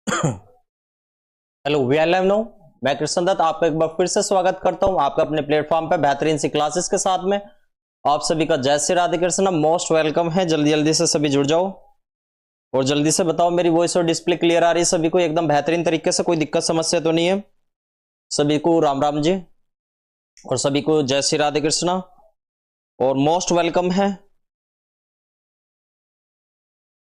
Hello we are live now. मैं कृष्ण दत्त आपका एक बार फिर से स्वागत करता हूं आपका अपने प्लेटफॉर्म पे बेहतरीन सी क्लासेस के साथ में। आप सभी का जय श्री राधे कृष्ण, मोस्ट वेलकम है। जल्दी जल्दी से सभी जुड़ जाओ और जल्दी से बताओ मेरी वॉइस और डिस्प्ले क्लियर आ रही है सभी को एकदम बेहतरीन तरीके से, कोई दिक्कत समस्या तो नहीं है? सभी को राम राम जी और सभी को जय श्री राधे कृष्ण और मोस्ट वेलकम है।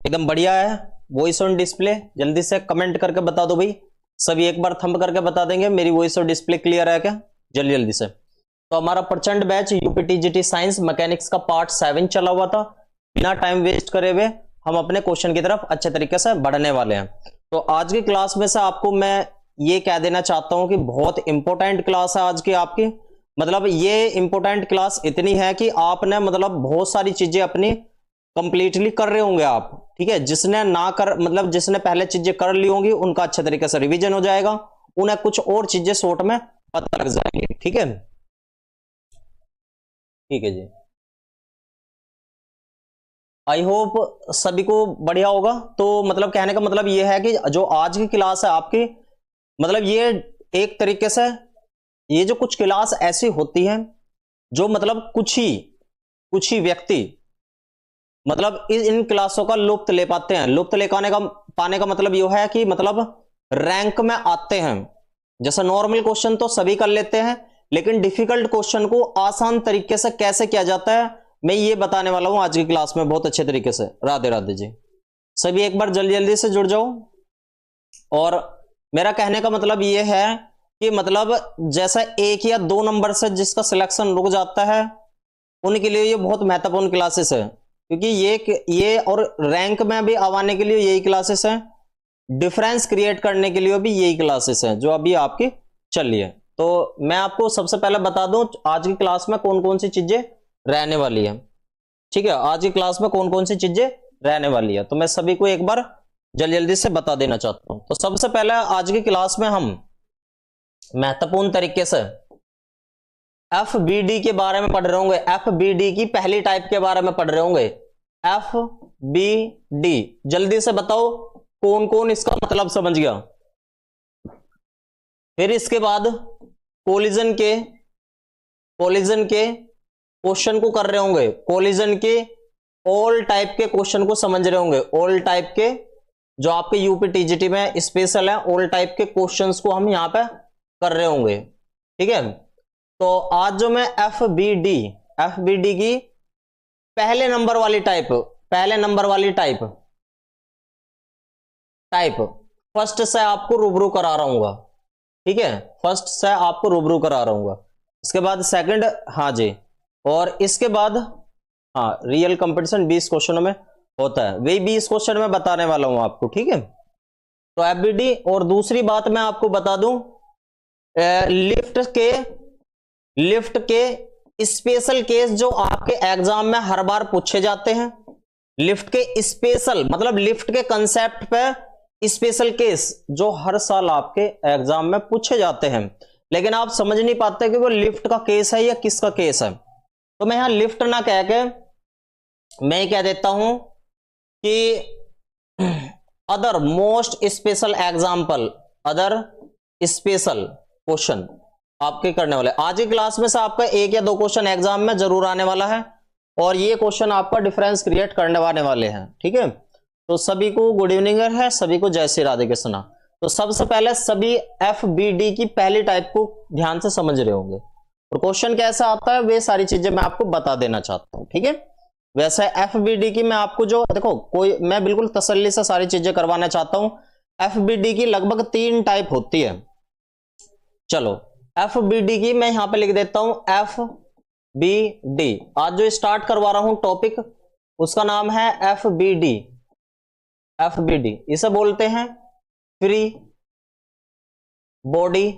एकदम बढ़िया है वॉइस ऑन डिस्प्ले। जल्दी से कमेंट करके बता दो भाई, सभी एक बार थंब करके बता देंगे मेरी वॉइस और डिस्प्ले क्लियर है क्या, जल्दी जल्दी से। तो हमारा प्रचंड बैच यूपीटीजीटी साइंस मैकेनिक्स का पार्ट 7 चला हुआ था। बिना टाइम वेस्ट करे हुए हम अपने क्वेश्चन की तरफ अच्छे तरीके से बढ़ने वाले हैं। तो आज की क्लास में से आपको मैं ये कह देना चाहता हूं कि बहुत इंपॉर्टेंट क्लास है आज की आपकी। मतलब ये इंपॉर्टेंट क्लास इतनी है कि आपने मतलब बहुत सारी चीजें अपनी कंप्लीटली कर रहे होंगे आप, ठीक है। जिसने ना कर मतलब जिसने पहले चीजें कर ली होंगी उनका अच्छे तरीके से रिवीजन हो जाएगा, उन्हें कुछ और चीजें शॉर्ट में पता लग जाएंगी, ठीक है। ठीक है जी, आई होप सभी को बढ़िया होगा। तो मतलब कहने का मतलब ये है कि जो आज की क्लास है आपकी, मतलब ये एक तरीके से ये जो कुछ क्लास ऐसी होती है जो मतलब कुछ ही व्यक्ति मतलब इन क्लासों का लुत्फ ले पाते हैं। लुत्फ ले पाने का मतलब यह है कि मतलब रैंक में आते हैं। जैसा नॉर्मल क्वेश्चन तो सभी कर लेते हैं, लेकिन डिफिकल्ट क्वेश्चन को आसान तरीके से कैसे किया जाता है मैं ये बताने वाला हूं आज की क्लास में बहुत अच्छे तरीके से। राधे राधे जी, सभी एक बार जल्दी जल्दी से जुड़ जाओ। और मेरा कहने का मतलब ये है कि मतलब जैसा 1 या 2 नंबर से जिसका सिलेक्शन रुक जाता है उनके लिए ये बहुत महत्वपूर्ण क्लासेस है, क्योंकि ये और रैंक में भी आवाने के लिए यही क्लासेस हैं, डिफरेंस क्रिएट करने के लिए भी यही क्लासेस हैं जो अभी आपकी चल रही है। तो मैं आपको सबसे पहले बता दूं आज की क्लास में कौन कौन सी चीजें रहने वाली है, ठीक है। आज की क्लास में कौन कौन सी चीजें रहने वाली है तो मैं सभी को एक बार जल्दी जल्दी से बता देना चाहता हूं। तो सबसे पहले आज की क्लास में हम महत्वपूर्ण तरीके से FBD के बारे में पढ़ रहे होंगे। FBD की पहली टाइप के बारे में पढ़ रहे होंगे। FBD जल्दी से बताओ कौन कौन इसका मतलब समझ गया। फिर इसके बाद कोलिजन के क्वेश्चन को कर रहे होंगे। कोलिजन के ऑल टाइप के क्वेश्चन को समझ रहे होंगे। ऑल टाइप के जो आपके यूपीटीजीटी में स्पेशल है, ऑल टाइप के क्वेश्चंस को हम यहां पे कर रहे होंगे, ठीक है। तो आज जो मैं FBD की पहले नंबर वाली टाइप फर्स्ट से आपको रूबरू करा रहा हूंगा, ठीक है। फर्स्ट से आपको रूबरू करा रहा हूंगा। इसके बाद सेकंड, हाँ जी, और इसके बाद हाँ रियल कंपटीशन 20 क्वेश्चनों में होता है, वही 20 क्वेश्चन में बताने वाला हूं आपको, ठीक है। तो FBD। और दूसरी बात मैं आपको बता दूं, लिफ्ट के स्पेशल केस जो आपके एग्जाम में हर बार पूछे जाते हैं। लिफ्ट के स्पेशल मतलब लिफ्ट के कंसेप्ट पे स्पेशल केस जो हर साल आपके एग्जाम में पूछे जाते हैं, लेकिन आप समझ नहीं पाते कि वो लिफ्ट का केस है या किसका केस है। तो मैं यहां लिफ्ट ना कह के मैं कह देता हूं कि other most special example, other special question आपके करने वाले। आज की क्लास में से आपका 1 या 2 क्वेश्चन एग्जाम में जरूर आने वाला है और ये क्वेश्चन आपका डिफरेंस क्रिएट करने वाले हैं, ठीक है। तो सभी को गुड इवनिंग है, सभी को जय श्री राधे कृष्ण। तो सबसे पहले सभी FBD की पहली टाइप को ध्यान से समझ रहे होंगे और क्वेश्चन कैसा आता है वे सारी चीजें मैं आपको बता देना चाहता हूं, ठीक है। वैसे FBD की मैं आपको जो देखो मैं बिल्कुल तसल्ली से सारी चीजें करवाना चाहता हूं। FBD की लगभग 3 टाइप होती है। चलो FBD की मैं यहां पे लिख देता हूं FBD। आज जो स्टार्ट करवा रहा हूं टॉपिक उसका नाम है FBD। इसे बोलते हैं फ्री बॉडी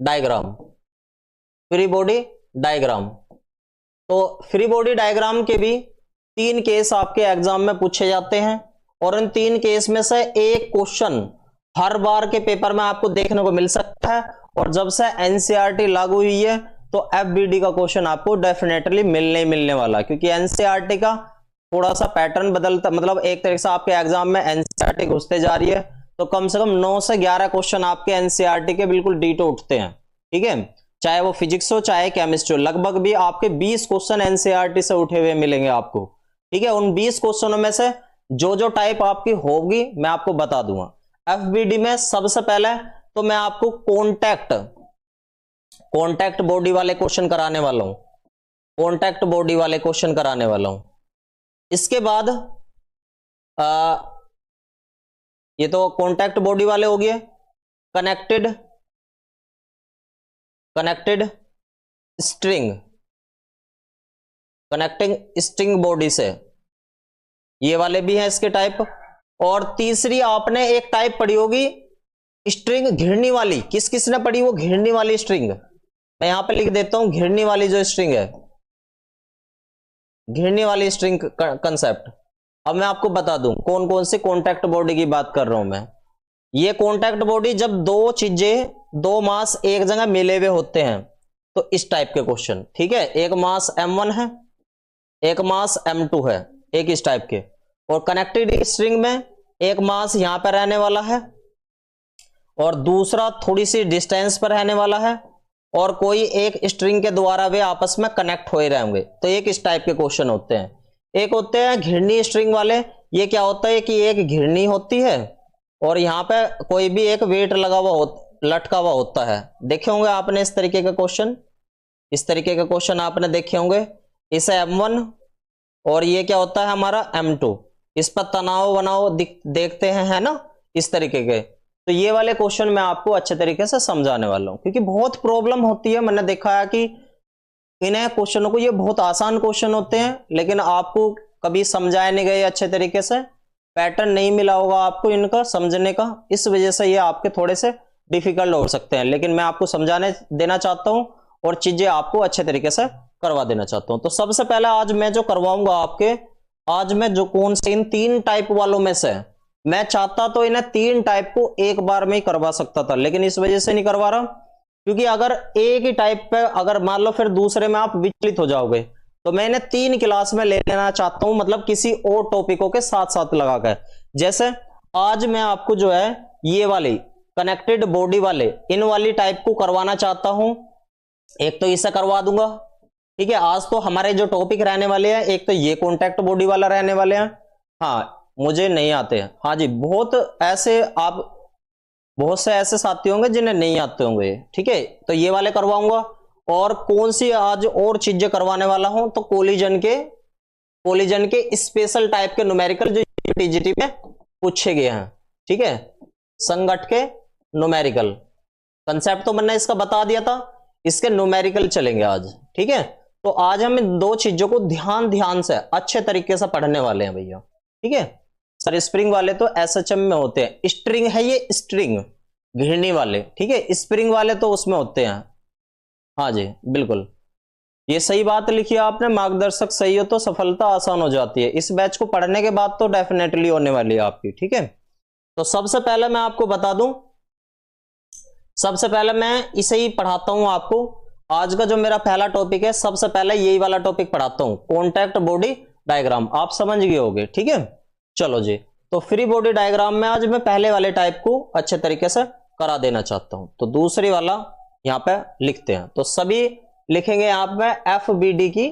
डायग्राम। तो फ्री बॉडी डायग्राम के भी 3 केस आपके एग्जाम में पूछे जाते हैं और इन 3 केस में से एक क्वेश्चन हर बार के पेपर में आपको देखने को मिल सकता है। और जब से एनसीईआरटी लागू हुई है तो FBD का क्वेश्चन आपको डेफिनेटली मिलने वाला, क्योंकि एनसीईआरटी का थोड़ा सा पैटर्न बदलता, मतलब एक तरीके से आपके एग्जाम में एनसीईआरटी घुसते जा रही है, तो कम से कम 9 से 11 क्वेश्चन आपके एनसीईआरटी के बिल्कुल डीटो उठते हैं, ठीक है, चाहे वो फिजिक्स हो चाहे केमिस्ट्री हो, लगभग भी आपके 20 क्वेश्चन एनसीईआरटी से उठे हुए मिलेंगे आपको, ठीक है। उन 20 क्वेश्चनों में से जो जो टाइप आपकी होगी मैं आपको बता दूंगा। एफबीडी में सबसे पहले तो मैं आपको कॉन्टैक्ट बॉडी वाले क्वेश्चन कराने वाला हूं, कॉन्टैक्ट बॉडी वाले क्वेश्चन कराने वाला हूं। इसके बाद ये तो कॉन्टैक्ट बॉडी वाले हो गए। Connected string, connecting string body से, ये वाले भी हैं इसके टाइप। और तीसरी आपने एक टाइप पढ़ी होगी स्ट्रिंग घिरनी वाली, किस किस ने पढ़ी वो घिरनी वाली स्ट्रिंग, मैं यहां पे लिख देता हूं घिरनी वाली जो स्ट्रिंग है, घिरनी वाली स्ट्रिंग कंसेप्ट। अब मैं आपको बता दूं कौन कौन सी कॉन्टैक्ट बॉडी की बात कर रहा हूं मैं। ये कॉन्टैक्ट बॉडी जब दो चीजें, दो मास एक जगह मिले हुए होते हैं तो इस टाइप के क्वेश्चन, ठीक है, एक मास m1 है, एक मास m2 है, एक इस टाइप के। और कनेक्टेड स्ट्रिंग में एक मास यहां पर रहने वाला है और दूसरा थोड़ी सी डिस्टेंस पर रहने वाला है, और कोई एक स्ट्रिंग के द्वारा वे आपस में कनेक्ट हो ही रहेंगे, तो एक इस टाइप के क्वेश्चन होते हैं। एक होते हैं घिरनी स्ट्रिंग वाले, ये क्या होता है कि एक घिरनी होती है और यहाँ पे कोई भी एक वेट लगा हुआ लटका हुआ होता है, देखे होंगे आपने इस तरीके के क्वेश्चन, इस तरीके के क्वेश्चन आपने देखे होंगे। इसे m1 और ये क्या होता है हमारा m2, इस पर तनाव बनाव देखते हैं, है ना, इस तरीके के। तो ये वाले क्वेश्चन मैं आपको अच्छे तरीके से समझाने वाला हूं, क्योंकि बहुत प्रॉब्लम होती है, मैंने देखा है कि इन्हें क्वेश्चनों को, ये बहुत आसान क्वेश्चन होते हैं लेकिन आपको कभी समझाए नहीं गए अच्छे तरीके से, पैटर्न नहीं मिला होगा आपको इनका समझने का, इस वजह से ये आपके थोड़े से डिफिकल्ट हो सकते हैं। लेकिन मैं आपको समझाने देना चाहता हूं और चीजें आपको अच्छे तरीके से करवा देना चाहता हूं। तो सबसे पहले आज मैं जो करवाऊंगा आपके, आज मैं जो कौन से इन 3 टाइप वालों में से, मैं चाहता तो इन्हें 3 टाइप को एक बार में ही करवा सकता था, लेकिन इस वजह से नहीं करवा रहा क्योंकि अगर एक ही टाइप पे अगर मान लो फिर दूसरे में आप विचलित हो जाओगे, तो मैं इन्हें 3 क्लास में ले लेना चाहता हूं, मतलब किसी और टॉपिकों के साथ साथ लगाकर। जैसे आज मैं आपको जो है ये वाली कनेक्टेड बॉडी वाले, इन वाली टाइप को करवाना चाहता हूं, एक तो इसे करवा दूंगा, ठीक है। आज तो हमारे जो टॉपिक रहने वाले हैं, एक तो ये कॉन्टैक्ट बॉडी वाला रहने वाले हैं, हाँ मुझे नहीं आते हैं, हाँ जी, बहुत से ऐसे साथी होंगे जिन्हें नहीं आते होंगे, ठीक है, तो ये वाले करवाऊंगा। और कौन सी आज और चीजें करवाने वाला हूं, तो कोलिजन के स्पेशल टाइप के न्यूमेरिकल जो टीजीटी में पूछे गए हैं, ठीक है, संगठ के न्यूमेरिकल कंसेप्ट तो मैंने इसका बता दिया था, इसके न्यूमेरिकल चलेंगे आज, ठीक है। तो आज हम इन 2 चीजों को ध्यान से अच्छे तरीके से पढ़ने वाले हैं भैया, ठीक है। सर स्प्रिंग वाले तो एसएचएम में होते हैं, स्ट्रिंग है ये, स्ट्रिंग घिरनी वाले, ठीक है, स्प्रिंग वाले तो उसमें होते हैं, हाँ जी बिल्कुल, ये सही बात लिखी है आपने, मार्गदर्शक सही हो तो सफलता आसान हो जाती है। इस बैच को पढ़ने के बाद तो डेफिनेटली होने वाली है आपकी, ठीक है। तो सबसे पहले मैं आपको बता दूं, सबसे पहले मैं इसे ही पढ़ाता हूं आपको। आज का जो मेरा पहला टॉपिक है, सबसे पहले यही वाला टॉपिक पढ़ाता हूं, कॉन्टैक्ट बॉडी डायग्राम, आप समझ गए होंगे, ठीक है। चलो जी, तो फ्री बॉडी डायग्राम में आज मैं पहले वाले टाइप को अच्छे तरीके से करा देना चाहता हूं, तो दूसरी वाला यहां पे लिखते हैं। तो सभी लिखेंगे यहां पे एफबीडी की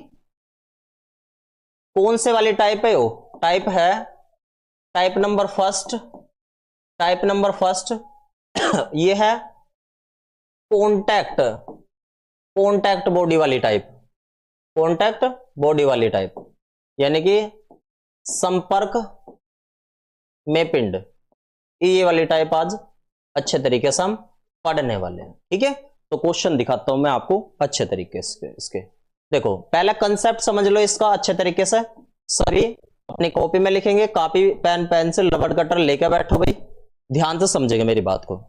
कौन से वाली टाइप है, वो टाइप है टाइप नंबर फर्स्ट ये है कॉन्टैक्ट बॉडी वाली टाइप, कॉन्टैक्ट बॉडी वाली टाइप यानी कि संपर्क में पिंड, ये वाली टाइप आज अच्छे तरीके से हम पढ़ने वाले हैं, ठीक है। तो क्वेश्चन दिखाता हूं मैं आपको अच्छे तरीके से इसके। देखो पहला कंसेप्ट समझ लो इसका अच्छे तरीके से, सभी अपनी कॉपी में लिखेंगे, कॉपी पेन पेंसिल रबड़ कटर लेकर बैठो भाई, ध्यान से समझेंगे मेरी बात को।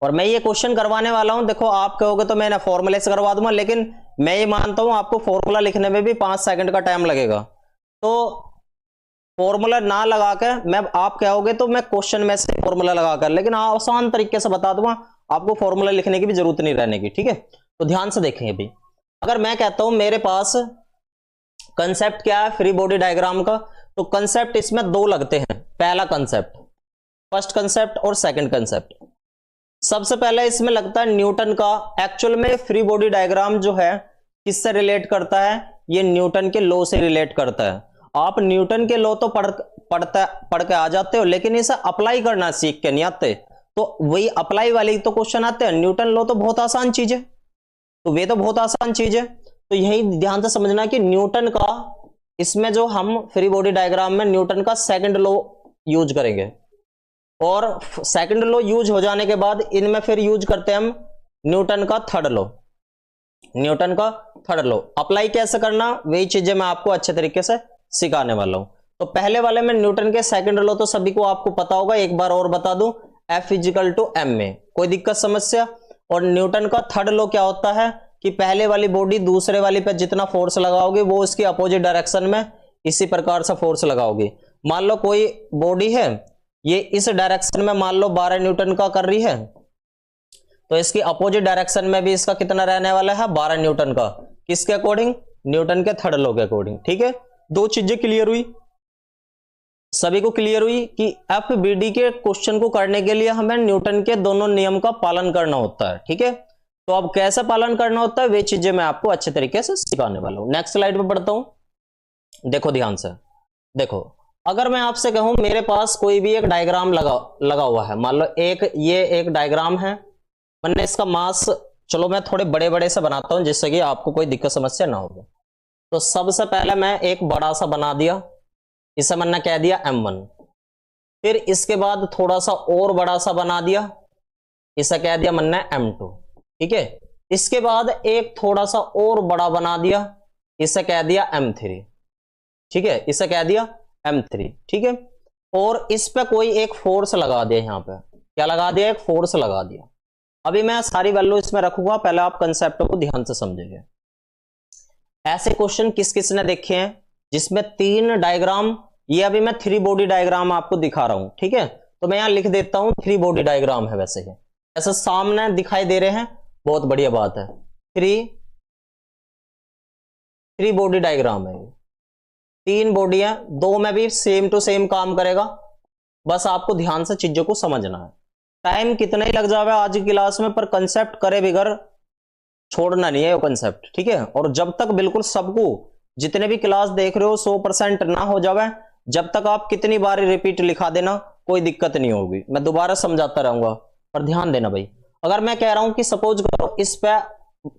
और मैं ये क्वेश्चन करवाने वाला हूं, देखो आप कहोगे तो मैं ना फॉर्मूले से करवा दूंगा, लेकिन मैं ये मानता हूं आपको फॉर्मूला लिखने में भी 5 सेकंड का टाइम लगेगा, तो फॉर्मूला ना लगा कर मैं, आप कहोगे तो मैं क्वेश्चन में से फॉर्मूला लगाकर, लेकिन आसान तरीके से बता दूंगा, आपको फॉर्मूला लिखने की भी जरूरत नहीं रहने की, ठीक है। तो ध्यान से देखेंगे भी, अगर मैं कहता हूं मेरे पास कंसेप्ट क्या है फ्री बॉडी डायग्राम का? तो कंसेप्ट इसमें दो लगते हैं। पहला कंसेप्ट, फर्स्ट कंसेप्ट और सेकंड कंसेप्ट। सबसे पहले इसमें लगता है न्यूटन का। एक्चुअल में फ्री बॉडी डायग्राम जो है किससे रिलेट करता है? ये न्यूटन के लॉ से रिलेट करता है। आप न्यूटन के लॉ तो पढ़ के आ जाते हो, लेकिन इसे अप्लाई करना सीख के नहीं आते। तो वही अप्लाई वाले तो क्वेश्चन आते हैं। न्यूटन लॉ तो बहुत आसान चीज है, तो वे तो बहुत आसान चीज है। तो यही ध्यान से समझना कि न्यूटन का, इसमें जो हम फ्री बॉडी डायग्राम में न्यूटन का सेकंड लॉ यूज करेंगे, और सेकंड लॉ यूज हो जाने के बाद इनमें फिर यूज करते हैं हम न्यूटन का थर्ड लॉ। न्यूटन का थर्ड लॉ अप्लाई कैसे करना, वही चीजें मैं आपको अच्छे तरीके से सिखाने वाला हूं। तो पहले वाले में न्यूटन के सेकंड लॉ तो सभी को आपको पता होगा, एक बार और बता दूं, F इजिकल टू एम में। कोई दिक्कत समस्या? और न्यूटन का थर्ड लॉ क्या होता है कि पहले वाली बॉडी दूसरे वाली पे जितना फोर्स लगाओगे वो उसकी अपोजिट डायरेक्शन में इसी प्रकार से फोर्स लगाओगे। मान लो कोई बॉडी है, ये इस डायरेक्शन में मान लो 12 न्यूटन का कर रही है, तो इसकी अपोजिट डायरेक्शन में भी इसका कितना रहने वाला है? 12 न्यूटन का। किसके अकॉर्डिंग? न्यूटन के थर्ड लॉ के अकॉर्डिंग। ठीक है, दो चीजें क्लियर हुई, सभी को क्लियर हुई कि FBD के क्वेश्चन को करने के लिए हमें न्यूटन के दोनों नियम का पालन करना होता है। ठीक है, तो अब कैसे पालन करना होता है वे चीजें मैं आपको अच्छे तरीके से सिखाने वाला हूं। नेक्स्ट स्लाइड पे बढ़ता हूं, देखो ध्यान से। देखो, अगर मैं आपसे कहूं मेरे पास कोई भी एक डायग्राम लगा हुआ है, मान लो ये एक डायग्राम है, मैंने इसका मास, चलो मैं थोड़े बड़े बड़े से बनाता हूं जिससे कि आपको कोई दिक्कत समस्या ना हो। तो सबसे पहले मैं एक बड़ा सा बना दिया, इसे मैंने कह दिया M1। फिर इसके बाद थोड़ा सा और बड़ा सा बना दिया, इसे कह दिया मैंने M2। ठीक है, इसके बाद एक थोड़ा सा और बड़ा बना दिया, इसे कह दिया M3। ठीक है, इसे कह दिया M3। ठीक है, और इस पे कोई एक फोर्स लगा दिया, यहां पे क्या लगा दिया? एक फोर्स लगा दिया। अभी मैं सारी वैल्यू इसमें रखूंगा, पहले आप कंसेप्ट को ध्यान से समझेंगे। ऐसे क्वेश्चन किस किस ने देखे हैं जिसमें तीन डायग्राम, ये अभी मैं थ्री बॉडी डायग्राम आपको दिखा रहा हूं। ठीक है, तो मैं यहां लिख देता हूं थ्री बॉडी डायग्राम है। वैसे ही ऐसे सामने दिखाई दे रहे हैं, बहुत बढ़िया बात है। थ्री बॉडी डायग्राम है, तीन बॉडी है, दो में भी सेम टू सेम काम करेगा। बस आपको ध्यान से चीजों को समझना है। टाइम कितना ही लग जावे आज की क्लास में, पर कंसेप्ट करे बिगर छोड़ना नहीं है वो कंसेप्ट। ठीक है, और जब तक बिल्कुल सबको, जितने भी क्लास देख रहे हो 100% ना हो जावे, जब तक आप कितनी बार रिपीट लिखा देना कोई दिक्कत नहीं होगी, मैं दोबारा समझाता रहूंगा। पर ध्यान देना भाई, अगर मैं कह रहा हूं कि सपोज करो इस पे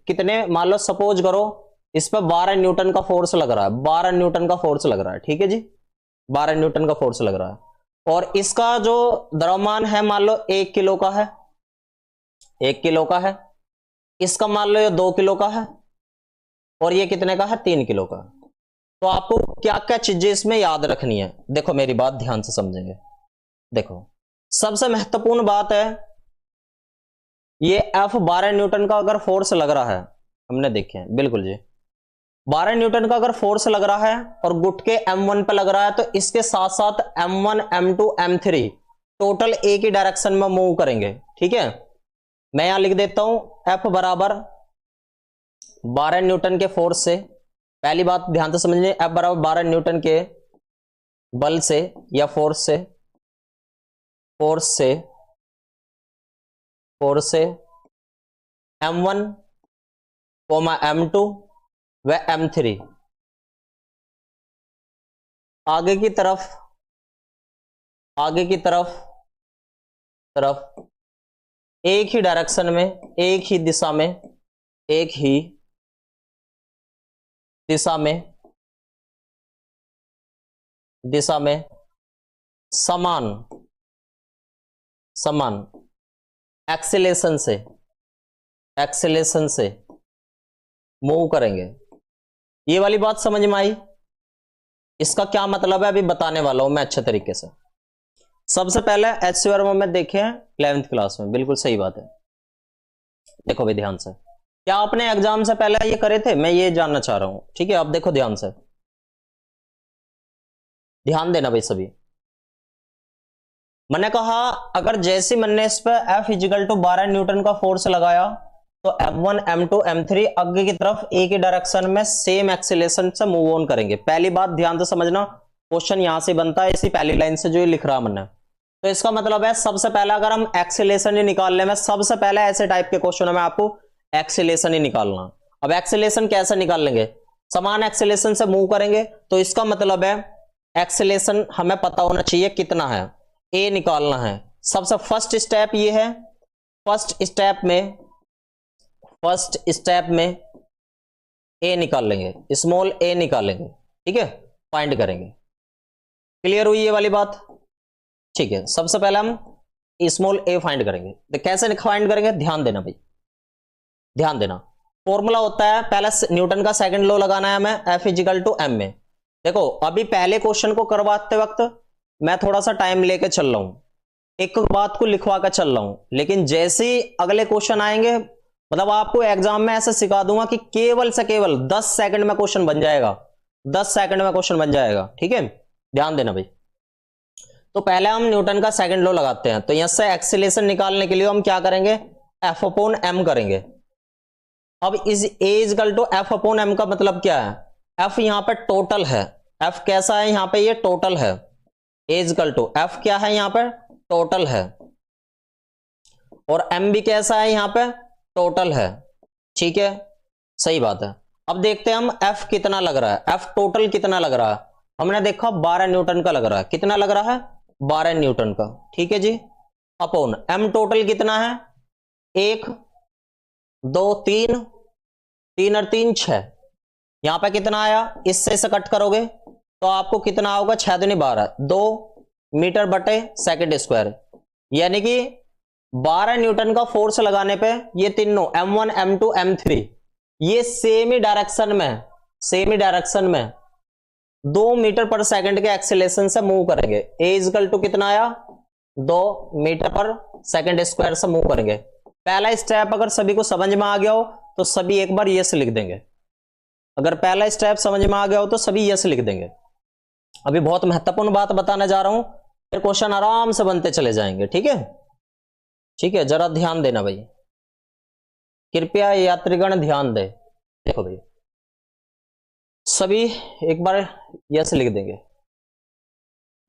कितने, मान लो सपोज करो इस पे 12 न्यूटन का फोर्स लग रहा है, 12 न्यूटन का फोर्स लग रहा है। ठीक है जी, 12 न्यूटन का फोर्स लग रहा है, और इसका जो द्रव्यमान है मान लो 1 किलो का है, 1 किलो का है। इसका मान लो ये 2 किलो का है, और ये कितने का है? 3 किलो का। तो आपको क्या क्या चीजें इसमें याद रखनी है, देखो मेरी बात ध्यान से समझेंगे। देखो, सबसे महत्वपूर्ण बात है, ये F 12 न्यूटन का अगर फोर्स लग रहा है, हमने देखे हैं बिल्कुल जी, 12 न्यूटन का अगर फोर्स लग रहा है और गुट के M1 पे लग रहा है, तो इसके साथ साथ M1 M2 M3 टोटल एक ही डायरेक्शन में मूव करेंगे। ठीक है, मैं यहां लिख देता हूं F बराबर 12 न्यूटन के फोर्स से, पहली बात ध्यान से समझिए, F बराबर 12 न्यूटन के बल से या फोर्स से M1 M2 व M3 आगे की तरफ एक ही डायरेक्शन में, एक ही दिशा में समान एक्सेलेरेशन से मूव करेंगे। ये वाली बात समझ में आई? इसका क्या मतलब है अभी बताने वाला हूं मैं अच्छे तरीके से। सबसे पहले HC वर्मा में देखे हैं 11th क्लास में, बिल्कुल सही बात है। देखो भाई ध्यान से, क्या आपने एग्जाम से पहले ये करे थे? मैं ये जानना चाह रहा हूं। ठीक है, अब देखो ध्यान से, ध्यान देना भाई सभी। मैंने कहा अगर जैसे मैंने इस पर F इजिकल टू 12 न्यूटन का फोर्स लगाया, तो M1 M2 M3 आगे की तरफ एक ही डायरेक्शन में सेम एक्सीलरेशन से मूव ऑन करेंगे। पहली बात ध्यान से समझना, क्वेश्चन यहां से बनता है इसी पहली लाइन से जो ये लिख रहा मैंने। तो इसका मतलब है सबसे पहला अगर हम एक्सीलरेशन ही निकालने में, सबसे पहले ऐसे टाइप के क्वेश्चन में आपको एक्सीलरेशन ही निकालना। अब एक्सीलरेशन कैसे निकाल लेंगे, समान एक्सीलरेशन से मूव करेंगे, तो इसका मतलब है एक्सीलरेशन हमें पता होना चाहिए कितना है, ए निकालना है। सबसे फर्स्ट स्टेप ये है, फर्स्ट स्टेप में ए निकाल लेंगे, स्मॉल ए निकालेंगे, ठीक है, फाइंड करेंगे। क्लियर हुई ये वाली बात? ठीक है, सबसे पहले हम स्मॉल ए फाइंड करेंगे। तो कैसे फाइंड करेंगे, ध्यान देना भाई, ध्यान देना। फॉर्मूला होता है, पहले न्यूटन का सेकंड लॉ लगाना है हमें, F इजिकल टू एम में। देखो अभी पहले क्वेश्चन को करवाते वक्त मैं थोड़ा सा टाइम लेके चल रहा हूं, एक बात को लिखवा कर चल रहा हूं, लेकिन जैसे ही अगले क्वेश्चन आएंगे, मतलब आपको एग्जाम में ऐसे सिखा दूंगा कि केवल से केवल 10 सेकंड में क्वेश्चन बन जाएगा, 10 सेकंड में क्वेश्चन बन जाएगा, ठीक है, ध्यान देना भाई। तो पहले हम न्यूटन का सेकंड लॉ लगाते हैं। तो यहां से एक्सीलरेशन निकालने के लिए हम क्या करेंगे, F अपॉन एम करेंगे। अब इस A equal to F upon M का मतलब क्या है, F यहां पे टोटल है, F कैसा है यहां पे, ये टोटल है। A इजकल टू F क्या है यहां पे, टोटल है, और M भी कैसा है यहां पे, टोटल है, ठीक है, सही बात है। अब देखते हैं हम F कितना लग रहा है, F टोटल कितना लग रहा है। हमने देखा 12 न्यूटन का लग रहा है, कितना लग रहा है, 12 न्यूटन का, ठीक है जी। अपॉन M टोटल कितना है, 1 2 3, 3 और 3 6, यहां पे कितना आया, इससे से कट करोगे तो आपको कितना होगा, 6 दूनी 12, 2 मीटर बटे सेकंड स्क्वायर, यानी कि 12 न्यूटन का फोर्स लगाने पे ये तीनों M1 M2 M3 ये सेम ही डायरेक्शन में 2 मीटर पर सेकंड के एक्सीलरेशन से मूव करेंगे। A इजकल टू कितना आया, 2 मीटर पर सेकंड स्क्वायर से मूव करेंगे। पहला स्टेप अगर सभी को समझ में आ गया हो तो सभी एक बार यस लिख देंगे। अगर पहला स्टेप समझ में आ गया हो तो सभी यस लिख देंगे। अभी बहुत महत्वपूर्ण बात बताने जा रहा हूं, फिर क्वेश्चन आराम से बनते चले जाएंगे, ठीक है, ठीक है, जरा ध्यान देना भाई, कृपया यात्रीगण ध्यान दे। देखो भाई सभी एक बार यस लिख देंगे।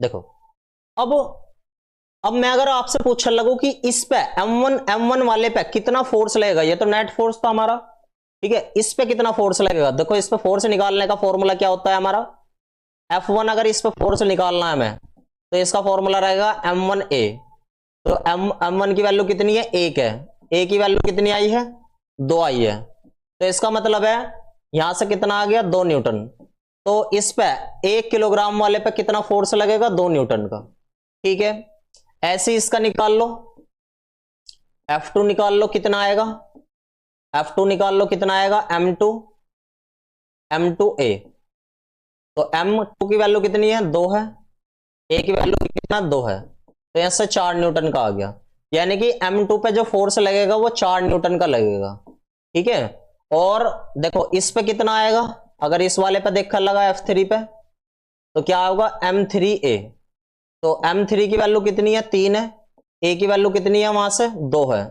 देखो अब मैं अगर आपसे पूछने लगूं कि इस पे M1 वाले पे कितना फोर्स लगेगा, ये तो नेट फोर्स था हमारा, ठीक है, इस पे कितना फोर्स लगेगा। देखो इस पे फोर्स निकालने का फॉर्मूला क्या होता है हमारा, F1 अगर इस पे फोर्स निकालना है हमें तो इसका फॉर्मूला रहेगा M1A। तो M1 की वैल्यू कितनी है, 1 है, A की वैल्यू कितनी आई है, 2 आई है। तो इसका मतलब है यहां से कितना आ गया, 2 न्यूटन। तो इस पे 1 किलोग्राम वाले पे कितना फोर्स लगेगा, 2 न्यूटन का, ठीक है। ऐसे इसका निकाल लो, F2 निकाल लो कितना आएगा, F2 निकाल लो कितना आएगा, M2A। तो M2 की वैल्यू कितनी है, 2 है, A की वैल्यू कितना, 2 है, तो यहां से 4 न्यूटन का आ गया। यानी कि M2 पे जो फोर्स लगेगा वो 4 न्यूटन का लगेगा, ठीक है। और देखो इस पे कितना आएगा, अगर इस वाले पे देखकर लगा F3 पे तो क्या होगा, M3A। तो M3 की वैल्यू कितनी है, 3 है, A की वैल्यू कितनी है वहां से, 2 है,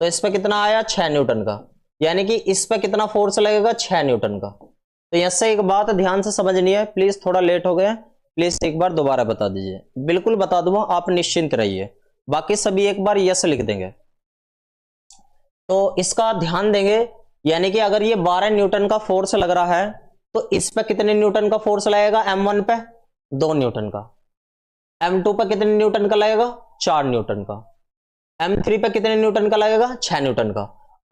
तो इस पे कितना आया, 6 न्यूटन का। यानी कि इस पे कितना फोर्स लगेगा, 6 न्यूटन का। तो यहां से एक बात ध्यान से समझनी है, प्लीज थोड़ा लेट हो गया, प्लीज एक बार दोबारा बता दीजिए। बिल्कुल बता दूंगा, आप निश्चिंत रहिए, बाकी सभी एक बार यस लिख देंगे। तो इसका ध्यान देंगे, यानी कि अगर ये 12 न्यूटन का फोर्स लग रहा है तो इस पे कितने न्यूटन का फोर्स लगेगा, M1 पे 2 न्यूटन का, M2 पे कितने न्यूटन का लगेगा, 4 न्यूटन का, M3 पे कितने न्यूटन का लगेगा, 6 न्यूटन का।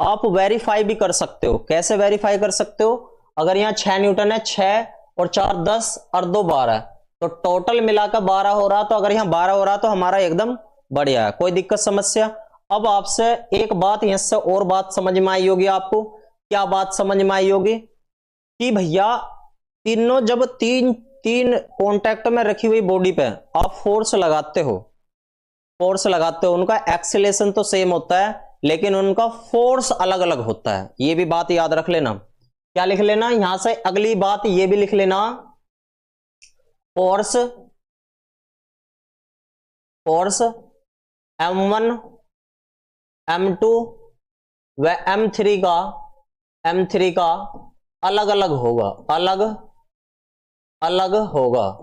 आप वेरीफाई भी कर सकते हो, कैसे वेरीफाई कर सकते हो, अगर यहां 6 न्यूटन है, 6 और 4 10 और 2 12, तो टोटल मिलाकर 12 हो रहा, तो अगर यहां 12 हो रहा तो हमारा एकदम बढ़िया है, कोई दिक्कत समस्या। अब आपसे एक बात यहां से और बात समझ में आई होगी आपको, क्या बात समझ में आई होगी कि भैया तीनों जब तीन कांटेक्ट में रखी हुई बॉडी पे आप फोर्स लगाते हो, उनका एक्सीलरेशन तो सेम होता है लेकिन उनका फोर्स अलग अलग होता है, ये भी बात याद रख लेना। क्या लिख लेना, यहां से अगली बात ये भी लिख लेना, फोर्स M1 M2 वह M3 का अलग अलग होगा, अलग अलग होगा।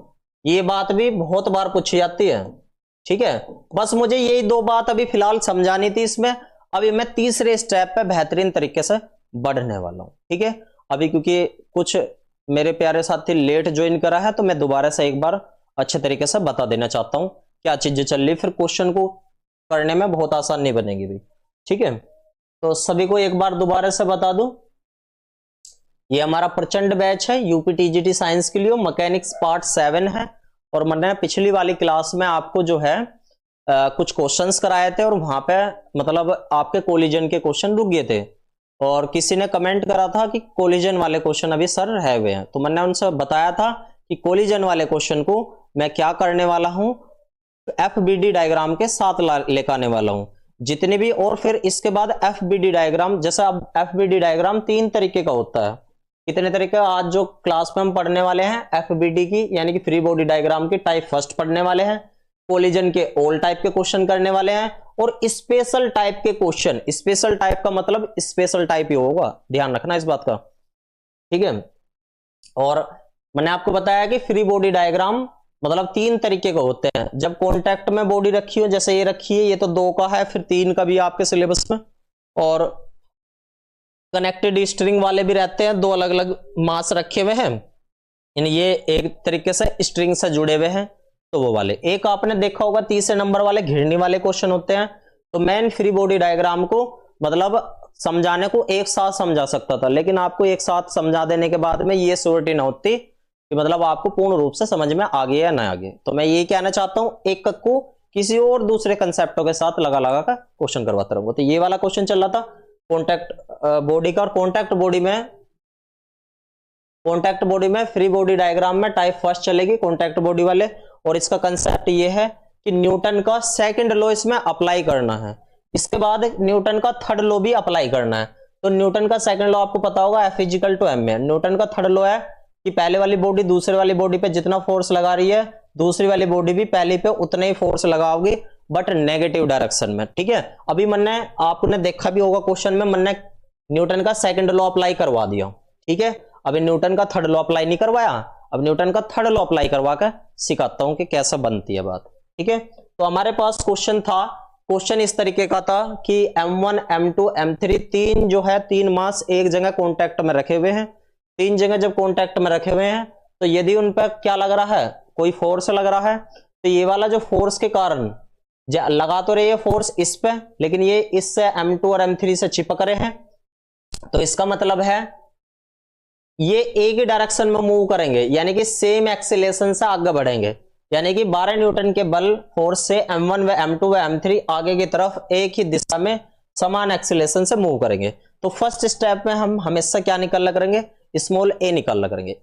ये बात भी बहुत बार पूछी जाती है, ठीक है। बस मुझे यही दो बात अभी फिलहाल समझानी थी इसमें। अभी मैं तीसरे स्टेप पे बेहतरीन तरीके से बढ़ने वाला हूं, ठीक है। अभी क्योंकि कुछ मेरे प्यारे साथी लेट ज्वाइन करा है, तो मैं दोबारा से एक बार अच्छे तरीके से बता देना चाहता हूं क्या चीजें चल रही, फिर क्वेश्चन को करने में बहुत आसानी बनेगी भी, ठीक है। तो सभी को एक बार दोबारा से बता दूं, ये हमारा प्रचंड बैच है यूपी टीजीटी साइंस के लिए, मैकेनिक्स पार्ट 7 है। और मैंने पिछली वाली क्लास में आपको जो है कुछ क्वेश्चंस कराए थे, और वहां पे मतलब आपके कोलिजन के क्वेश्चन रुक गए थे, और किसी ने कमेंट करा था कि कोलिजन वाले क्वेश्चन अभी सर रह हुए हैं। तो मैंने उनसे बताया था कि कोलिजन वाले क्वेश्चन को मैं क्या करने वाला हूं, FBD डायग्राम के साथ लेकर आने वाला हूं जितने भी। और फिर इसके बाद FBD डायग्राम, जैसा अब FBD डायग्राम 3 तरीके का होता है। कितने तरीके? आज जो क्लास में हम पढ़ने वाले हैं FBD की, यानी कि फ्री बॉडी डायग्राम की टाइप फर्स्ट पढ़ने वाले हैं, कोलिजन के ऑल टाइप के क्वेश्चन करने वाले हैं, और स्पेशल टाइप के क्वेश्चन। स्पेशल टाइप का मतलब स्पेशल टाइप ही होगा, ध्यान रखना इस बात का, ठीक है। और मैंने आपको बताया कि फ्री बॉडी डायग्राम मतलब 3 तरीके का होते हैं। जब कॉन्टैक्ट में बॉडी रखी हो, जैसे ये रखी है, ये तो 2 का है, फिर 3 का भी आपके सिलेबस में। और कनेक्टेड स्ट्रिंग वाले भी रहते हैं, 2 अलग अलग मास रखे हुए हैं, यानी ये एक तरीके से स्ट्रिंग से जुड़े हुए हैं, तो वो वाले। एक आपने देखा होगा तीसरे नंबर वाले घिरनी वाले क्वेश्चन होते हैं। तो मैं फ्री बॉडी डायग्राम को मतलब समझाने को एक साथ समझा सकता था, लेकिन आपको एक साथ समझा देने के बाद में ये श्योरिटी ना होती कि मतलब आपको पूर्ण रूप से समझ में आ गया या ना आ गया। तो मैं ये कहना चाहता हूं, एक को किसी और दूसरे कंसेप्टों के साथ लगा लगा कर क्वेश्चन करवाता रहूंगा। तो ये वाला क्वेश्चन चल रहा था कॉन्टैक्ट बॉडी का, और कॉन्टैक्ट बॉडी में फ्री बॉडी डायग्राम में टाइप फर्स्ट चलेगी कॉन्टैक्ट बॉडी वाले। और इसका कंसेप्ट ये है कि न्यूटन का सेकंड लॉ इसमें अप्लाई करना है, इसके बाद न्यूटन का थर्ड लॉ भी अप्लाई करना है। तो न्यूटन का सेकंड लॉ आपको पता होगा F = m है। न्यूटन का थर्ड लॉ है कि पहले वाली बॉडी दूसरे वाली बॉडी पे जितना फोर्स लगा रही है, दूसरी वाली बॉडी भी पहली पे उतने ही फोर्स लगाओगी, बट नेगेटिव डायरेक्शन में, ठीक है। अभी मैंने आपने देखा भी होगा क्वेश्चन में, मैंने न्यूटन का सेकंड लॉ अप्लाई करवा दिया, ठीक है। अभी न्यूटन का थर्ड लॉ अप्लाई नहीं करवाया, अब न्यूटन का थर्ड लॉ अप्लाई करवा कर सिखाता हूं कि कैसा बनती है बात, ठीक है। तो हमारे पास क्वेश्चन था, क्वेश्चन इस तरीके का था कि M1 M2 M3 तीन जो है 3 मास एक जगह कॉन्टैक्ट में रखे हुए हैं। 3 जगह जब कॉन्टैक्ट में रखे हुए हैं, तो यदि उन पर क्या लग रहा है, कोई फोर्स लग रहा है, तो ये वाला जो फोर्स के कारण लगा तो रही है फोर्स इस पे, लेकिन ये इससे M2 और M3 से चिपक रहे हैं, तो इसका मतलब है ये एक ही डायरेक्शन में मूव करेंगे, यानी कि सेम एक्सीलरेशन से आगे बढ़ेंगे। यानी कि 12 न्यूटन के बल फोर्स से M1 व M2 व M3 आगे की तरफ एक ही दिशा में समान एक्सीलरेशन से मूव करेंगे। तो फर्स्ट स्टेप में हम हमेशा क्या निकालना करेंगे, स्मॉल a निकालना करेंगे।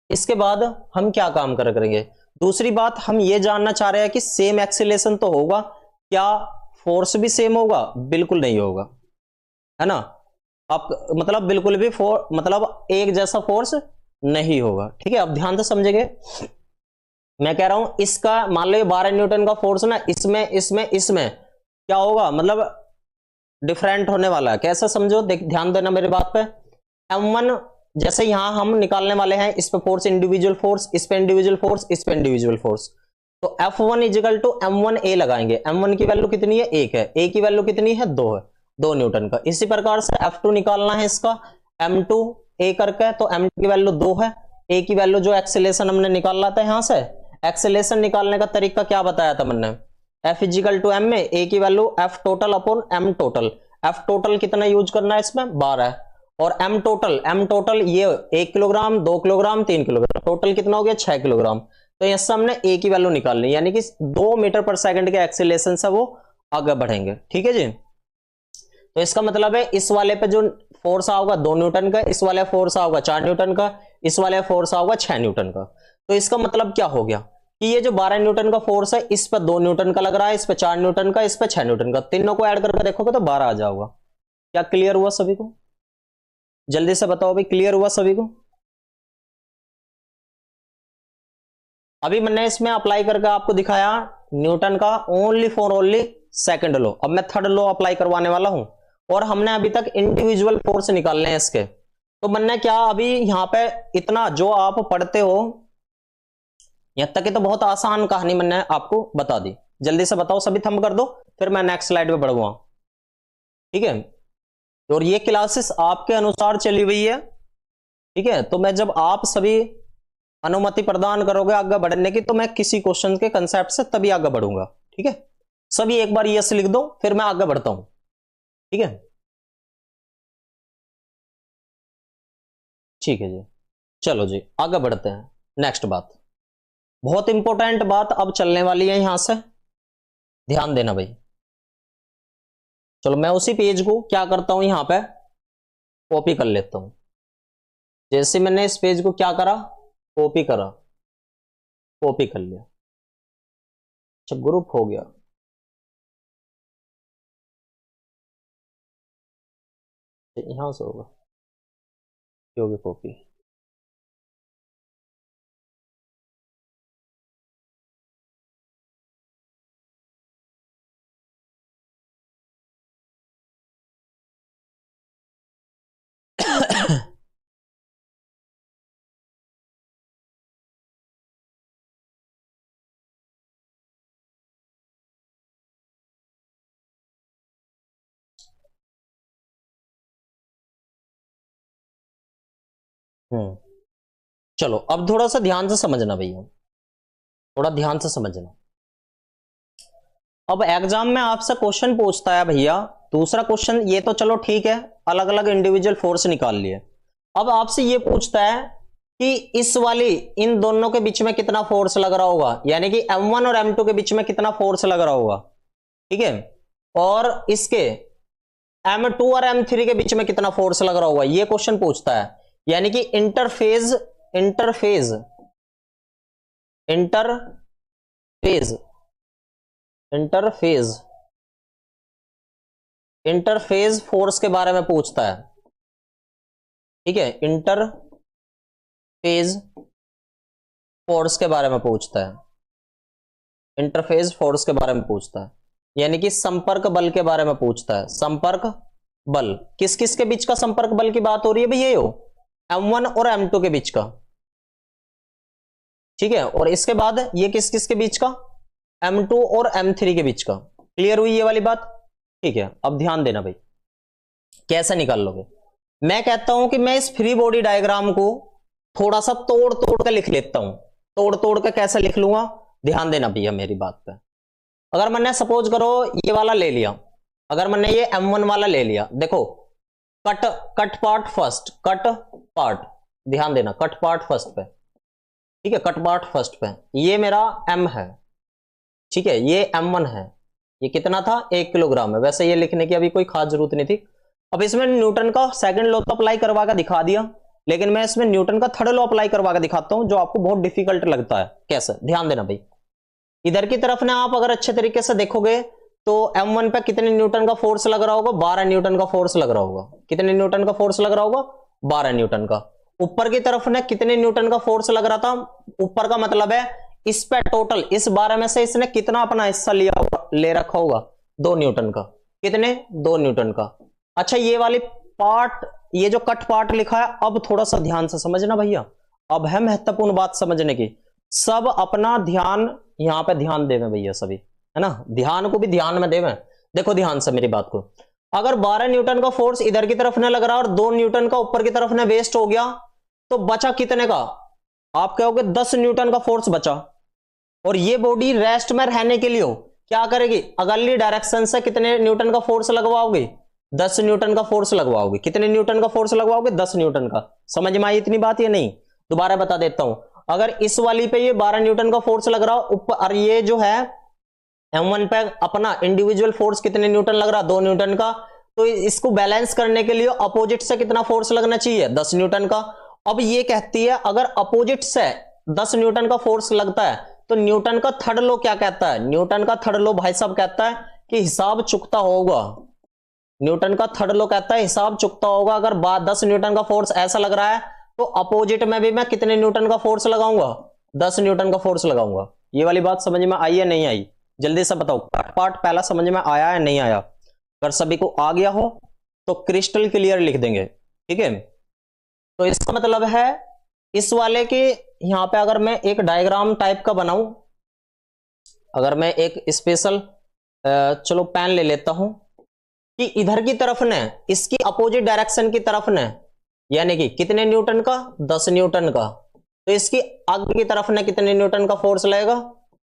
इसके बाद हम क्या काम करेंगे, दूसरी बात हम ये जानना चाह रहे हैं कि सेम एक्सीलरेशन तो होगा, क्या फोर्स भी सेम होगा? बिल्कुल नहीं होगा, है ना। आप मतलब बिल्कुल भी मतलब एक जैसा फोर्स नहीं होगा, ठीक है। अब ध्यान से समझेंगे, मैं कह रहा हूं इसका मान लो 12 न्यूटन का फोर्स ना, इसमें क्या होगा, मतलब डिफरेंट होने वाला है। कैसे समझो, ध्यान देना मेरी बात पे। M1 जैसे यहां हम निकालने वाले हैं, इस पे फोर्स इंडिविजुअल फोर्स, इस पे इंडिविजुअल फोर्स, इस पे इंडिविजुअल फोर्स, तो F1 = M1A लगाएंगे। M1 की वैल्यू कितनी है, 1 है, A की वैल्यू कितनी है, 2 है, 2 न्यूटन का। इसी प्रकार से F2 निकालना है इसका, M2A करके, तो M2 की वैल्यू 2 है, A की वैल्यू जो एक्सीलरेशन हमने निकालना था यहां से, एक्सीलरेशन निकालने का तरीका क्या बताया था मैंने, F = m में A की value F total / M total। F total कितना यूज करना है इसमें, 12, और M total ये 1 किलोग्राम, 2 किलोग्राम, 3 किलोग्राम, टोटल कितना हो गया, 6 किलोग्राम। तो यहां से हमने A की वैल्यू निकालनी, यानी कि 2 मीटर पर सेकंड के एक्सीलरेशन से वो आगे बढ़ेंगे, ठीक है जी। तो इसका मतलब है इस वाले पे जो फोर्स आओगा 2 न्यूटन का, इस वाले फोर्स आओगा 4 न्यूटन का, इस वाले फोर्स आओगा 6 न्यूटन का। तो इसका मतलब क्या हो गया कि ये जो 12 न्यूटन का फोर्स है, इस पर 2 न्यूटन का लग रहा है, इस पर 4 न्यूटन का, इस पर 6 न्यूटन का, तीनों को ऐड करके देखोगे तो 12 आ जाओगा। क्या क्लियर हुआ सभी को? जल्दी से बताओ भाई, क्लियर हुआ सभी को? अभी मैंने इसमें अप्लाई करके आपको दिखाया न्यूटन का ओनली सेकंड लॉ। अब मैं थर्ड लॉ अप्लाई करवाने वाला हूं, और हमने अभी तक इंडिविजुअल फोर्स निकालने हैं इसके। तो मैंने क्या अभी यहां पे इतना जो आप पढ़ते हो यहां तक, तो बहुत आसान कहानी मैंने आपको बता दी। जल्दी से बताओ, सभी थंब कर दो, फिर मैं नेक्स्ट स्लाइड पे बढ़ूंगा। ठीक है, और ये क्लासेस आपके अनुसार चली हुई है। ठीक है, तो मैं जब आप सभी अनुमति प्रदान करोगे आगे बढ़ने की, तो मैं किसी क्वेश्चन के कंसेप्ट से तभी आगे बढ़ूंगा। ठीक है, सभी एक बार यस लिख दो, फिर मैं आगे बढ़ता हूं। ठीक है, ठीक है जी, चलो जी आगे बढ़ते हैं। नेक्स्ट बात, बहुत इंपॉर्टेंट बात अब चलने वाली है, यहां से ध्यान देना भाई। चलो मैं उसी पेज को क्या करता हूं, यहां पे कॉपी कर लेता हूं। जैसे मैंने इस पेज को क्या करा, कॉपी करा, कॉपी कर लिया। अच्छा, ग्रुप हो गया। यहां से होगा क्योंकि कॉपी। चलो अब थोड़ा सा ध्यान से समझना भैया, थोड़ा ध्यान से समझना। अब एग्जाम में आपसे क्वेश्चन पूछता है भैया, दूसरा क्वेश्चन, ये तो चलो ठीक है, अलग अलग इंडिविजुअल फोर्स निकाल लिए। अब आपसे ये पूछता है कि इस वाली इन दोनों के बीच में कितना फोर्स लग रहा होगा, यानी कि M1 और M2 के बीच में कितना फोर्स लग रहा होगा। ठीक है, और इसके M2 और M3 के बीच में कितना फोर्स लग रहा होगा, ये क्वेश्चन पूछता है। यानी कि interphase interphase interphase interphase interphase force के बारे में पूछता है। ठीक है, इंटरफेज फोर्स के बारे में पूछता है, इंटरफेज फोर्स के बारे में पूछता है, यानी कि संपर्क बल के बारे में पूछता है। संपर्क बल किस किस के बीच का संपर्क बल की बात हो रही है भैया, ये हो M1 और M2 के बीच का। ठीक है, और इसके बाद ये किस किस के बीच का, M2 और M3 के बीच का। क्लियर हुई ये वाली बात। ठीक है, अब ध्यान देना भाई, कैसे निकाल लोगे। मैं कहता हूं कि मैं इस फ्री बॉडी डायग्राम को थोड़ा सा तोड़ तोड़ के लिख लेता हूं। तोड़ तोड़ के कैसे लिख लूंगा, ध्यान देना भैया मेरी बात पे। अगर मैंने सपोज करो ये वाला ले लिया, अगर मैंने ये M1 वाला ले लिया, देखो cut part first, cut part, ध्यान देना, कट पार्ट फर्स्ट पे। ठीक है, कट पार्ट फर्स्ट पे ये मेरा M है। ठीक है, ये M1 है, ये कितना था 1 किलोग्राम है। वैसे ये लिखने की अभी कोई खास जरूरत नहीं थी। अब इसमें न्यूटन का सेकंड लॉ तो अप्लाई करवा कर दिखा दिया, लेकिन मैं इसमें न्यूटन का थर्ड लॉ अप्लाई करवा कर दिखाता हूं, जो आपको बहुत डिफिकल्ट लगता है। कैसे, ध्यान देना भाई। इधर की तरफ ना आप अगर अच्छे तरीके से देखोगे तो M1 पे कितने न्यूटन का फोर्स लग रहा होगा, 12 न्यूटन का फोर्स लग रहा होगा। कितने न्यूटन का फोर्स लग रहा होगा, 12 न्यूटन का। ऊपर की तरफ ने कितने न्यूटन का फोर्स लग रहा था, ऊपर का मतलब है इस पे टोटल, इस 12 में से इसने कितना अपना हिस्सा लिया ले रखा होगा, 2 न्यूटन का। कितने, 2 न्यूटन का। अच्छा, ये वाली पार्ट, ये जो कट पार्ट लिखा है, अब थोड़ा सा ध्यान से समझना भैया, अब है महत्वपूर्ण बात समझने की। सब अपना ध्यान यहां पे ध्यान देवे भैया सभी, है ना, ध्यान को भी ध्यान में देवे। देखो ध्यान से मेरी बात को, अगर 12 न्यूटन का फोर्स इधर की तरफ ने लग रहा और 2 न्यूटन का ऊपर की तरफ ने वेस्ट हो गया, तो बचा कितने का, आप कहोगे 10 न्यूटन का फोर्स बचा। और ये बॉडी रेस्ट में रहने के लिए क्या करेगी, अगली डायरेक्शन से कितने न्यूटन का फोर्स लगवाओगे, 10 न्यूटन का फोर्स लगवाओगे। कितने न्यूटन का फोर्स लगवाओगे, 10 न्यूटन का। समझ में आई इतनी बात या नहीं, दोबारा बता देता हूं। अगर इस वाली पे ये 12 न्यूटन का फोर्स लग रहा ऊपर, और ये जो है M1 पे अपना इंडिविजुअल फोर्स कितने न्यूटन लग रहा, 2 न्यूटन का, तो इसको बैलेंस करने के लिए अपोजिट से कितना फोर्स लगना चाहिए, 10 न्यूटन का। अब ये कहती है अगर अपोजिट से 10 न्यूटन का फोर्स लगता है तो न्यूटन का थर्ड लॉ क्या कहता है, न्यूटन का थर्ड लॉ भाई साहब कहता है कि हिसाब चुकता होगा। न्यूटन का थर्ड लॉ कहता है हिसाब चुकता होगा। अगर 10 न्यूटन का फोर्स ऐसा लग रहा है तो अपोजिट में भी मैं कितने न्यूटन का फोर्स लगाऊंगा, 10 न्यूटन का फोर्स लगाऊंगा। ये वाली बात समझ में आई या नहीं आई, जल्दी से बताओ। पार्ट पहला समझ में आया या नहीं आया, अगर सभी को आ गया हो तो क्रिस्टल क्लियर लिख देंगे। ठीक है, तो इसका मतलब है इस वाले के यहां पे अगर मैं एक डायग्राम टाइप का बनाऊं, अगर मैं एक स्पेशल चलो पेन ले लेता हूं कि इधर की तरफ ने इसकी अपोजिट डायरेक्शन की तरफ ने यानी कि कितने न्यूटन का, 10 न्यूटन का, तो इसकी आगे की तरफ ने कितने न्यूटन का फोर्स लगेगा,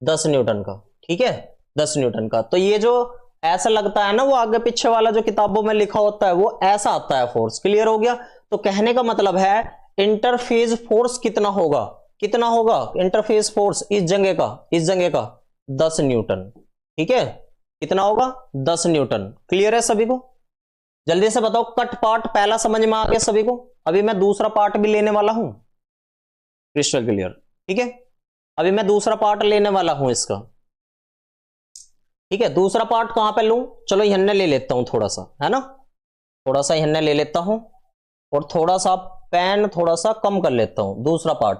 10 न्यूटन का। ठीक है, 10 न्यूटन का। तो ये जो ऐसा लगता है ना, वो आगे पीछे वाला जो किताबों में लिखा होता है वो ऐसा आता है फोर्स। क्लियर हो गया? तो कहने का मतलब है इंटरफेस फोर्स कितना होगा, कितना होगा इंटरफेस फोर्स इस जगह का 10 न्यूटन। ठीक है, कितना होगा, 10 न्यूटन। क्लियर है सभी को? जल्दी से बताओ, कट पार्ट पहला समझ में आ गया सभी को? अभी मैं दूसरा पार्ट भी लेने वाला हूं, क्रिस्टल क्लियर। ठीक है, अभी मैं दूसरा पार्ट लेने वाला हूं इसका। ठीक है, दूसरा पार्ट कहां पे लूं, चलो यहने ले लेता हूं थोड़ा सा, है ना, थोड़ा सा यहने ले लेता हूं और थोड़ा सा पेन थोड़ा सा कम कर लेता हूं। दूसरा पार्ट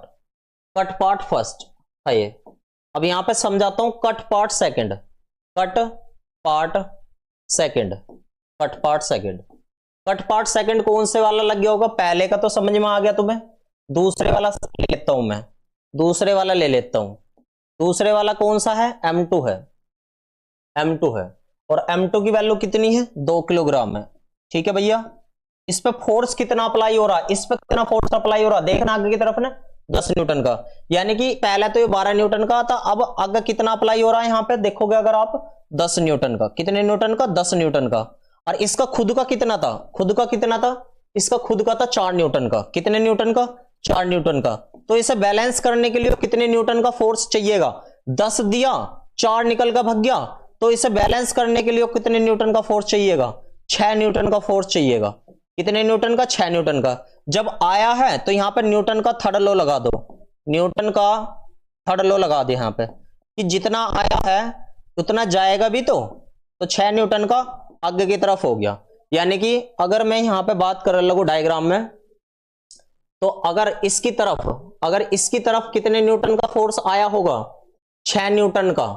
कट पार्ट फर्स्ट है ये। अब यहां पे समझाता हूं cut part second, cut part second, cut part second. Cut part second कौन से वाला लग गया होगा, पहले का तो समझ में आ गया तुम्हें, दूसरे वाला ले लेता हूं मैं, दूसरे वाला ले लेता हूं। दूसरे वाला कौन सा है, M2 है, M2 है, और M2 की वैल्यू कितनी है, 2 किलोग्राम है। ठीक है भैया, इस पे फोर्स कितना अप्लाई हो रहा है, इस पे कितना फोर्स अप्लाई हो रहा है, देखना आगे की तरफ ना, 10 न्यूटन का। यानी कि पहले तो ये 12 न्यूटन का था, अब आगे कितना अप्लाई हो रहा है, यहां पे देखोगे अगर आप 10 न्यूटन का। कितने न्यूटन का, 10 न्यूटन का। और इसका खुद का कितना था, खुद का कितना था, इसका खुद का था 4 न्यूटन का। कितने न्यूटन का, 4 न्यूटन का। तो इसे बैलेंस करने के लिए कितने न्यूटन का फोर्स चाहिएगा, 10 दिया, 4 निकल का भाग गया, तो इसे बैलेंस करने के लिए कितने न्यूटन का फोर्स चाहिएगा, 6 न्यूटन का फोर्स चाहिएगा। कितने न्यूटन का, 6 न्यूटन का। जब आया है तो यहां पर न्यूटन का थर्ड लॉ लगा दो, न्यूटन का थर्ड लॉ लगा दे यहां पे कि जितना आया है उतना जाएगा भी, तो 6 न्यूटन का आगे की तरफ हो गया। यानी कि अगर मैं यहां पे बात कर लगूं डायग्राम में, तो अगर इसकी तरफ कितने न्यूटन का फोर्स आया होगा, 6 न्यूटन का,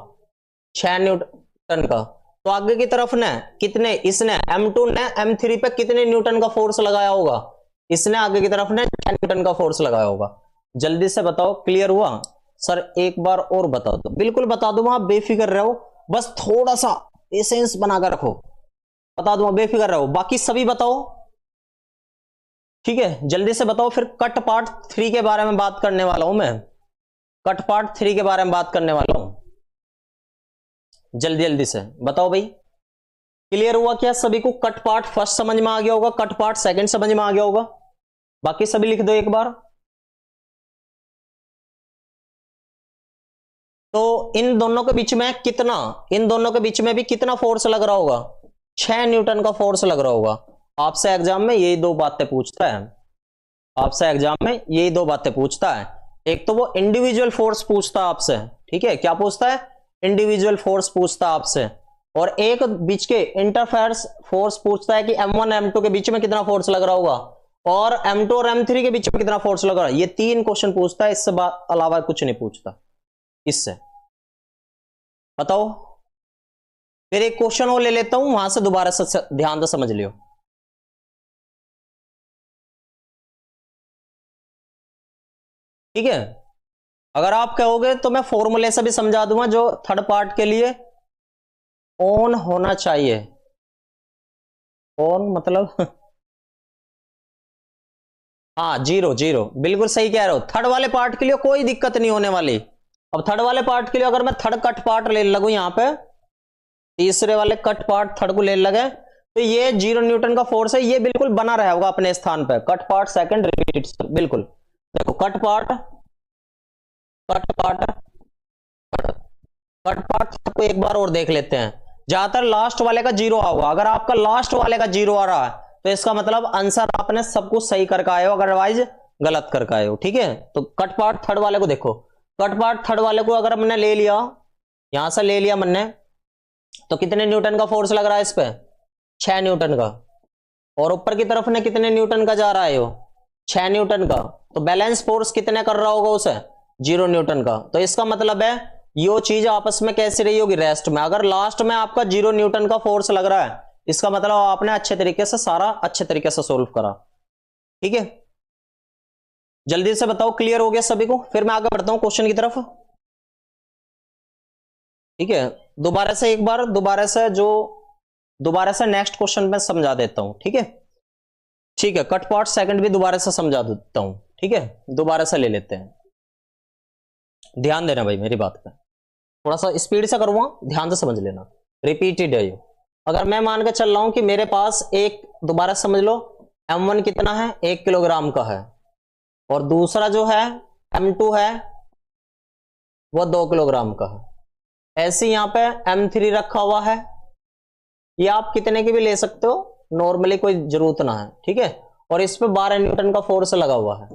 6 न्यूटन का। तो आगे की तरफ ने कितने, इसने M2 ने M3 पे कितने न्यूटन का फोर्स लगाया होगा, इसने आगे की तरफ ने 6 न्यूटन का फोर्स लगाया होगा। जल्दी से बताओ, क्लियर हुआ? सर एक बार और बता दो। बिल्कुल बता दूंगा, आप बेफिक्र रहो, बस थोड़ा सा पेशेंस बनाकर रखो, बता दूंगा, बेफिक्र रहो। बाकी सभी बताओ, ठीक है, जल्दी से बताओ। फिर कट पार्ट 3 के बारे में बात करने वाला हूं मैं, कट पार्ट 3 के बारे में बात करने वाला हूं। जल्दी जल्दी से बताओ भाई, क्लियर हुआ क्या सभी को? कट पार्ट फर्स्ट समझ में आ गया होगा, कट पार्ट सेकंड समझ में आ गया होगा। बाकी सभी लिख दो एक बार। तो इन दोनों के बीच में कितना, इन दोनों के बीच में भी कितना फोर्स लग रहा होगा, 6 न्यूटन का फोर्स लग रहा होगा। आपसे एग्जाम में यही 2 बातें पूछता है, आपसे एग्जाम में यही 2 बातें पूछता है। एक तो वो इंडिविजुअल फोर्स पूछता है आपसे, ठीक है, क्या पूछता है, इंडिविजुअल फोर्स पूछता है आपसे, और एक बीच के इंटरफेरेंस फोर्स पूछता है कि M1 M2 के बीच में कितना फोर्स लग रहा होगा, और M2 और M3 के बीच में कितना फोर्स लग रहा है। ये 3 क्वेश्चन पूछता है, इससे अलावा कुछ नहीं पूछता इससे। बताओ, फिर एक क्वेश्चन और ले लेता हूं, वहां से दोबारा से ध्यान से समझ लियो। ठीक है, अगर आप कहोगे तो मैं फॉर्मूले से भी समझा दूंगा, जो थर्ड पार्ट के लिए ऑन होना चाहिए। ऑन मतलब हाँ, 0 0, बिल्कुल सही कह रहे हो। थर्ड वाले पार्ट के लिए कोई दिक्कत नहीं होने वाली। अब थर्ड वाले पार्ट के लिए अगर मैं थर्ड कट पार्ट ले लगू, यहां पे तीसरे वाले कट पार्ट थर्ड को ले लगे, तो ये 0 न्यूटन का फोर्स है, ये बिल्कुल बना रहा होगा अपने स्थान पे। कट पार्ट सेकंड रिपीट, बिल्कुल देखो, कट पार्ट को एक बार और देख लेते हैं। ज्यादातर लास्ट वाले का 0 होगा। अगर आपका लास्ट वाले का 0 आ रहा है तो इसका मतलब आंसर आपने सब कुछ सही करके आए हो, अदरवाइज गलत करके आए हो। ठीक है, तो कट पार्ट थर्ड वाले को देखो, कट पार्ट थर्ड वाले को अगर हमने ले लिया, यहां से ले लिया मैंने, तो कितने न्यूटन का फोर्स लग रहा है इस पे, 6 न्यूटन का। और ऊपर की तरफ ने कितने न्यूटन का जा रहा है, 6 न्यूटन का। तो बैलेंस फोर्स कितने कर रहा होगा उसे, 0 न्यूटन का। तो इसका मतलब है ये चीज आपस में कैसी रही होगी, रेस्ट में। अगर लास्ट में आपका 0 न्यूटन का फोर्स लग रहा है, इसका मतलब आपने अच्छे तरीके से सारा अच्छे तरीके से सोल्व करा। ठीक है, जल्दी से बताओ क्लियर हो गया सभी को? फिर मैं आगे बढ़ता हूं क्वेश्चन की तरफ। ठीक है, दोबारा से एक बार दोबारा से नेक्स्ट क्वेश्चन में समझा देता हूं। ठीक है, ठीक है, कट पार्ट सेकंड भी दोबारा से समझा देता हूं। ठीक है, दोबारा से ले लेते हैं, ध्यान देना भाई मेरी बात पे, थोड़ा सा स्पीड से करूंगा, ध्यान से समझ लेना, रिपीटेड है ये। अगर मैं मान के चल रहा हूं कि मेरे पास एक, दोबारा समझ लो, M1 कितना है, 1 किलोग्राम का है, और दूसरा जो है M2 है वो 2 किलोग्राम का है। ऐसे यहां पे M3 रखा हुआ है, ये आप कितने की भी ले सकते हो, नॉर्मली कोई जरूरत ना है। ठीक है, और इस पे 12 न्यूटन का फोर्स लगा हुआ है,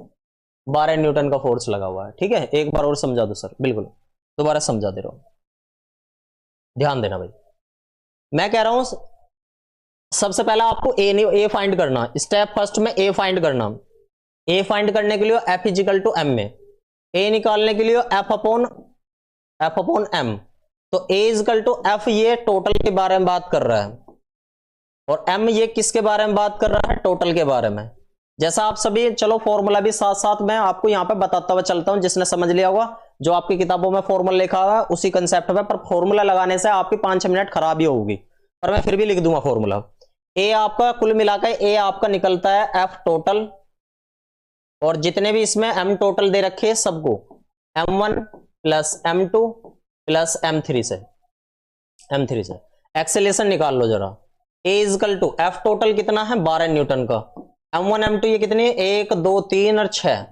12 न्यूटन का फोर्स लगा हुआ है। ठीक है, एक बार और समझा दो सर, बिल्कुल दोबारा समझा दे रहा हूं, ध्यान देना भाई। मैं कह रहा हूं सबसे पहले आपको ए फाइंड करना, स्टेप फर्स्ट में ए फाइंड करना। ए फाइंड करने के लिए F इजिकल टू M में, ए निकालने के लिए F अपॉन M, तो A इजिकल टू F ये टोटल के बारे में बात कर रहा है, और M ये किसके बारे में बात कर रहा है, टोटल के बारे में। जैसा आप सभी, चलो फॉर्मूला भी साथ साथ मैं आपको यहां पे बताता हुआ चलता हूं, जिसने समझ लिया होगा, जो आपकी किताबों में फॉर्मूला लिखा हुआ है उसी कंसेप्ट में, पर फॉर्मूला लगाने से आपकी 5-6 मिनट खराब ही होगी, पर मैं फिर भी लिख दूंगा फॉर्मूला। ए आपका कुल मिलाकर ए आपका निकलता है F टोटल, और जितने भी इसमें M टोटल दे रखे हैं सबको M1 plus M2 plus M3 से एक्सेलेरेशन निकाल लो जरा। A इजकल टू F टोटल कितना है, 12 न्यूटन का, M1 M2 ये कितनी है, 1 2 3 और 6,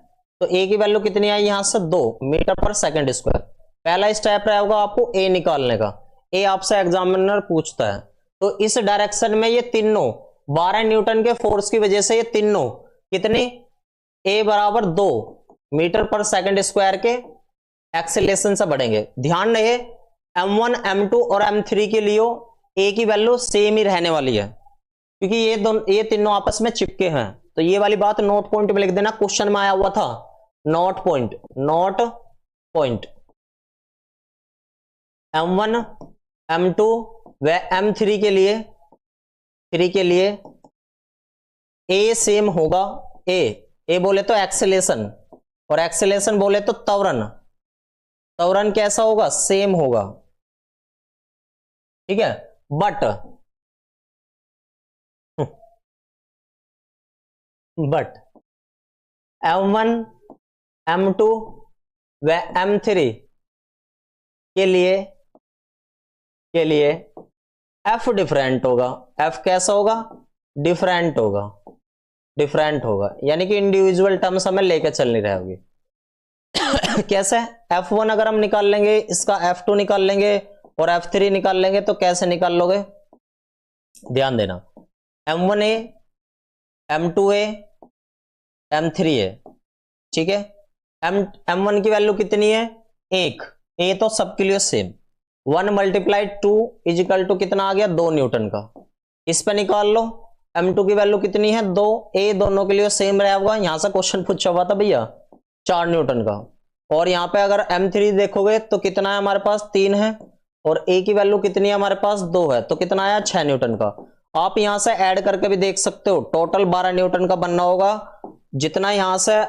तो A की वैल्यू कितनी आई यहां से, 2 मीटर पर सेकंड स्क्वायर। पहला स्टेप रहेगा आपको A निकालने का, A आपसे एग्जामिनर पूछता है, तो इस डायरेक्शन में ये तीनों 12 न्यूटन के फोर्स की वजह से ये तीनों कितनी, A बराबर 2 मीटर पर सेकंड स्क्वायर के एक्सेलेरेशन से बढ़ेंगे। ध्यान रहे M1 M2 और M3 के लिए A की वैल्यू सेम ही रहने वाली है, क्योंकि ये तीनों आपस में चिपके हैं। तो ये वाली बात नोट पॉइंट में लिख देना, क्वेश्चन में आया हुआ था, नोट पॉइंट M1 M2 व M3 के लिए A सेम होगा। ए बोले तो एक्सेलेरेशन, और एक्सेलेरेशन बोले तो त्वरण कैसा होगा, सेम होगा। ठीक है, बट M1 M2 व M3 के लिए F डिफरेंट होगा। F कैसा होगा, डिफरेंट होगा, यानी कि इंडिविजुअल टर्म्स हमें लेकर चलनी रहेगी। कैसे, F1 अगर हम निकाल लेंगे, इसका F2 निकाल लेंगे और F3 निकाल लेंगे, तो कैसे निकाल लोगे, ध्यान देना, M1A M2A M3A। ठीक है, M1 की वैल्यू कितनी है, 1, A तो सबके लिए सेम, 1 मल्टीप्लाई 2 इजिकल टू कितना आ गया, 2 न्यूटन का। इस पे निकाल लो, M2 की वैल्यू कितनी है, 2, A दोनों के लिए सेम रहेगा। यहां से क्वेश्चन पूछा हुआ था भैया 4 न्यूटन का, और यहां पे अगर M3 देखोगे तो कितना है हमारे पास, 3 है, और A की वैल्यू कितनी है हमारे पास, 2 है, तो कितना आया, 6 न्यूटन का। आप यहां से ऐड करके भी देख सकते हो, टोटल 12 न्यूटन का बनना होगा, जितना यहां से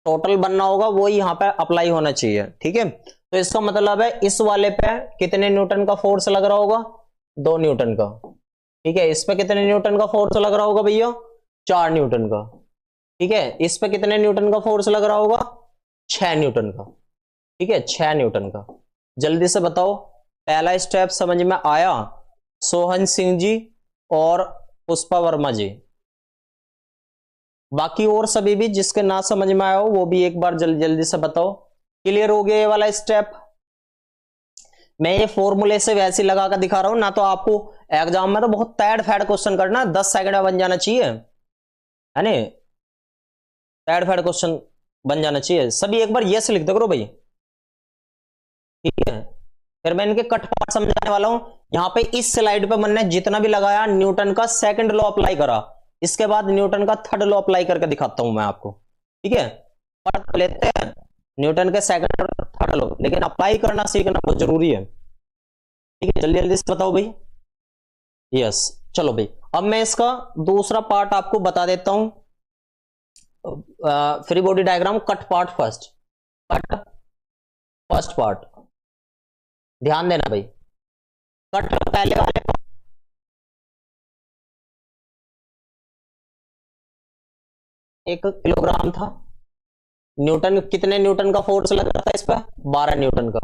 टोटल बनना होगा वो यहां पे अप्लाई होना चाहिए। ठीक है, तो इसका मतलब है इस वाले पे कितने न्यूटन का फोर्स लग रहा होगा, 2 न्यूटन का। ठीक है, इस पे कितने न्यूटन का फोर्स लग रहा होगा भैया, 4 न्यूटन का। ठीक है, इस पे कितने न्यूटन का फोर्स लग रहा होगा, 6 न्यूटन का। ठीक है, 6 न्यूटन का। जल्दी से बताओ, पहला स्टेप समझ में आया, सोहन सिंह जी और पुष्पा वर्मा जी? बाकी और सभी भी जिसके ना समझ में आया हो वो भी एक बार जल्दी से बताओ। क्लियर हो गया ये वाला स्टेप? मैं ये फॉर्मूले से वैसे लगा कर दिखा रहा हूं ना, तो आपको एग्जाम में तो बहुत तैड फैड क्वेश्चन करना, 10 सेकंड में बन जाना चाहिए, है ना, तैड फैड क्वेश्चन बन जाना चाहिए। सभी एक बार यस लिख दो करो भाई। ठीक है, फिर मैं इनके कट पार्ट समझाने वाला हूं। यहां पे इस स्लाइड पे मैंने जितना भी लगाया, न्यूटन का सेकंड लॉ अप्लाई करा, इसके बाद न्यूटन का थर्ड लॉ अप्लाई करके दिखाता हूं मैं आपको। ठीक है, पढ़ लेते हैं न्यूटन के सेकंड और थर्ड लॉ, लेकिन अप्लाई करना सीखना बहुत जरूरी है। ठीक है, जल्दी से बताओ भाई। यस, चलो भाई, अब मैं इसका दूसरा पार्ट आपको बता देता हूं। Free body diagram cut part first, cut first part, ध्यान देना भाई। कट पहले वाले 1 किलोग्राम था, न्यूटन, कितने न्यूटन का फोर्स लग रहा था इस पर? 12 न्यूटन का।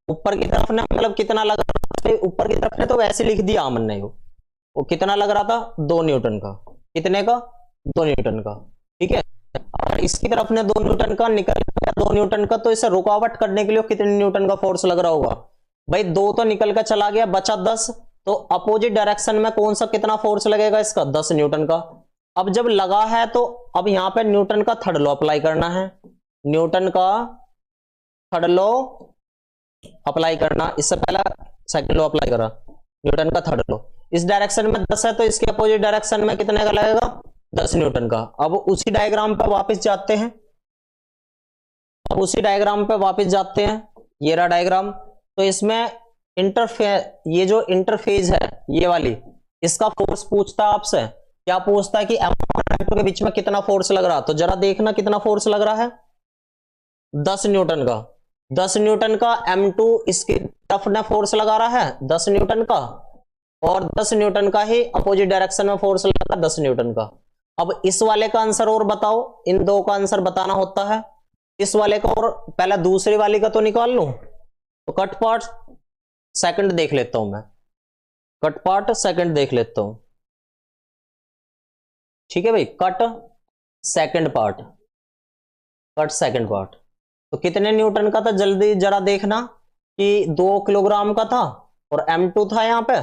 ऊपर की तरफ ने मतलब कितना लग रहा था? ऊपर की तरफ ने तो वैसे लिख दिया अमन ने, वो कितना लग रहा था? 2 न्यूटन का। कितने का? 2 न्यूटन का। ठीक है, और इसकी तरफ ने 2 न्यूटन का निकल गया 2 न्यूटन का, तो इसे रुकावट करने के लिए कितने न्यूटन का फोर्स लग रहा होगा भाई? 2 तो निकल कर चला गया, बचा 10। तो अपोजिट डायरेक्शन में कौन सा कितना फोर्स लगेगा इसका? 10 न्यूटन का। अब जब लगा है तो अब यहां पे न्यूटन का थर्ड लॉ अप्लाई करना है, न्यूटन का थर्ड लॉ अप्लाई करना। इससे पहला सेकंड लॉ अप्लाई करा, न्यूटन का थर्ड लॉ। इस डायरेक्शन में 10 है तो इसके अपोजिट डायरेक्शन में कितने का लगेगा? 10 न्यूटन का। अब उसी डायग्राम पे वापस जाते हैं, अब उसी डायग्राम पे वापस जाते हैं, ये रहा डायग्राम। तो इसमें ये जो इंटरफेज है ये वाली, इसका फोर्स पूछता है आपसे। क्या पूछता है कि M1 और M2 के बीच में कितना फोर्स लग रहा? तो जरा देखना कितना फोर्स लग रहा है, 10 न्यूटन का। 10 न्यूटन का M2 इसकी तरफ ने फोर्स लगा रहा है 10 न्यूटन का, और 10 न्यूटन का ही अपोजिट डायरेक्शन में फोर्स लगा 10 न्यूटन का। अब इस वाले का आंसर और बताओ, इन दो का आंसर बताना होता है। इस वाले का और पहला दूसरी वाली का तो निकाल लूं, तो कट पार्ट सेकंड देख लेता हूं मैं, कट पार्ट सेकंड देख लेता हूं। ठीक है भाई, cut second part, cut second part. तो कितने न्यूटन का था जल्दी जरा देखना, कि 2 किलोग्राम का था और M2 था यहां पे।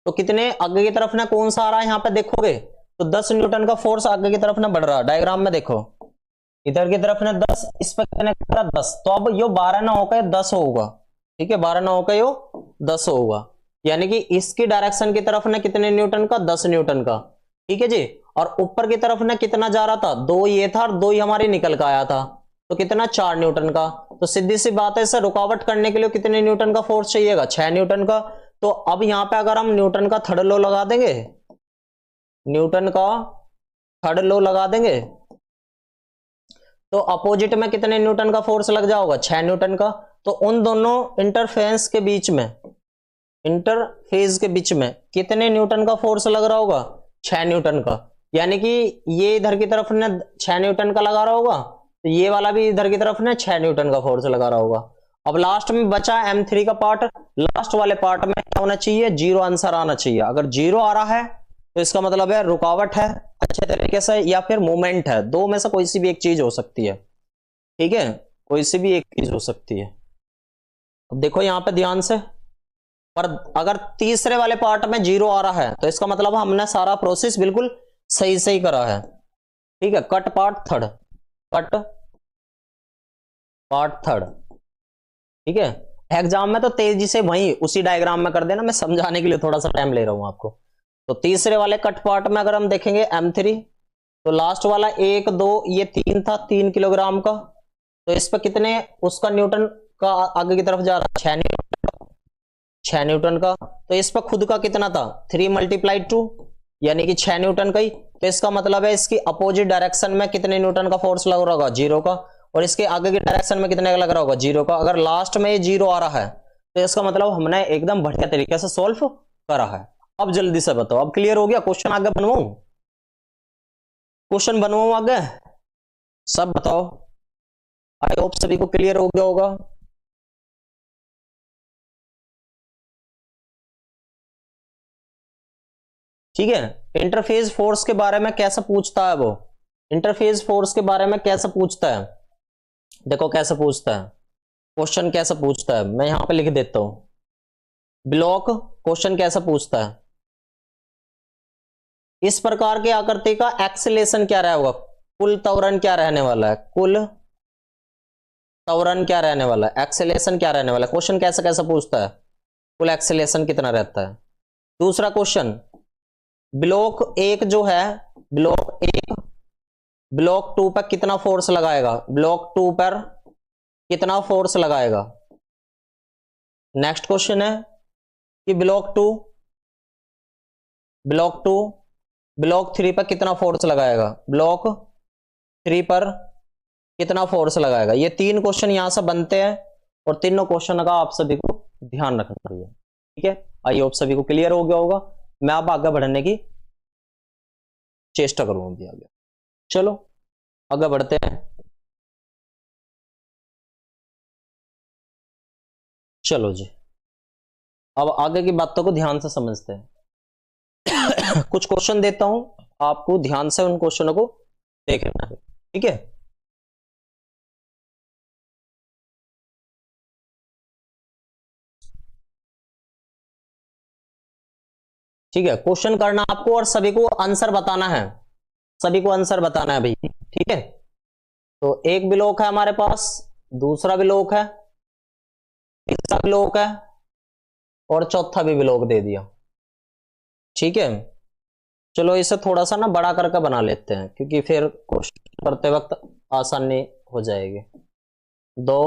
तो कितने आगे की तरफ ना कौन सा आ रहा है यहां पे देखोगे तो 10 न्यूटन का फोर्स आगे की तरफ ना बढ़ रहा है। डायग्राम में देखो, इधर की तरफ ना 10, इस पर कितने का 10, तो अब यो 12 ना होकर 10 होगा। ठीक है, 12 ना होकर यो 10 होगा, यानी कि इसकी डायरेक्शन की तरफ ना कितने न्यूटन का? 10 न्यूटन का। ठीक है जी, और ऊपर की तरफ ना कितना जा रहा था? 2 ये था और 2 ही हमारी निकल का आया था, तो कितना? 4 न्यूटन का। तो सीधी सी बात है, इसे रुकावट करने के लिए कितने न्यूटन का फोर्स चाहिएगा? 6 न्यूटन का। तो अब यहां पे अगर हम न्यूटन का थर्ड लॉ लगा देंगे, न्यूटन का थर्ड लॉ लगा देंगे, तो अपोजिट में कितने न्यूटन का फोर्स लग जाओगा? 6 न्यूटन का। तो उन दोनों इंटरफेस के बीच में, इंटरफेस के बीच में कितने न्यूटन का फोर्स लग रहा होगा? 6 न्यूटन का। यानी कि ये इधर की तरफ ने 6 न्यूटन का लगा रहा होगा, तो ये वाला भी इधर की तरफ ने 6 न्यूटन का फोर्स लगा रहा होगा। अब लास्ट में बचा M3 का पार्ट। लास्ट वाले पार्ट में क्या होना चाहिए? 0 आंसर आना चाहिए। अगर 0 आ रहा है तो इसका मतलब है रुकावट है अच्छे तरीके से, या फिर मूवमेंट है। दो में से कोई सी भी एक चीज हो सकती है। ठीक है, कोई सी भी एक चीज हो सकती है। अब देखो यहां पे ध्यान से, पर अगर तीसरे वाले पार्ट में 0 आ रहा है तो इसका मतलब हमने सारा प्रोसेस बिल्कुल सही सही करा है। ठीक है, cut part third, cut part third. ठीक है, एग्जाम में तो तेजी से वही उसी डायग्राम में कर देना, मैं समझाने के लिए थोड़ा सा टाइम ले रहा हूं आपको। तो तीसरे वाले कट पार्ट में अगर हम देखेंगे M3, तो लास्ट वाला 1 2 ये 3 था, 3 किलोग्राम का। तो इस पर कितने उसका न्यूटन का आगे की तरफ जा रहा है? 6 न्यूटन का, 6 न्यूटन का। तो इस पर खुद का कितना था? 3 × 2, यानी कि 6 न्यूटन का ही। तो इसका मतलब है इसकी अपोजिट डायरेक्शन में कितने न्यूटन का फोर्स लग रहा होगा? 0 का। और इसके आगे की डायरेक्शन में कितने का लग रहा होगा? 0 का। अगर लास्ट में ये 0 आ रहा है तो इसका मतलब हमने एकदम बढ़िया तरीके से सॉल्व करा है। अब जल्दी से बताओ, अब क्लियर हो गया? क्वेश्चन आगे बनवाऊं, क्वेश्चन बनवाऊं आगे? सब बताओ, आई होप सभी को क्लियर हो गया होगा। ठीक है, इंटरफेस फोर्स के बारे में कैसे पूछता है वो? इंटरफेस फोर्स के बारे में कैसे पूछता है? देखो कैसे पूछता है, क्वेश्चन कैसे पूछता है, मैं यहां पे लिख देता हूं। ब्लॉक क्वेश्चन कैसे पूछता है? इस प्रकार की आकृति का एक्सेलेरेशन क्या रहेगा? कुल त्वरण क्या रहने वाला है? कुल त्वरण क्या रहने वाला है? एक्सेलेरेशन क्या रहने वाला है? क्वेश्चन कैसे कैसे पूछता है? कुल एक्सेलेरेशन कितना रहता है? दूसरा क्वेश्चन, ब्लॉक 1 जो है, ब्लॉक 1 ब्लॉक 2 पर कितना फोर्स लगाएगा? ब्लॉक 2 पर कितना फोर्स लगाएगा? नेक्स्ट क्वेश्चन है कि ब्लॉक 2 ब्लॉक 2, ब्लॉक 3 पर कितना फोर्स लगाएगा, ब्लॉक 3 पर कितना फोर्स लगाएगा। ये 3 क्वेश्चन यहां से बनते हैं और तीनों क्वेश्चन का आप सभी को ध्यान रखना है। ठीक है, आई होप सभी को क्लियर हो गया होगा। मैं अब आगे बढ़ने की चेष्टा करूंगा आगे। चलो आगे बढ़ते हैं। चलो जी, अब आगे की बातों को ध्यान से समझते हैं। कुछ क्वेश्चन देता हूं, आपको ध्यान से उन क्वेश्चनों को देखना है। ठीक है, ठीक है, क्वेश्चन करना आपको और सभी को आंसर बताना है, सभी को आंसर बताना है भाई। ठीक है, तो एक ब्लॉक है हमारे पास, दूसरा ब्लॉक है, तीसरा ब्लॉक है और चौथा भी ब्लॉक दे दिया। ठीक है, चलो इसे थोड़ा सा ना बड़ा करके बना लेते हैं क्योंकि फिर क्वेश्चन करते वक्त आसानी हो जाएगी। 2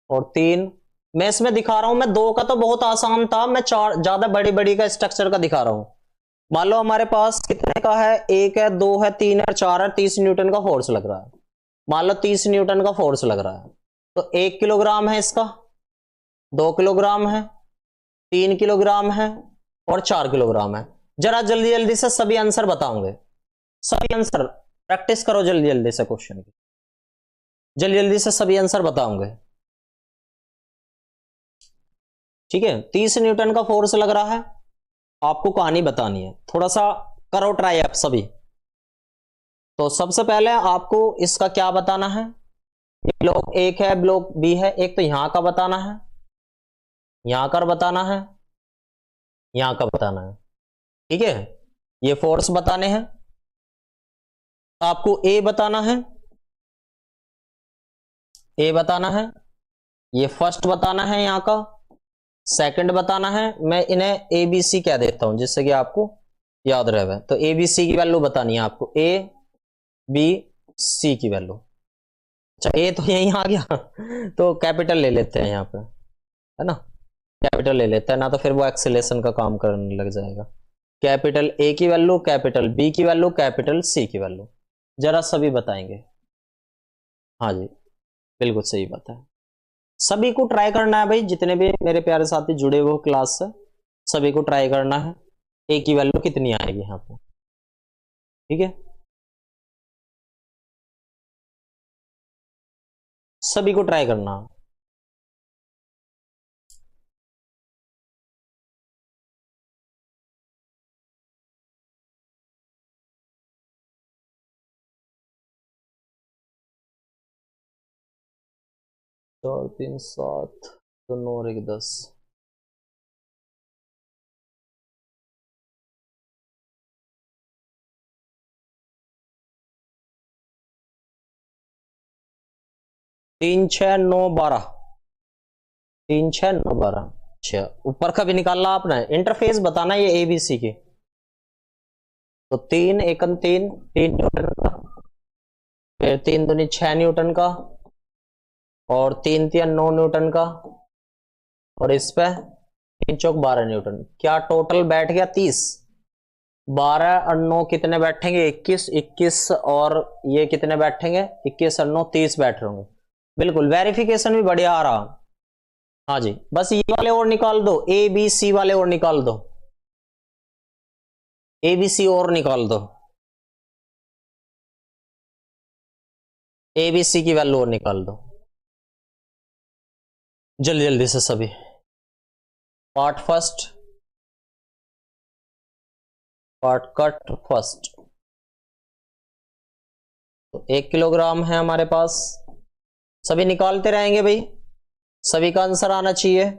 और 3 मैं इसमें दिखा रहा हूं। मैं 2 का तो बहुत आसान था, मैं 4 ज्यादा बड़ी बड़ी का स्ट्रक्चर का दिखा रहा हूं। मान लो हमारे पास कितने का है, 1 है, 2 है, 3 है, 4 है, 30 न्यूटन का फोर्स लग रहा है। मान लो 30 न्यूटन का फोर्स लग रहा है, तो 1 किलोग्राम है इसका, 2 किलोग्राम है, 3 किलोग्राम है और 4 किलोग्राम है। जरा जल्दी जल्दी से सभी आंसर बताओगे, सभी आंसर प्रैक्टिस करो जल्दी जल्दी से क्वेश्चन की, जल्दी जल्दी से सभी आंसर बताओगे। ठीक है, 30 न्यूटन का फोर्स लग रहा है, आपको कहानी बतानी है, थोड़ा सा करो ट्राई आप सभी। तो सबसे पहले आपको इसका क्या बताना है, ब्लॉक 1 है, ब्लॉक बी है, एक तो यहां का बताना है, यहां का बताना है, यहां का बताना है। ठीक है, ये फोर्स बताने हैं, आपको ए बताना है, ए बताना है, ये फर्स्ट बताना है, यहां का सेकंड बताना है। मैं इन्हें ए बी सी कह देता हूं जिससे कि आपको याद रहे। तो ए बी सी की वैल्यू बतानी है आपको, ए बी सी की वैल्यू। अच्छा, ए तो यहीं आ गया तो कैपिटल ले लेते हैं यहां पे, है ना, कैपिटल ले लेते हैं ना, तो फिर वो एक्सेलेरेशन का काम करने लग जाएगा। कैपिटल ए की वैल्यू, कैपिटल बी की वैल्यू, कैपिटल सी की वैल्यू, जरा सभी बताएंगे। हाँ जी, बिल्कुल सही बात है, सभी को ट्राई करना है भाई, जितने भी मेरे प्यारे साथी जुड़े हुए क्लास से सभी को ट्राई करना है ए की वैल्यू कितनी आएगी यहाँ पे। ठीक है, सभी को ट्राई करना। चार 3 7 तो 9 और 1 10। तीन 6 9 12, 3 6 9 12। अच्छा, ऊपर का भी निकालना आपने, इंटरफेस बताना ये एबीसी की। तो 3 एकम 3 न्यूटन का, फिर 3 दूनी 6 न्यूटन का और 3 3 9 न्यूटन का और इस पे 3 चौक 12 न्यूटन। क्या टोटल बैठ गया 30। 12 और 9 कितने बैठेंगे, 21, 21 और ये कितने बैठेंगे, 21 और 9 30 बैठ रहे होंगे। बिल्कुल, वेरिफिकेशन भी बढ़िया आ रहा। हाँ जी, बस ये वाले और निकाल दो, ए बी सी वाले और निकाल दो, ए बी सी और निकाल दो, ए बी सी की वैल्यू और निकाल दो जल्दी जल्दी से सभी। Part first, part cut first. तो 1 किलोग्राम है हमारे पास, सभी निकालते रहेंगे भाई, सभी का आंसर आना चाहिए।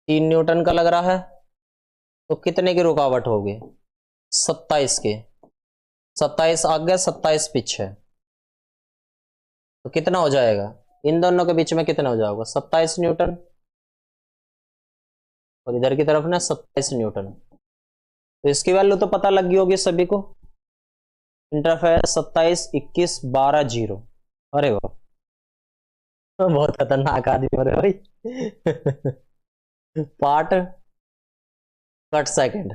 3 न्यूटन का लग रहा है, तो कितने की रुकावट होगी, 27 की। 27 आगे 27 पीछे, तो कितना हो जाएगा, इन दोनों के बीच में कितना हो जाएगा, 27 न्यूटन और इधर की तरफ ना 27 न्यूटन। तो इसकी वैल्यू तो पता लग गई होगी सभी को, इंटरफेरेंस 27 21 12 0। अरे वाह, बहुत खतरनाक आदमी हो रहे भाई पार्ट कट सेकंड,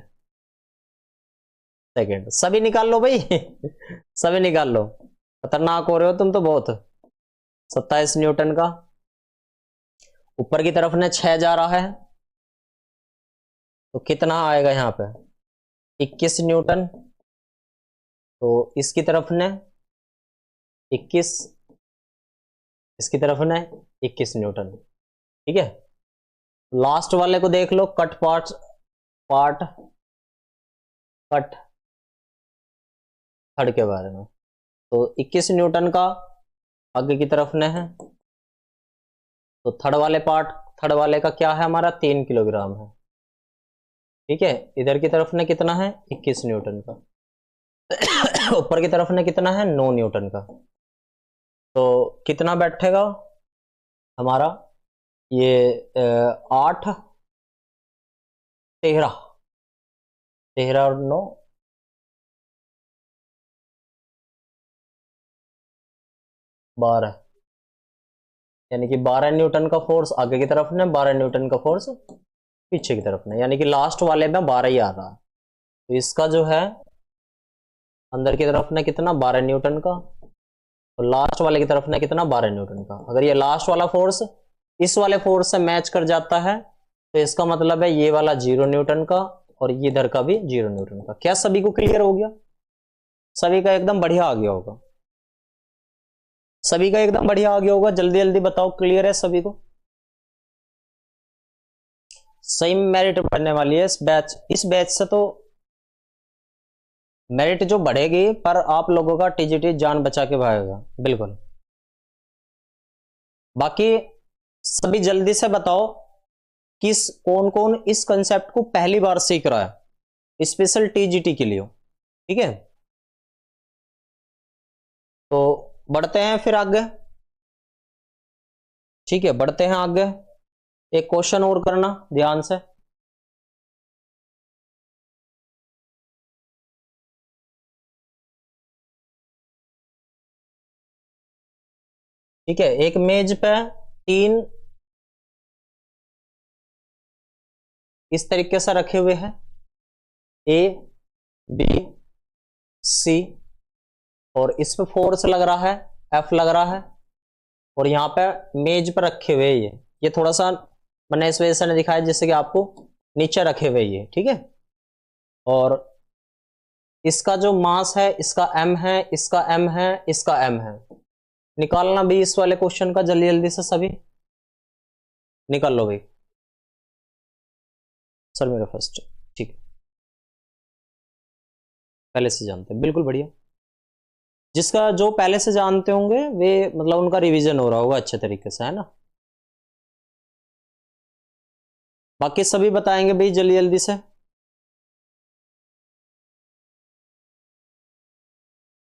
सेकेंड। सभी निकाल लो भाई सभी निकाल लो, खतरनाक हो रहे हो तुम तो बहुत। 27 न्यूटन का, ऊपर की तरफ ने 6 जा रहा है, तो कितना आएगा यहाँ पे? 21 न्यूटन। तो इसकी तरफ ने 21, इसकी तरफ ने 21 न्यूटन। ठीक है, लास्ट वाले को देख लो, कट पार्ट कट थर्ड के बारे में। तो 21 न्यूटन का आगे की तरफ ने है, तो थर्ड वाले का क्या है हमारा? 3 किलोग्राम है। ठीक है, इधर की तरफ ने कितना है? 21 न्यूटन का ऊपर की तरफ ने कितना है? 9 न्यूटन का। तो कितना बैठेगा हमारा ये? 8 13 13 और 9 12, यानी कि 12 न्यूटन का फोर्स आगे की तरफ ने, 12 न्यूटन का फोर्स पीछे की तरफ ने, यानी कि लास्ट वाले में 12 ही आ रहा है। तो इसका जो है अंदर की तरफ ने कितना? 12 न्यूटन का, तो लास्ट वाले की तरफ ने कितना? 12 न्यूटन का। अगर ये लास्ट वाला फोर्स इस वाले फोर्स से मैच कर जाता है तो इसका मतलब है ये वाला 0 न्यूटन का और ये इधर का भी 0 न्यूटन का। क्या सभी को क्लियर हो गया? सभी का एकदम बढ़िया आ गया होगा, सभी का एकदम बढ़िया आ गया होगा। जल्दी जल्दी बताओ, क्लियर है सभी को? सही मेरिट बढ़ने वाली है इस बैच से, तो मेरिट जो बढ़ेगी, पर आप लोगों का टीजीटी जान बचा के भागेगा बिल्कुल। बाकी सभी जल्दी से बताओ कौन कौन इस कंसेप्ट को पहली बार सीख रहा है स्पेशल टीजीटी के लिए। ठीक है, तो बढ़ते हैं फिर आगे। ठीक है, बढ़ते हैं आगे। एक क्वेश्चन और करना ध्यान से। ठीक है, एक मेज पे 3 इस तरीके से रखे हुए हैं, ए बी सी, और इस पे फोर्स लग रहा है, एफ लग रहा है, और यहाँ पे मेज पर रखे हुए ये थोड़ा सा मैंने इस वजह से नहीं दिखाया जिससे कि आपको नीचे रखे हुए ये। ठीक है, और इसका जो मास है, इसका m है, इसका m है, इसका m है। निकालना भी इस वाले क्वेश्चन का जल्दी जल्दी से सभी निकाल लो भाई। सर मेरा फर्स्ट, ठीक है, पहले से जानते हैं, बिल्कुल बढ़िया। जिसका जो पहले से जानते होंगे वे मतलब उनका रिवीजन हो रहा होगा अच्छे तरीके से, है ना। बाकी सभी बताएंगे भाई जल्दी जल्दी से।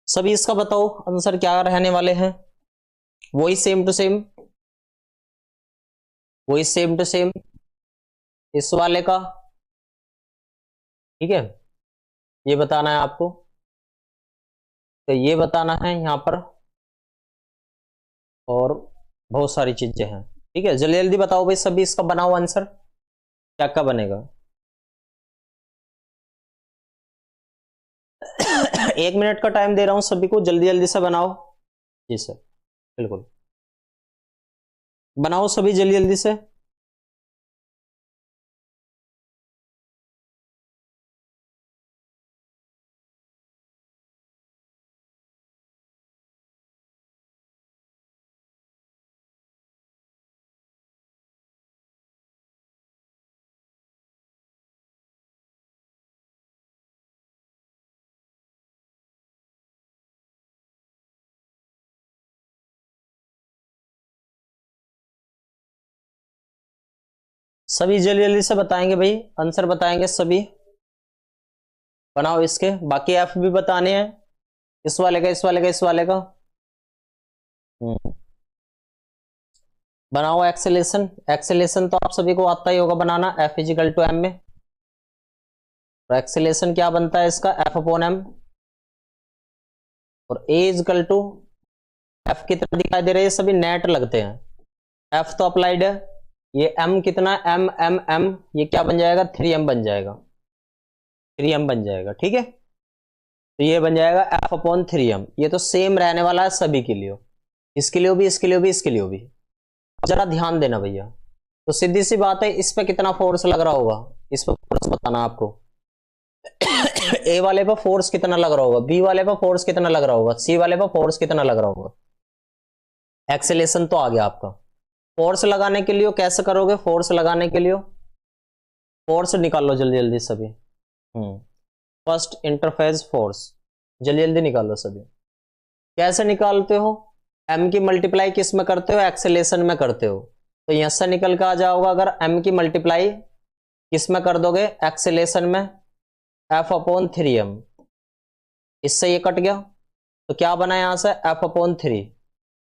सभी इसका बताओ आंसर क्या रहने वाले हैं। वही सेम टू सेम, वही सेम टू सेम इस वाले का। ठीक है, ये बताना है आपको, तो ये बताना है यहां पर, और बहुत सारी चीजें हैं। ठीक है, जल्दी जल्दी बताओ भाई सभी, इसका बनाओ आंसर क्या क्या बनेगा 1 मिनट का टाइम दे रहा हूं सभी को, जल्दी जल्दी से बनाओ। जी सर, बिल्कुल बनाओ सभी जल्दी जल्दी से। सभी जल्दी जल्दी से बताएंगे भाई, आंसर बताएंगे सभी। बनाओ इसके, बाकी एफ भी बताने हैं, इस वाले का, इस वाले का, इस वाले का। बनाओ एक्सेलेशन, एक्सेलेशन तो आप सभी को आता ही होगा बनाना, एफ इजिकल टू एम में। और एक्सेलेशन क्या बनता है इसका? एफ अपॉन एम, और ए इजिकल टू एफ की तरह दिखाई दे रहे हैं सभी, नेट लगते हैं। एफ तो अप्लाइड है, ये एम कितना है? एम एम एम, ये क्या बन जाएगा? 3m बन जाएगा, 3m बन जाएगा। ठीक है, तो ये बन जाएगा F/3m। ये तो सेम रहने वाला है सभी के लिए, इसके लिए भी, इसके लिए भी, इसके लिए भी। जरा ध्यान देना भैया। तो सीधी सी बात है, इस पे कितना फोर्स लग रहा होगा, इस पे फोर्स बताना आपको। ए वाले पे फोर्स कितना लग रहा होगा, बी वाले पे फोर्स कितना लग रहा होगा, सी वाले पे फोर्स कितना लग रहा होगा। एक्सेलेरेशन तो आ गया आपका। फोर्स लगाने के लिए कैसे करोगे, फोर्स लगाने के लिए फोर्स निकालो जल्दी जल्दी सभी। फर्स्ट इंटरफेस फोर्स जल्दी जल्दी निकालो सभी। कैसे निकालते हो, m की मल्टीप्लाई किस में करते हो, एक्सेलेरेशन में करते हो। तो यहां से निकल के आ जाओगा, अगर m की मल्टीप्लाई किस में कर दोगे, एक्सेलेरेशन में, F/3m। इससे ये कट गया, तो क्या बना यहां से F/3,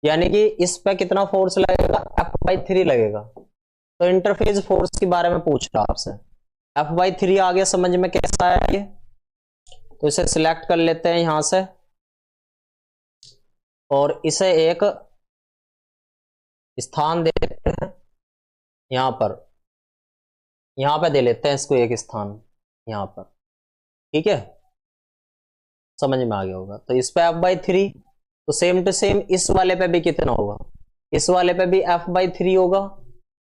यानी कि इस पे कितना फोर्स लगेगा, F/3 लगेगा। तो इंटरफेस फोर्स के बारे में पूछ रहा आपसे, F/3 आ गया समझ में, कैसा है ये। तो इसे सिलेक्ट कर लेते हैं यहां से, और इसे एक स्थान दे देते हैं यहां पर, यहां पे दे लेते हैं इसको एक स्थान यहां पर, ठीक है, समझ में आ गया होगा। तो इस पे F/3, तो सेम टू सेम इस वाले पे भी कितना होगा, इस वाले पे भी F/3 होगा,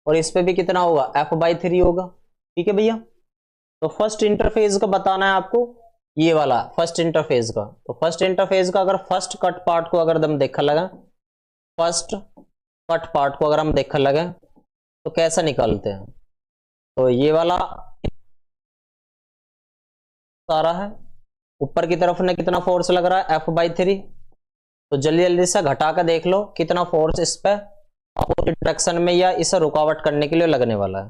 और इस पे भी कितना होगा, F/3 होगा, ठीक है भैया। तो फर्स्ट इंटरफेस का बताना है आपको, ये वाला फर्स्ट इंटरफेस का। तो फर्स्ट इंटरफेस का अगर फर्स्ट कट पार्ट को अगर हम देखने लगे, फर्स्ट कट पार्ट को अगर हम देखने लगे तो कैसा निकालते हैं। तो ये वाला सारा है, ऊपर की तरफ ने कितना फोर्स लग रहा है, F/3। तो जल्दी जल्दी से घटा कर देख लो कितना फोर्स इस पे अपोजिट डायरेक्शन में या इसे रुकावट करने के लिए लगने वाला है।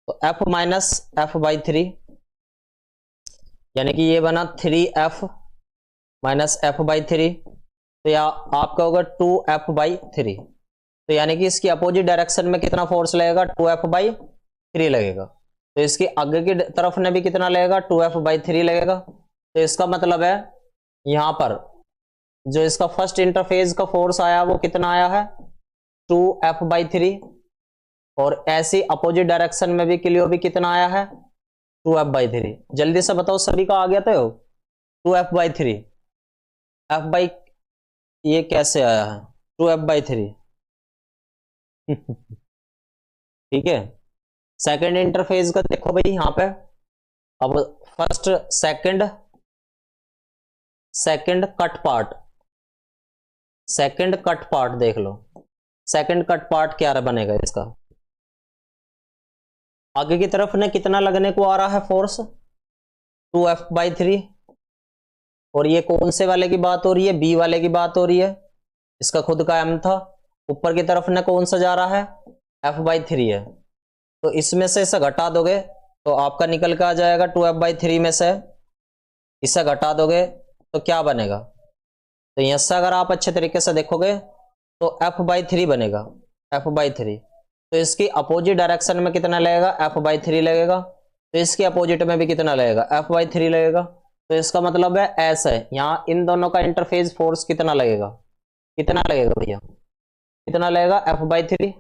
तो F माइनस F/3, यानी कि ये बना 3F माइनस F/3। तो या आप कहोगे 2F/3। तो यानी कि इसकी अपोजिट डायरेक्शन में कितना फोर्स लगेगा, 2F/3 लगेगा। तो इसकी आगे की तरफ ने भी कितना लगेगा, 2F/3 लगेगा। तो इसका मतलब है यहां पर जो इसका फर्स्ट इंटरफेस का फोर्स आया वो कितना आया है, 2F/3। और ऐसी अपोजिट डायरेक्शन में भी के लिए भी कितना आया है, 2F/3। जल्दी से बताओ सभी का आ गया था 2F/3। ये कैसे आया है 2F/3। ठीक है, सेकंड इंटरफेस का देखो भाई यहां पे। अब first second cut part, second cut part देख लो। सेकंड कट पार्ट क्या बनेगा इसका, आगे की तरफ ने कितना लगने को आ रहा है फोर्स, 2F/3। और ये कौन से वाले की बात हो रही है, बी वाले की बात हो रही है, इसका खुद का m था। ऊपर की तरफ ने कौन सा जा रहा है, F/3 है। तो इसमें से इसे घटा दोगे तो आपका निकल के आ जाएगा 2F/3 में से इसे घटा दोगे तो क्या बनेगा। तो यहां से अगर आप अच्छे तरीके से देखोगे तो F/3 बनेगा, F/3। तो इसकी अपोजिट डायरेक्शन में कितना लगेगा, F/3 लगेगा। तो इसके अपोजिट में भी कितना लगेगा, F/3 लगेगा। तो इसका मतलब है ऐसा है, यहाँ इन दोनों का इंटरफेस फोर्स कितना लगेगा, कितना लगेगा भैया, कितना लगेगा, F/3।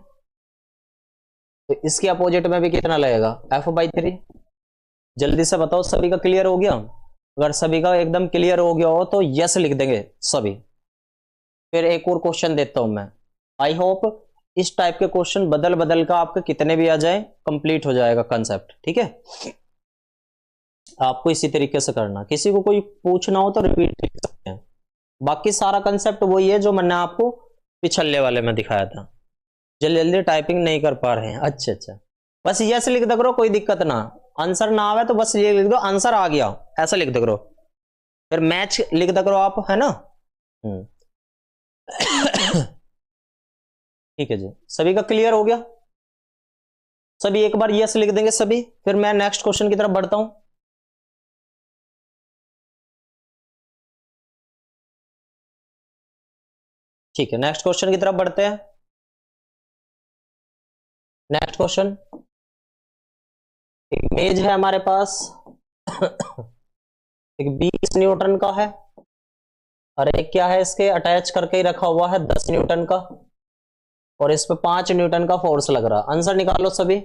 तो इसके अपोजिट में भी कितना लगेगा, F/3। जल्दी से बताओ सभी का क्लियर हो गया। अगर सभी का एकदम क्लियर हो गया हो तो यस लिख देंगे सभी। फिर एक और क्वेश्चन देता हूं मैं। आई होप इस टाइप के क्वेश्चन बदल बदल का आपके कितने भी आ जाए कंप्लीट हो जाएगा कंसेप्ट, ठीक है। आपको इसी तरीके से करना, किसी को कोई पूछना हो तो रिपीट लिख सकते हैं। बाकी सारा कंसेप्ट वही है जो मैंने आपको पिछले वाले में दिखाया था। जल्दी जल्दी टाइपिंग नहीं कर पा रहे हैं, अच्छा अच्छा, बस यस लिख दो करो, कोई दिक्कत ना। आंसर ना आवे तो बस ये लिख दो आंसर आ गया, ऐसा लिख दो करो। फिर मैच लिख दो करो आप, है ना। ठीक है जी, सभी का क्लियर हो गया। सभी एक बार यस लिख देंगे सभी, फिर मैं नेक्स्ट क्वेश्चन की तरफ बढ़ता हूं। ठीक है, नेक्स्ट क्वेश्चन की तरफ बढ़ते हैं। नेक्स्ट क्वेश्चन, एक मेज है हमारे पास, एक 20 न्यूटन का है, और एक क्या है इसके अटैच करके ही रखा हुआ है 10 न्यूटन का, और इस पे 5 न्यूटन का फोर्स लग रहा। आंसर निकाल लो सभी,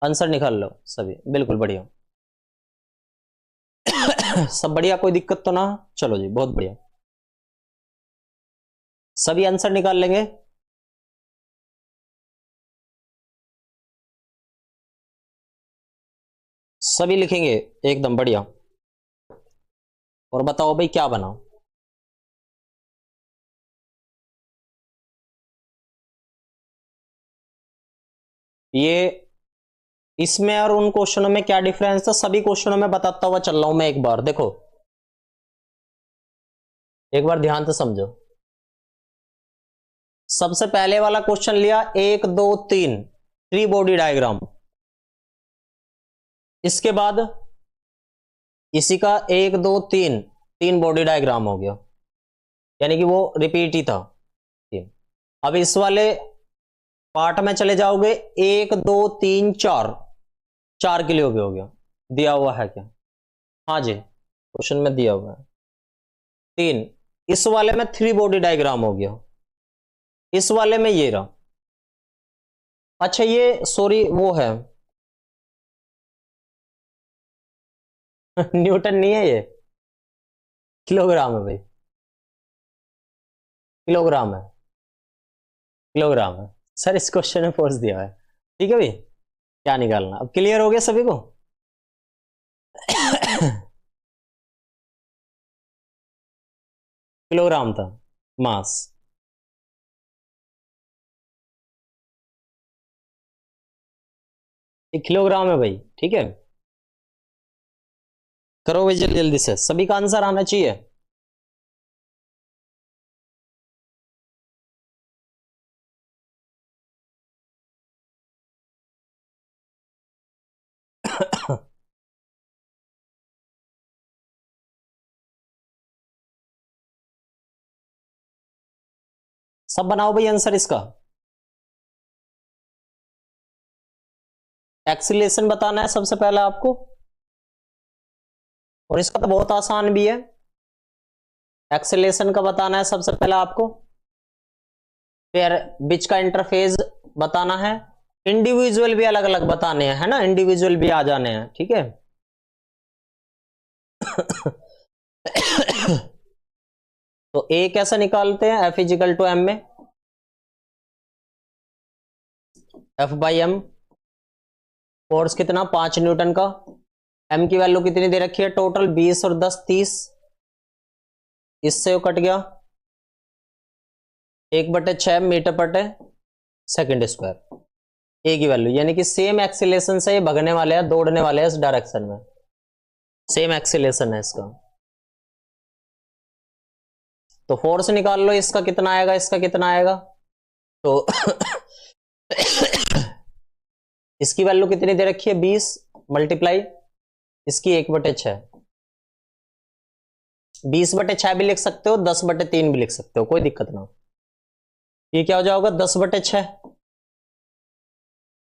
आंसर निकाल लो सभी, बिल्कुल बढ़िया। सब बढ़िया, कोई दिक्कत तो ना? चलो जी, बहुत बढ़िया, सभी आंसर निकाल लेंगे। सभी लिखेंगे, एकदम बढ़िया। और बताओ भाई क्या बना? ये इसमें और उन क्वेश्चनों में क्या डिफरेंस है, सभी क्वेश्चनों में बताता हुआ चल रहा हूं मैं। एक बार देखो, एक बार ध्यान से समझो। सबसे पहले वाला क्वेश्चन लिया, 1 2 3, थ्री बॉडी डायग्राम। इसके बाद इसी का 1 2 3, तीन बॉडी डायग्राम हो गया, यानी कि वो रिपीट ही था। अब इस वाले पार्ट में चले जाओगे, 1 2 3 4, चार के लिए हो गया। दिया हुआ है क्या? हाँ जी, क्वेश्चन में दिया हुआ है 3। इस वाले में थ्री बॉडी डायग्राम हो गया, इस वाले में ये रहा। अच्छा, ये सॉरी वो है न्यूटन नहीं है ये, किलोग्राम है भाई, किलोग्राम है, किलोग्राम है सर। इस क्वेश्चन में फोर्स दिया है, ठीक है भाई। क्या निकालना, अब क्लियर हो गया सभी को? किलोग्राम था मास। ये किलोग्राम है भाई, ठीक है। करो भाई जल्दी जल्दी से, सभी का आंसर आना चाहिए। सब बनाओ भाई आंसर इसका। एक्सीलरेशन बताना है सबसे पहले आपको, और इसका तो बहुत आसान भी है। एक्सीलरेशन का बताना है सबसे पहले आपको, फिर बीच का इंटरफेस बताना है। इंडिविजुअल भी अलग अलग बताने हैं, है ना, इंडिविजुअल भी आ जाने हैं, ठीक है। तो ए कैसे निकालते हैं, एफ इजिकल टू एम में, एफ बाई एम। फोर्स कितना, 5 न्यूटन का। एम की वैल्यू कितनी दे रखी है, टोटल 20 और 10 30। इससे वो कट गया 1/6 मीटर बटे सेकेंड स्क्वायर। ए की वैल्यू, यानी कि सेम एक्सीलेशन से ये भगने वाले हैं, दौड़ने वाले हैं इस डायरेक्शन में, सेम एक्सीलेशन है इसका। तो फोर्स निकाल लो, इसका कितना आएगा, इसका कितना आएगा। तो इसकी वैल्यू कितनी दे रखी है, 20 मल्टीप्लाई इसकी 1/6। 20/6 भी लिख सकते हो, 10/3 भी लिख सकते हो, कोई दिक्कत ना। ये क्या हो जाएगा, 10/6।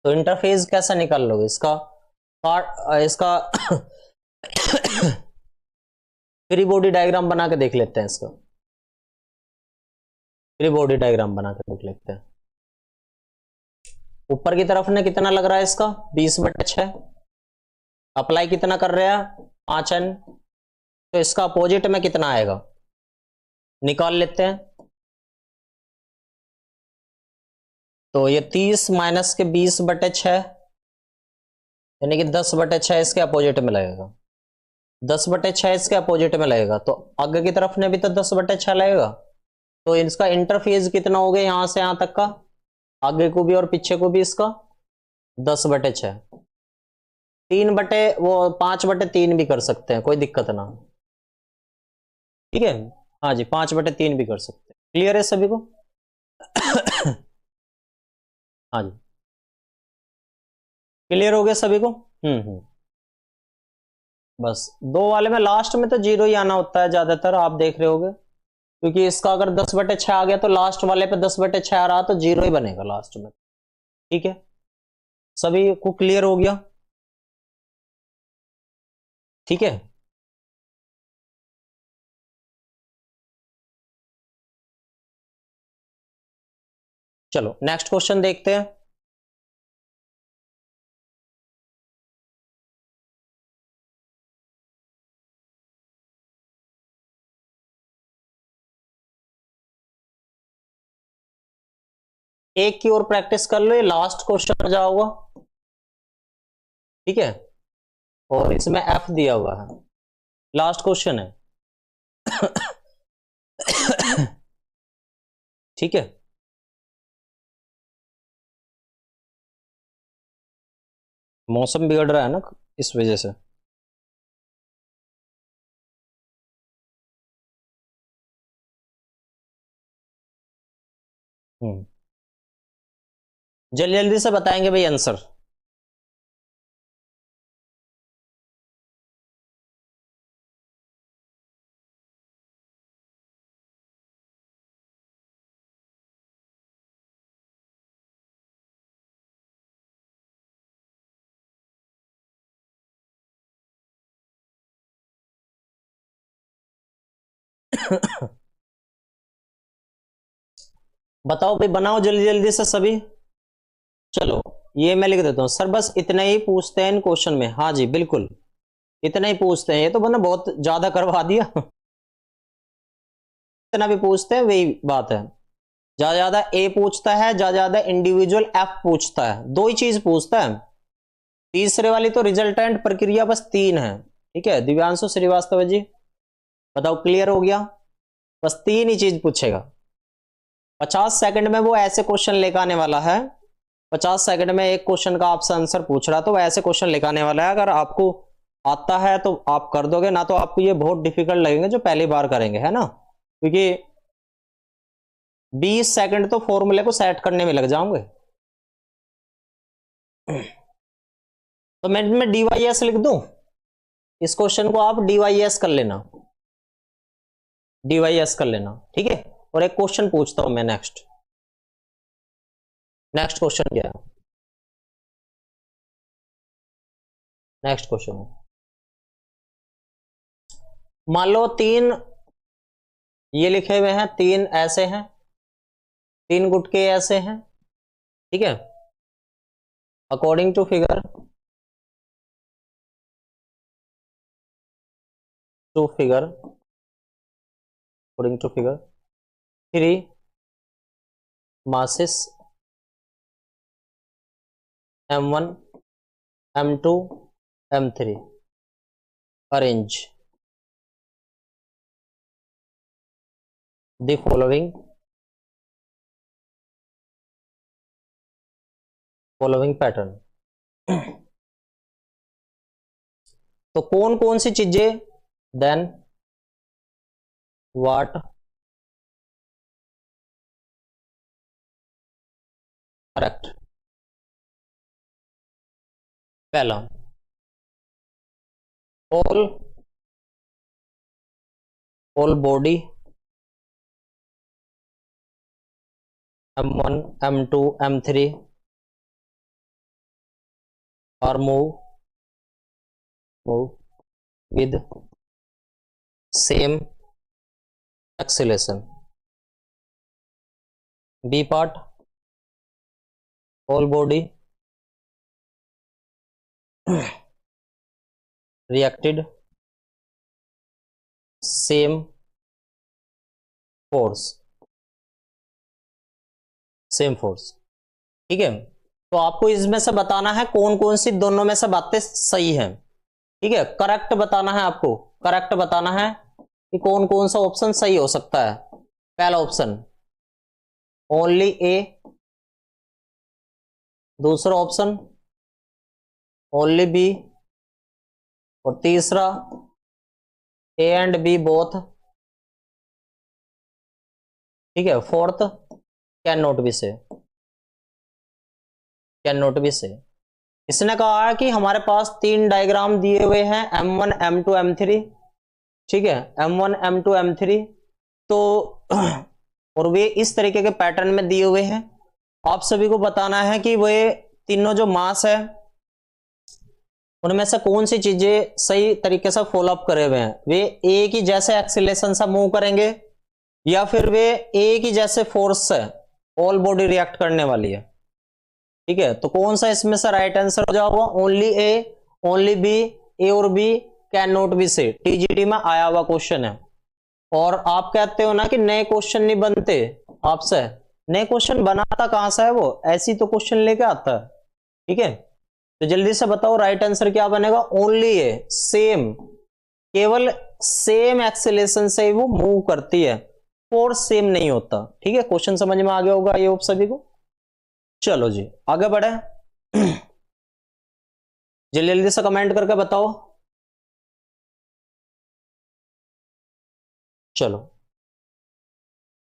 तो इंटरफेस कैसा निकाल लोगे इसका, इसका फ्री बॉडी डायग्राम बना के देख लेते हैं इसका। फ्री बॉडी डायग्राम बना के देख लेते हैं। ऊपर की तरफ ने कितना लग रहा है इसका, 20/6। अप्लाई कितना कर रहे हैं, 5n। तो इसका अपोजिट में कितना आएगा, निकाल लेते हैं। तो ये 30 माइनस के 20/6, यानी कि 10/6 इसके अपोजिट में लगेगा। 10/6 इसके अपोजिट में लगेगा, तो आगे की तरफ ने भी तो 10/6 लगेगा। तो इसका इंटरफेस कितना हो गया, यहां से यहां तक का, आगे को भी और पीछे को भी इसका 10/6। 5/3 भी कर सकते हैं, कोई दिक्कत ना, ठीक है। हाँ जी, 5/3 भी कर सकते हैं। क्लियर है सभी को? हाँ जी, क्लियर हो गया सभी को? बस दो वाले में लास्ट में तो जीरो ही आना होता है ज्यादातर, आप देख रहे होगे, क्योंकि इसका अगर 10/6 आ गया तो लास्ट वाले पे 10/6 आ रहा तो जीरो ही बनेगा लास्ट में, ठीक है। सभी को क्लियर हो गया, ठीक है। चलो नेक्स्ट क्वेश्चन देखते हैं। एक की और प्रैक्टिस कर लो, ये लास्ट क्वेश्चन हो जाओगा, ठीक है। और इसमें एफ दिया हुआ है, लास्ट क्वेश्चन है। ठीक है, मौसम बिगड़ रहा है ना इस वजह से। जल्दी जल्दी से बताएंगे भाई आंसर। बताओ भाई, बनाओ जल्दी जल्दी से सभी। चलो ये मैं लिख देता हूं सर, बस इतना ही पूछते हैं इन क्वेश्चन में। हाँ जी बिल्कुल, इतना ही पूछते हैं, ये तो मैंने बहुत ज्यादा करवा दिया। इतना भी पूछते हैं वही बात है, ज्यादा ज्यादा ए पूछता है, ज्यादा ज्यादा इंडिविजुअल एफ पूछता है, दो ही चीज पूछता है। तीसरे वाली तो रिजल्टेंट प्रक्रिया बस 3 है, ठीक है। दिव्यांशु श्रीवास्तव जी बताओ, क्लियर हो गया? बस 3 ही चीज पूछेगा। 50 सेकंड में वो ऐसे क्वेश्चन लेकर आने वाला है, 50 सेकंड में एक क्वेश्चन का आपसे आंसर पूछ रहा, तो वो ऐसे क्वेश्चन लेकर आने वाला है। अगर आपको आता है तो आप कर दोगे, ना तो आपको ये बहुत डिफिकल्ट लगेंगे जो पहली बार करेंगे, है ना, क्योंकि 20 सेकंड तो फॉर्मूले को सेट करने में लग जाओगे। तो मैं डीवाईएस लिख दूं, इस क्वेश्चन को आप डीवाईएस कर लेना, डीवाईएस कर लेना, ठीक है। और एक क्वेश्चन पूछता हूं मैं नेक्स्ट। नेक्स्ट क्वेश्चन क्या है? नेक्स्ट क्वेश्चन मान लो 3 ये लिखे हुए हैं, 3 ऐसे हैं, 3 गुटके ऐसे हैं, ठीक है। According to figure, according to figure 3 masses M1 M2 M3 arrange the following pattern। तो कौन कौन सी चीजें, देन व्हाट, करेक्ट। पहला all body M1 M2 M3 are move with same acceleration। B part, all body reacted same force, ठीक है। तो आपको इसमें से बताना है कौन कौन सी दोनों में से बातें सही हैं, ठीक है। करेक्ट बताना है आपको, करेक्ट बताना है कि कौन कौन सा ऑप्शन सही हो सकता है। पहला ऑप्शन ओनली ए, दूसरा ऑप्शन ओनली बी, और तीसरा ए एंड बी बोथ, ठीक है। फोर्थ कैन नॉट बी से, कैन नॉट बी से। इसने कहा है कि हमारे पास 3 डायग्राम दिए हुए हैं M1 M2 M3, ठीक है, M1 M2 M3। तो और वे इस तरीके के पैटर्न में दिए हुए हैं। आप सभी को बताना है कि वे तीनों जो मास है उनमें से कौन सी चीजें सही तरीके से फॉलो अप करे हुए हैं। वे एक ही जैसे एक्सीलरेशन से मूव करेंगे, या फिर वे एक ही जैसे फोर्स से ऑल बॉडी रिएक्ट करने वाली है, ठीक है। तो कौन सा इसमें से राइट आंसर हो जाएगा? ओनली ए, ओनली बी, ए और बी कैन नॉट बी से, टीजीटी में आया हुआ क्वेश्चन है। और आप कहते हो ना कि नए क्वेश्चन नहीं बनते आपसे, नए क्वेश्चन बनाता कहां से है वो, ऐसी तो क्वेश्चन लेके आता है। ठीक है, तो जल्दी से बताओ राइट आंसर क्या बनेगा, ओनली है, सेम, केवल सेम एक्सेलेरेशन से वो मूव करती है, फोर्स सेम नहीं होता। ठीक है, क्वेश्चन समझ में आ गया होगा ये सभी को। चलो जी आगे बढ़े, जल्दी जल्दी से कमेंट करके बताओ। चलो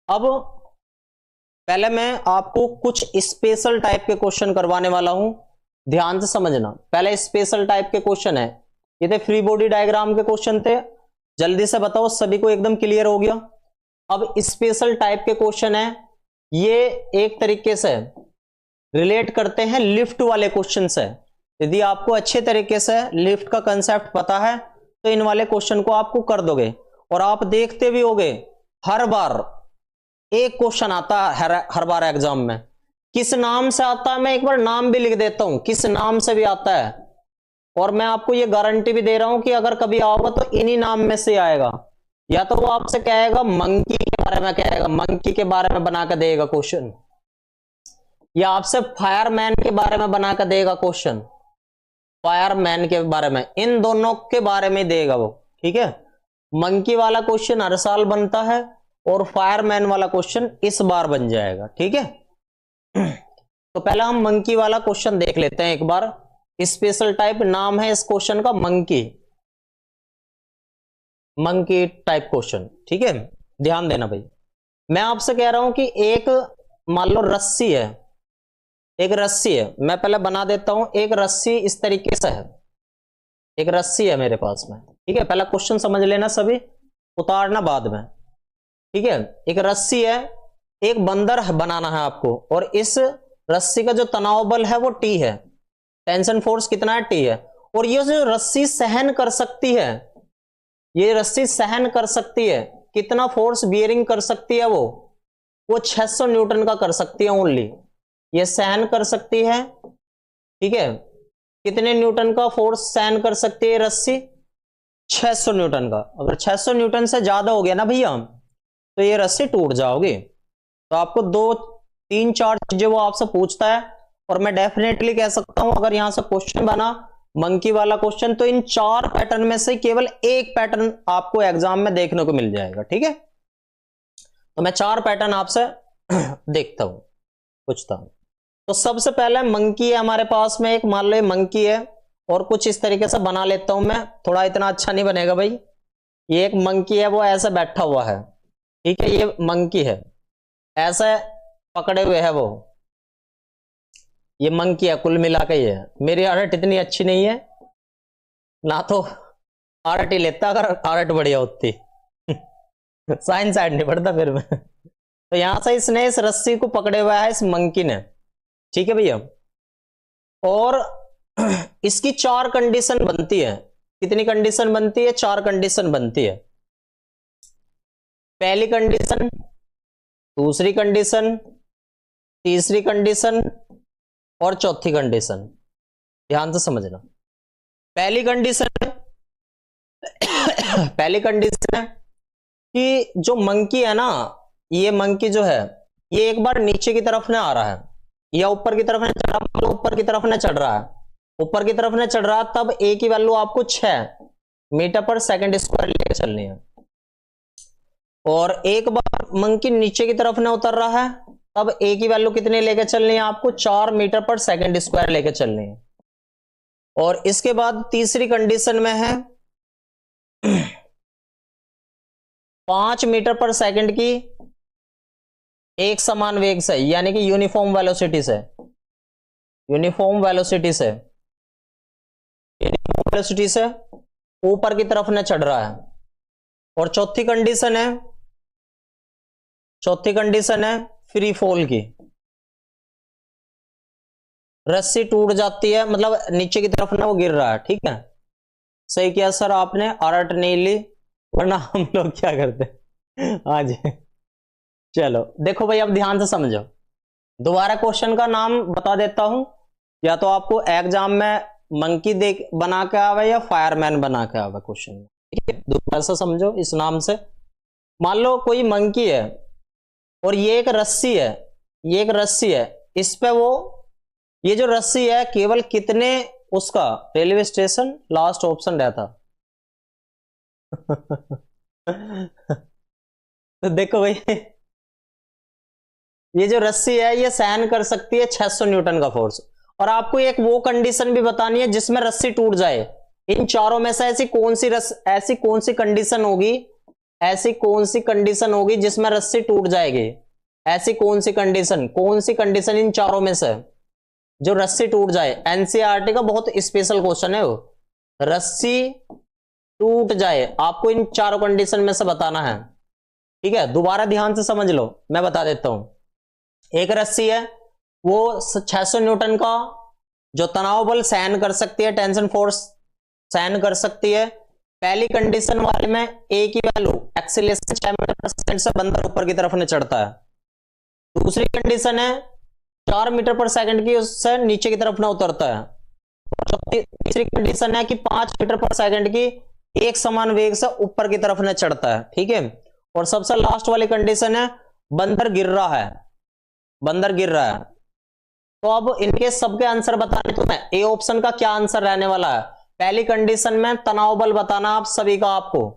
अब पहले मैं आपको कुछ स्पेशल टाइप के क्वेश्चन करवाने वाला हूं, ध्यान से समझना। पहले स्पेशल टाइप के क्वेश्चन है, ये थे फ्री बॉडी डायग्राम के क्वेश्चन थे, जल्दी से बताओ सभी को एकदम क्लियर हो गया। अब स्पेशल टाइप के क्वेश्चन है, ये एक तरीके से रिलेट करते हैं लिफ्ट वाले क्वेश्चन से। यदि आपको अच्छे तरीके से लिफ्ट का कंसेप्ट पता है तो इन वाले क्वेश्चन को आपको कर दोगे, और आप देखते भी होगे हर बार एक क्वेश्चन आता है, हर बार एग्जाम में। किस नाम से आता है, मैं एक बार नाम भी लिख देता हूं, किस नाम से भी आता है, और मैं आपको ये गारंटी भी दे रहा हूं कि अगर कभी आओगे तो इन्हीं नाम में से आएगा। या तो वो आपसे कहेगा मंकी के बारे में, कहेगा मंकी के बारे में बना कर देगा क्वेश्चन, या आपसे फायरमैन के बारे में बना कर देगा क्वेश्चन, फायरमैन के बारे में, इन दोनों के बारे में देगा वो। ठीक है, मंकी वाला क्वेश्चन हर साल बनता है और फायरमैन वाला क्वेश्चन इस बार बन जाएगा। ठीक है, तो पहले हम मंकी वाला क्वेश्चन देख लेते हैं एक बार। स्पेशल टाइप नाम है इस क्वेश्चन का मंकी, मंकी टाइप क्वेश्चन। ठीक है, ध्यान देना भाई, मैं आपसे कह रहा हूं कि एक मान लो रस्सी है, एक रस्सी है, मैं पहले बना देता हूं। एक रस्सी इस तरीके से है, एक रस्सी है मेरे पास में। ठीक है, पहला क्वेश्चन समझ लेना सभी, उतारना बाद में। ठीक है, एक रस्सी है, एक बंदर बनाना है आपको, और इस रस्सी का जो तनाव बल है वो टी है, टेंशन फोर्स कितना है, टी है। और ये जो रस्सी सहन कर सकती है, ये रस्सी सहन कर सकती है, कितना फोर्स बियरिंग कर सकती है वो 600 न्यूटन का कर सकती है ओनली, ये सहन कर सकती है। ठीक है, कितने न्यूटन का फोर्स सहन कर सकती है रस्सी, 600 न्यूटन का। अगर 600 न्यूटन से ज्यादा हो गया ना भैया तो ये रस्सी टूट जाओगी। तो आपको 2 3 4 चीजें वो आपसे पूछता है, और मैं डेफिनेटली कह सकता हूं अगर यहां से क्वेश्चन बना मंकी वाला क्वेश्चन तो इन 4 पैटर्न में से केवल एक पैटर्न आपको एग्जाम में देखने को मिल जाएगा। ठीक है, तो मैं 4 पैटर्न आपसे देखता हूं, पूछता हूं। तो सबसे पहले मंकी है हमारे पास में, एक मान लो मंकी है, और कुछ इस तरीके से बना लेता हूं मैं, थोड़ा इतना अच्छा नहीं बनेगा भाई। ये एक मंकी है, वो ऐसे बैठा हुआ है। ठीक है, ये मंकी है, ऐसे पकड़े हुए है वो, ये मंकी है, कुल मिला के ये है। मेरी आर्ट इतनी अच्छी नहीं है ना, तो आर्ट ही लेता अगर आर्ट बढ़िया होती साइंस साइड नहीं पढ़ता फिर मैं। तो यहां से इसने इस रस्सी को पकड़े हुआ है, इस मंकी ने। ठीक है भैया, और इसकी 4 कंडीशन बनती है। कितनी कंडीशन बनती है, 4 कंडीशन बनती है। पहली कंडीशन, दूसरी कंडीशन, तीसरी कंडीशन और चौथी कंडीशन। ध्यान से समझना। पहली कंडीशन है पहली कंडीशन है कि जो मंकी है ना, ये मंकी जो है ये एक बार नीचे की तरफ ना आ रहा है या ऊपर की तरफ ना चढ़ रहा, ऊपर की तरफ ना चढ़ रहा है, ऊपर की तरफ ना चढ़ रहा, तब ए की वैल्यू आपको 6 मीटर पर सेकंड स्क्वायर लेके चलनी है। और एक बार मंकी नीचे की तरफ ना उतर रहा है तब ए की वैल्यू कितनी लेके चलनी है आपको, 4 मीटर पर सेकंड स्क्वायर लेके चलनी है। और इसके बाद तीसरी कंडीशन में है 5 मीटर पर सेकंड की एक समान वेग से, यानी कि यूनिफॉर्म वेलोसिटी से, यूनिफॉर्म वेलोसिटी से ऊपर की तरफ न चढ़ रहा है। और चौथी कंडीशन है फ्री फॉल की, रस्सी टूट जाती है, मतलब नीचे की तरफ ना वो गिर रहा है। ठीक है, सही किया सर आपने, आर्ट नहीं ली, वरना हम लोग क्या करते आज। चलो देखो भाई, अब ध्यान से समझो। दोबारा क्वेश्चन का नाम बता देता हूं, या तो आपको एग्जाम में मंकी देख बना के आवे या फायरमैन बना के आवे क्वेश्चन। ठीक है, दोबारा से समझो। इस नाम से मान लो कोई मंकी है और ये एक रस्सी है, ये एक रस्सी है, इस पे वो, ये जो रस्सी है केवल कितने, उसका रेलवे स्टेशन लास्ट ऑप्शन रहता। तो देखो भाई, ये जो रस्सी है ये सहन कर सकती है 600 न्यूटन का फोर्स। और आपको एक वो कंडीशन भी बतानी है जिसमें रस्सी टूट जाए। इन चारों में से ऐसी कौन सी कंडीशन होगी, ऐसी कौन सी कंडीशन होगी जिसमें रस्सी टूट जाएगी? ऐसी कौन सी कंडीशन इन चारों में से जो रस्सी टूट जाए? एनसीईआरटी का बहुत स्पेशल क्वेश्चन है वो, रस्सी टूट जाए, आपको इन चारों कंडीशन में से बताना है। ठीक है, दोबारा ध्यान से समझ लो, मैं बता देता हूं। एक रस्सी है, वो 600 न्यूटन का जो तनाव बल सहन कर सकती है, टेंशन फोर्स सहन कर सकती है। पहली कंडीशन वाले में ए की वैल्यू एक्सीलरेशन 6 मीटर पर सेकंड से बंदर ऊपर की तरफ ने चढ़ता है। दूसरी कंडीशन है 4 मीटर पर सेकंड की, उससे नीचे की तरफ ना उतरता है। तीसरी कंडीशन है कि 5 मीटर पर सेकंड की एक समान वेग से ऊपर की तरफ न चढ़ता है। ठीक है, और सबसे लास्ट वाली कंडीशन है बंदर गिर रहा है, बंदर गिर रहा है। तो अब इनके सबके आंसर बताने, तो मैं ए ऑप्शन का क्या आंसर रहने वाला है? पहली कंडीशन में तनाव बल बताना आप सभी का, आपको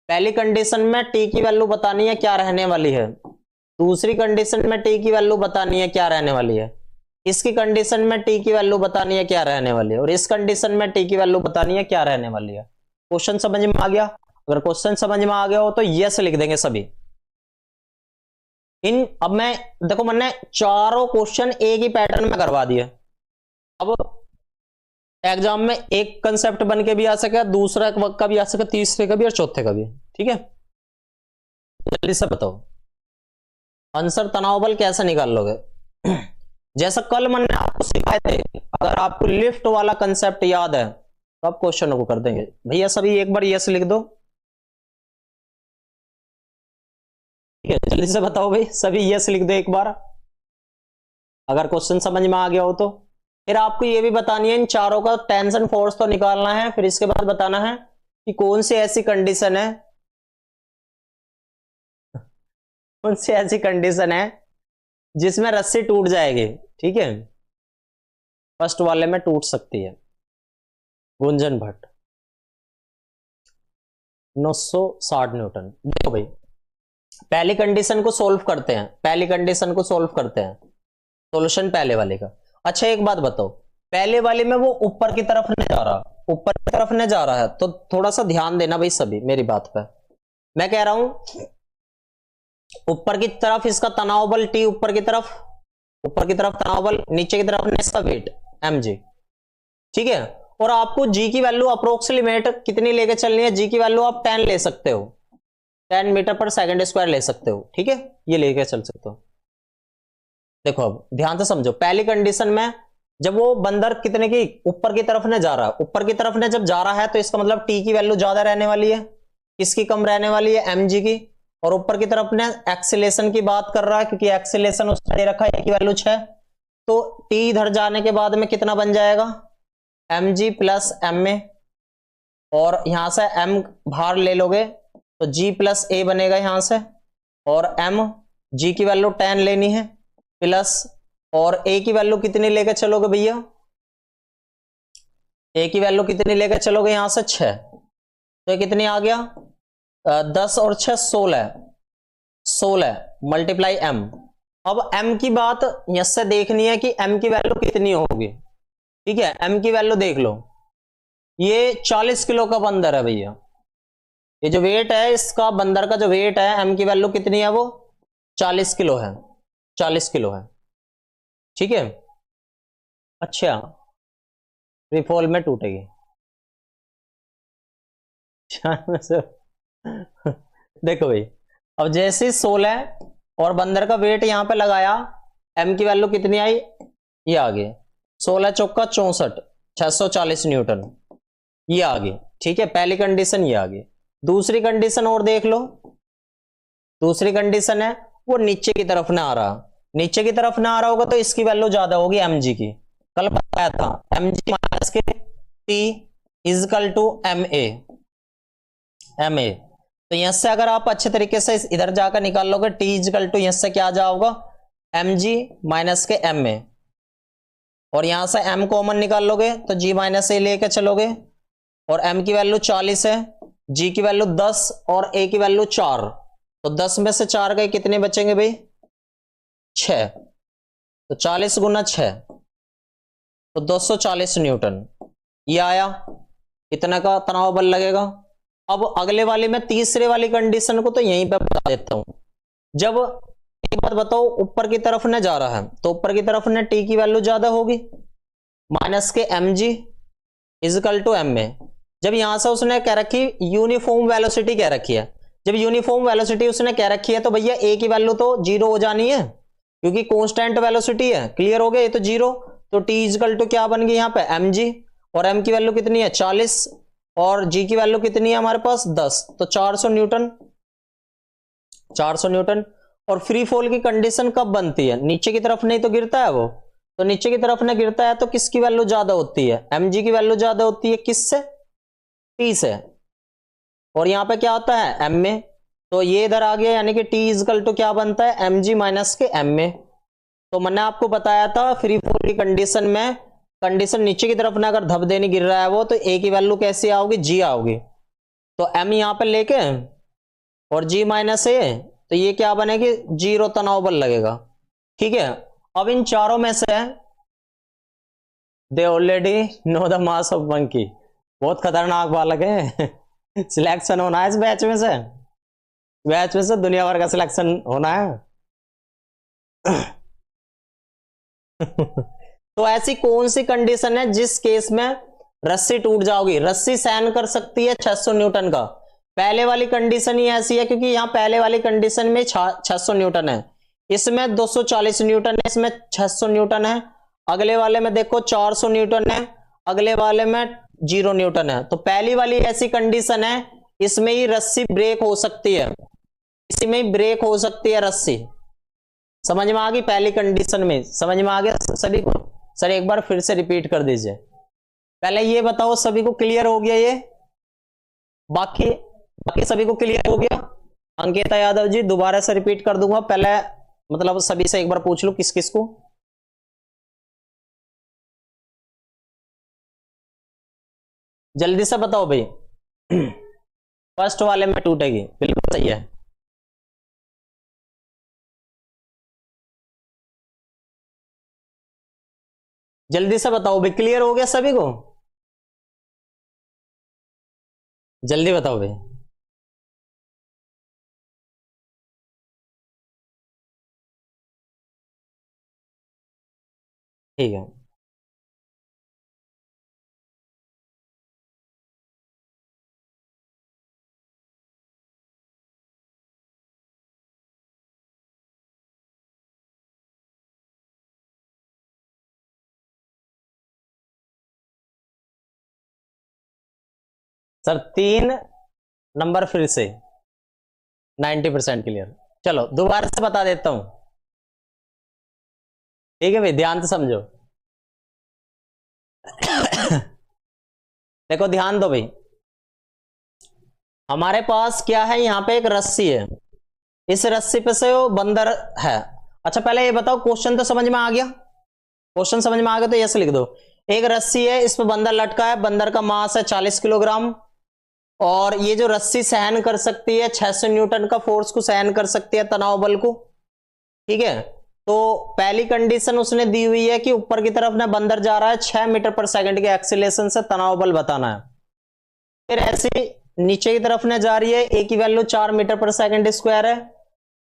पहली कंडीशन में टी की वैल्यू बतानी है क्या रहने वाली है। दूसरी कंडीशन में टी की वैल्यू बतानी है क्या रहने वाली है। इसकी कंडीशन में टी की वैल्यू बतानी है क्या रहने वाली है, और इस कंडीशन में टी की वैल्यू बतानी है क्या रहने वाली है। क्वेश्चन समझ में आ गया? अगर क्वेश्चन समझ में आ गया हो तो यस लिख देंगे सभी। अब मैं देखो, मैंने चारों क्वेश्चन एक ही पैटर्न में करवा दिए। अब एग्जाम में एक कंसेप्ट बन के भी आ सके, दूसरा का भी आ सके, तीसरे का भी और चौथे का भी। ठीक है, जल्दी से बताओ आंसर तनाव बल कैसे निकाल लोगे। जैसा कल मैंने आपको सिखाए थे, अगर आपको लिफ्ट वाला कंसेप्ट याद है तो आप क्वेश्चनों को कर देंगे। भैया सभी एक बार यस लिख दो। ठीक है, जल्दी से बताओ भाई, सभी यस लिख दो एक बार अगर क्वेश्चन समझ में आ गया हो तो। फिर आपको ये भी बतानी है इन चारों का टेंशन फोर्स तो निकालना है, फिर इसके बाद बताना है कि कौन सी ऐसी कंडीशन है, कौन सी ऐसी कंडीशन है जिसमें रस्सी टूट जाएगी। ठीक है, फर्स्ट वाले में टूट सकती है। गुंजन भट्ट 960 न्यूटन। देखो भाई, पहली कंडीशन को सॉल्व करते हैं, पहली कंडीशन को सॉल्व करते हैं, सॉल्यूशन पहले वाले का। अच्छा एक बात बताओ, पहले वाले में वो ऊपर की तरफ नहीं जा रहा, ऊपर की तरफ नहीं जा रहा है, तो थोड़ा सा ध्यान देना भाई सभी मेरी बात पे। मैं कह रहा हूं ऊपर की तरफ इसका तनाव बल टी, ऊपर की तरफ तनाव बल, नीचे की तरफ इसका वेट mg। ठीक है, और आपको जी की वैल्यू अप्रोक्सीमेट कितनी लेके चलनी है? जी की वैल्यू आप 10 ले सकते हो, 10 मीटर पर सेकंड स्क्वायर ले सकते हो। ठीक है, ये लेके चल सकते हो। देखो अब ध्यान से समझो, पहली कंडीशन में जब वो बंदर कितने की ऊपर की तरफ ने जा रहा है, ऊपर की तरफ ने जब जा रहा है तो इसका मतलब टी की वैल्यू ज्यादा रहने वाली है, किसकी कम रहने वाली है? mg की। और ऊपर की तरफ ने एक्सीलेशन की बात कर रहा है, क्योंकि एक्सीलेशन उसने दे रखा है की वैल्यू 6, तो टी इधर जाने के बाद में कितना बन जाएगा? mg प्लस ma, और यहां से m बाहर ले लोगे तो g प्लस a बनेगा यहां से, और m g की वैल्यू 10 लेनी है प्लस, और a की वैल्यू कितनी लेकर चलोगे भैया? a की वैल्यू कितनी लेकर चलोगे यहां से? 6, तो कितनी आ गया? 10 और 6 16 मल्टीप्लाई m। अब m की बात यस से देखनी है कि m की वैल्यू कितनी होगी। ठीक है, m की वैल्यू देख लो, ये 40 किलो का बंदर है भैया, ये जो वेट है इसका, बंदर का जो वेट है, m की वैल्यू कितनी है? वो 40 किलो है, 40 किलो है। ठीक है, अच्छा रिफॉल में टूटेगी। देखो भाई, अब जैसे 16 और बंदर का वेट यहां पे लगाया, m की वैल्यू कितनी आई? ये आ गई 16 चौका 64, 640 न्यूटन, ये आ गई। ठीक है, पहली कंडीशन ये आ गई। दूसरी कंडीशन और देख लो, दूसरी कंडीशन है वो नीचे की तरफ ना आ रहा, नीचे की तरफ ना आ रहा होगा तो इसकी वैल्यू ज्यादा होगी mg की। कल बताया था mg माइनस के t इजकल टू ma। तो यहां से अगर आप अच्छे तरीके से इधर जाकर निकाल लोगे, t इजकल टू यहां से क्या आ जाओगा? एम जी माइनस के एम ए, और यहां से m कॉमन निकाल लोगे तो g माइनस ए लेके चलोगे, और m की वैल्यू 40 है, g की वैल्यू 10 और a की वैल्यू 4, तो 10 में से 4 गए, कितने बचेंगे भाई 6, तो 40 गुना 6 तो 240 न्यूटन ये आया, इतना का तनाव बल लगेगा। अब अगले वाले में तीसरे वाली कंडीशन को तो यहीं पे बता देता हूं। जब एक बात बताओ, ऊपर की तरफ ने जा रहा है तो ऊपर की तरफ ने टी की वैल्यू ज्यादा होगी, माइनस के M G equal to M A. जब यहां से उसने कह रखी यूनिफॉर्म वेलोसिटी कह रखी है, जब यूनिफॉर्म वेलोसिटी उसने कह रखी है तो भैया ए की वैल्यू तो 0 हो जानी है, क्योंकि कांस्टेंट वेलोसिटी है। क्लियर हो गया, ये तो 0, तो टी इजिकल टू क्या बन गई यहां पे एम जी, और एम की वैल्यू कितनी है 40, और जी की वैल्यू कितनी है हमारे पास 10, तो 400 न्यूटन, 400 न्यूटन। और फ्री फॉल की कंडीशन कब बनती है, नीचे की तरफ नहीं तो गिरता है वो, तो नीचे की तरफ ने गिरता है तो किसकी वैल्यू ज्यादा होती है, एम जी की वैल्यू ज्यादा होती है, किससे, टी से, और यहां पे क्या होता है एम ए, तो ये इधर आ गया, यानी कि टी इजकल टू क्या बनता है एम जी माइनस के एम ए। तो मैंने आपको बताया था फ्री फॉल की कंडीशन में, कंडीशन नीचे की तरफ ना अगर धब देनी गिर रहा है वो, तो ए की वैल्यू कैसी आओगी जी आओगी, तो एम यहां पर लेके और जी माइनस ए, तो ये क्या बनेगी 0 तनाव बल लगेगा। ठीक है, अब इन चारों में से they already know the mass of monkey, बहुत खतरनाक बालक है सिलेक्शन होना है इस बैच में से, बैच में से दुनिया भर का सिलेक्शन होना है तो ऐसी कौन सी कंडीशन है जिस केस में रस्सी टूट जाओगी, रस्सी सहन कर सकती है 600 न्यूटन का, पहले वाली कंडीशन ही ऐसी है, क्योंकि यहां पहले वाली कंडीशन में 600 न्यूटन है, इसमें 240 न्यूटन है, इसमें 600 न्यूटन है, अगले वाले में देखो 400 न्यूटन है, अगले वाले में 0 न्यूटन है। तो पहली वाली ऐसी कंडीशन है, इसमें ही रस्सी ब्रेक हो सकती है, इसी में ही ब्रेक हो सकती है रस्सी। समझ में आ गई पहली कंडीशन में, समझ में आ गया सभी को? सर एक बार फिर से रिपीट कर दीजिए, पहले ये बताओ सभी को क्लियर हो गया ये, बाकी सभी को क्लियर हो गया? अंकिता यादव जी दोबारा से रिपीट कर दूंगा, पहले मतलब सभी से एक बार पूछ लो किस किस को। जल्दी से बताओ भाई फर्स्ट वाले में टूटेगी, बिल्कुल सही है। जल्दी से बताओ भाई, क्लियर हो गया सभी को? जल्दी बताओ भाई। ठीक है, सर 3 नंबर फिर से 90% क्लियर। चलो दोबारा से बता देता हूं, ठीक है भाई, ध्यान से समझो देखो ध्यान दो भाई, हमारे पास क्या है, यहां पे एक रस्सी है, इस रस्सी पे से वो बंदर है। अच्छा पहले ये बताओ क्वेश्चन तो समझ में आ गया, क्वेश्चन समझ में आ गया तो यस लिख दो। एक रस्सी है, इस पे बंदर लटका है, बंदर का मास है 40 किलोग्राम, और ये जो रस्सी सहन कर सकती है 600 न्यूटन का फोर्स को सहन कर सकती है, तनाव बल को। ठीक है, तो पहली कंडीशन उसने दी हुई है कि ऊपर की तरफ ना बंदर जा रहा है 6 मीटर पर सेकंड के एक्सीलरेशन से, तनाव बल बताना है। फिर ऐसे नीचे की तरफ ने जा रही है, ए की वैल्यू 4 मीटर पर सेकंड स्क्वायर है,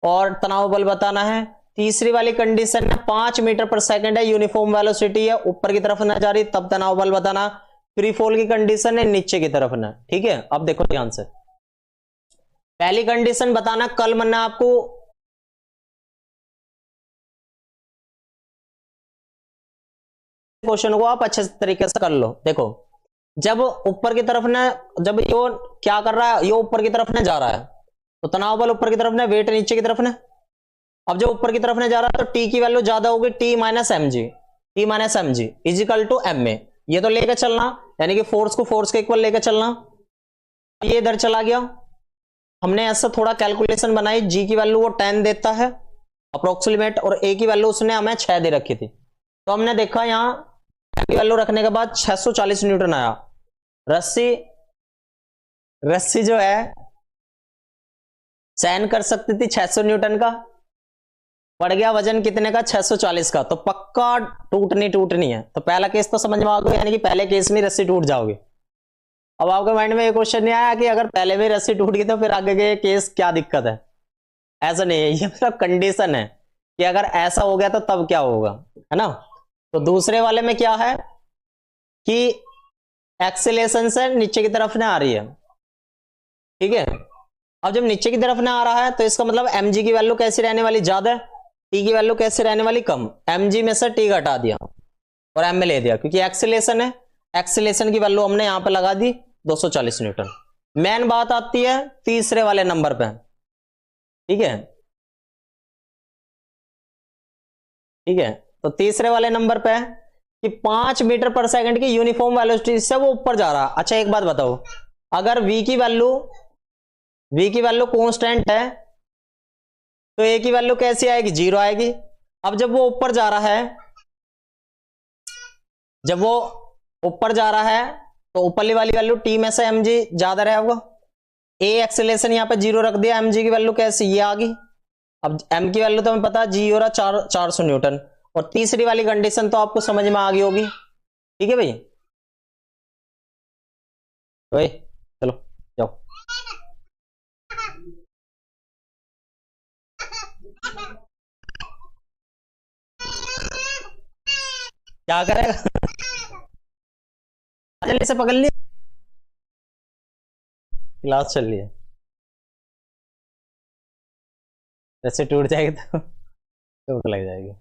और तनाव बल बताना है। तीसरी वाली कंडीशन है 5 मीटर पर सेकंड है, यूनिफॉर्म वेलोसिटी है, ऊपर की तरफ न जा रही, तब तनाव बल बताना। फ्री फॉल की कंडीशन है नीचे की तरफ ना। ठीक है, अब देखो ध्यान से, पहली कंडीशन बताना, कल मैंने आपको क्वेश्चन को आप अच्छे तरीके से कर लो। देखो जब ऊपर की तरफ ने, जब यो क्या कर रहा है, यो ऊपर की तरफ ने जा रहा है, तो तनाव बल ऊपर की तरफ ने, वेट नीचे की तरफ ने। अब जब ऊपर की तरफ ने जा रहा है तो टी की वैल्यू ज्यादा होगी, T minus M G, T minus M G equal to M A, ये तो लेकर चलना, यानी कि फोर्स को फोर्स के इक्वल लेकर चलना। ये इधर चला गया, हमने ऐसा थोड़ा कैलकुलेशन बनाई, जी की वैल्यू वो 10 देता है, अप्रोक्सीमेट, और ए की वैल्यू उसने हमें 6 दे रखी थी। तो हमने देखा यहां एम की वैल्यू रखने के बाद 640 न्यूटन आया। रस्सी रस्सी जो है सहन कर सकती थी 600 न्यूटन का, पड़ गया वजन कितने का, 640 का, तो पक्का टूटनी है। तो पहला केस तो समझ में आ गया, यानी कि पहले केस में रस्सी टूट जाओगे। अब आपके माइंड में ये क्वेश्चन नहीं आया कि अगर पहले में रस्सी टूट गई तो फिर आगे के केस क्या दिक्कत है? ऐसा नहीं है, ये मतलब कंडीशन है कि अगर ऐसा हो गया तो तब क्या होगा, है ना। तो दूसरे वाले में क्या है कि एक्सेलेरेशन से नीचे की तरफ ना आ रही है, ठीक है। अब जब नीचे की तरफ ना आ रहा है तो इसका मतलब mg की वैल्यू कैसी रहने वाली, ज्यादा, t की वैल्यू कैसे रहने वाली, कम। mg में से t घटा दिया और m में ले दिया, क्योंकि एक्सेलेरेशन है, एक्सेलेरेशन की वैल्यू हमने यहां पे लगा दी 240 न्यूटन। मेन बात आती है तीसरे वाले नंबर पे, ठीक है, ठीक है। तो तीसरे वाले नंबर पे कि 5 मीटर पर सेकंड की यूनिफॉर्म वेलोसिटी से वो ऊपर जा रहा। अच्छा एक बात बताओ, अगर v की वैल्यू कांस्टेंट है तो a की वैल्यू कैसी आएगी, 0 आएगी। अब जब वो ऊपर जा रहा है, जब वो ऊपर जा रहा है तो ऊपरली वाली वैल्यू t में से mg ज्यादा रहेगा। a एक्सेलेरेशन यहां पे 0 रख दिया, mg की वैल्यू कैसी, ये आ गई। अब m की वैल्यू तो हमें पता है g हो रहा 400 न्यूटन, और तीसरी वाली कंडीशन तो आपको समझ में आ गई होगी, ठीक है भाई। ओए चलो जाओ। क्या करेगा? जल्दी से पकड़ लिया, क्लास चल रही है, जैसे टूट जाएगी तो चोट लग जाएगी,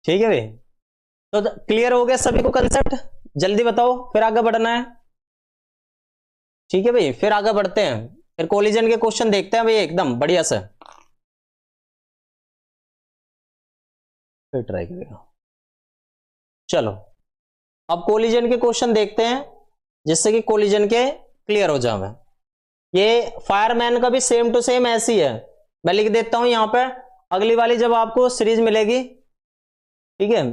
ठीक है भाई। तो क्लियर हो गया सभी को कंसेप्ट? जल्दी बताओ फिर आगे बढ़ना है, ठीक है भाई। फिर आगे बढ़ते हैं, फिर कोलिजन के क्वेश्चन देखते हैं भाई एकदम बढ़िया से, फिर ट्राई करेगा। चलो अब कोलिजन के क्वेश्चन देखते हैं, जिससे कि कोलिजन के क्लियर हो जाए। ये फायरमैन का भी सेम टू सेम ऐसी है, मैं लिख देता हूं यहां पे। अगली वाली जब आपको सीरीज मिलेगी, ठीक है,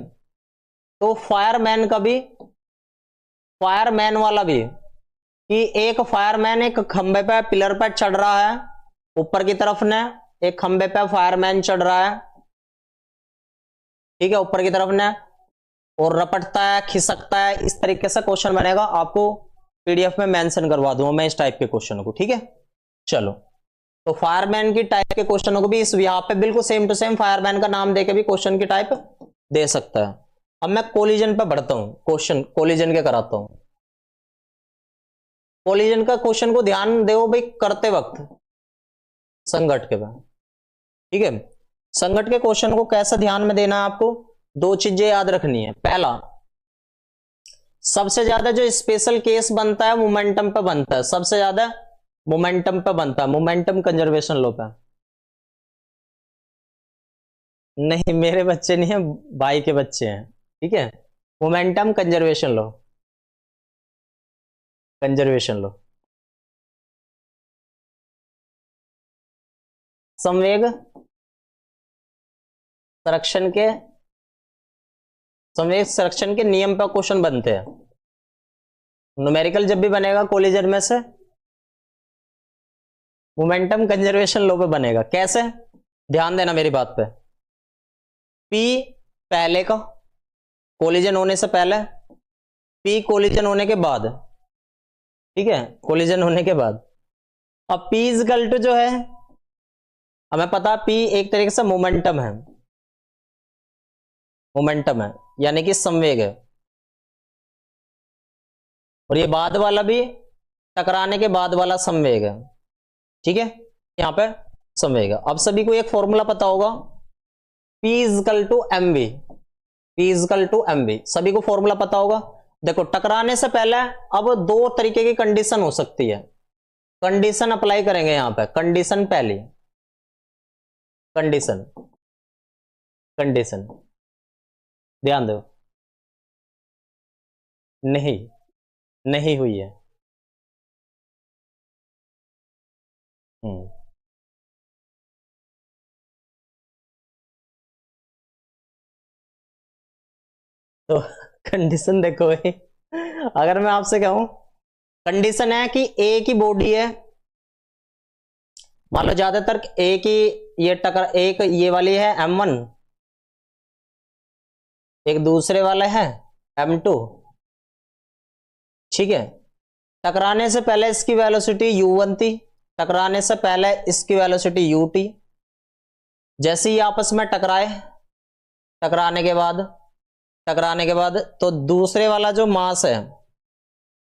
तो फायरमैन का भी, फायरमैन वाला भी, कि एक फायरमैन एक खंबे पे पिलर पे चढ़ रहा है ऊपर की तरफ ने, एक खंबे पे फायरमैन चढ़ रहा है, ठीक है, ऊपर की तरफ ने, और रपटता है, खिसकता है, इस तरीके से क्वेश्चन बनेगा। आपको पीडीएफ में मेंशन करवा दूंगा मैं इस टाइप के क्वेश्चन को, ठीक है। चलो तो फायरमैन की टाइप के क्वेश्चनों को भी इस यहां पे बिल्कुल सेम टू सेम फायरमैन का नाम देके भी क्वेश्चन की टाइप दे सकता है। अब मैं कोलिजन पे बढ़ता हूं, क्वेश्चन कोलिजन के कराता हूं। कोलिजन का क्वेश्चन को ध्यान दो भाई करते वक्त, संघट के बाद, ठीक है। संघट के क्वेश्चन को कैसा ध्यान में देना है आपको, दो चीजें याद रखनी है। पहला, सबसे ज्यादा जो स्पेशल केस बनता है मोमेंटम पे बनता है, सबसे ज्यादा मोमेंटम पे बनता है, मोमेंटम कंजर्वेशन लॉ पे। नहीं मेरे बच्चे नहीं है, भाई के बच्चे हैं, ठीक है। Momentum conservation law, conservation law, संवेग संरक्षण के, संवेग संरक्षण के नियम पर क्वेश्चन बनते हैं। न्यूमेरिकल जब भी बनेगा कोलिजन में से मोमेंटम कंजर्वेशन लॉ पे बनेगा। कैसे, ध्यान देना मेरी बात पे। पी पहले का, कोलिजन होने से पहले, पी कोलिजन होने के बाद, ठीक है, कोलिजन होने के बाद। अब पी इज इक्वल टू जो है, हमें पता पी एक तरीके से मोमेंटम है, मोमेंटम है यानी कि संवेग है, और ये बाद वाला भी टकराने के बाद वाला संवेग है, ठीक है, यहां पे संवेग है। अब सभी को एक फॉर्मूला पता होगा, P equal to M V, P equal to M V, सभी को फॉर्मूला पता होगा। देखो टकराने से पहले अब दो तरीके की कंडीशन हो सकती है, कंडीशन अप्लाई करेंगे यहां पे। कंडीशन पहली, कंडीशन, कंडीशन ध्यान दो, नहीं नहीं हुई है, तो कंडीशन देखो भाई, अगर मैं आपसे कहूं कंडीशन है कि ए की बॉडी है, मान लो ज्यादातर ए की ये टकर एक ये वाली है M1, एक दूसरे वाला है M2, ठीक है। टकराने से पहले इसकी वेलोसिटी U1 थी, टकराने से पहले इसकी वेलोसिटी U थी। जैसे ही आपस में टकराए, टकराने के बाद तो दूसरे वाला जो मास है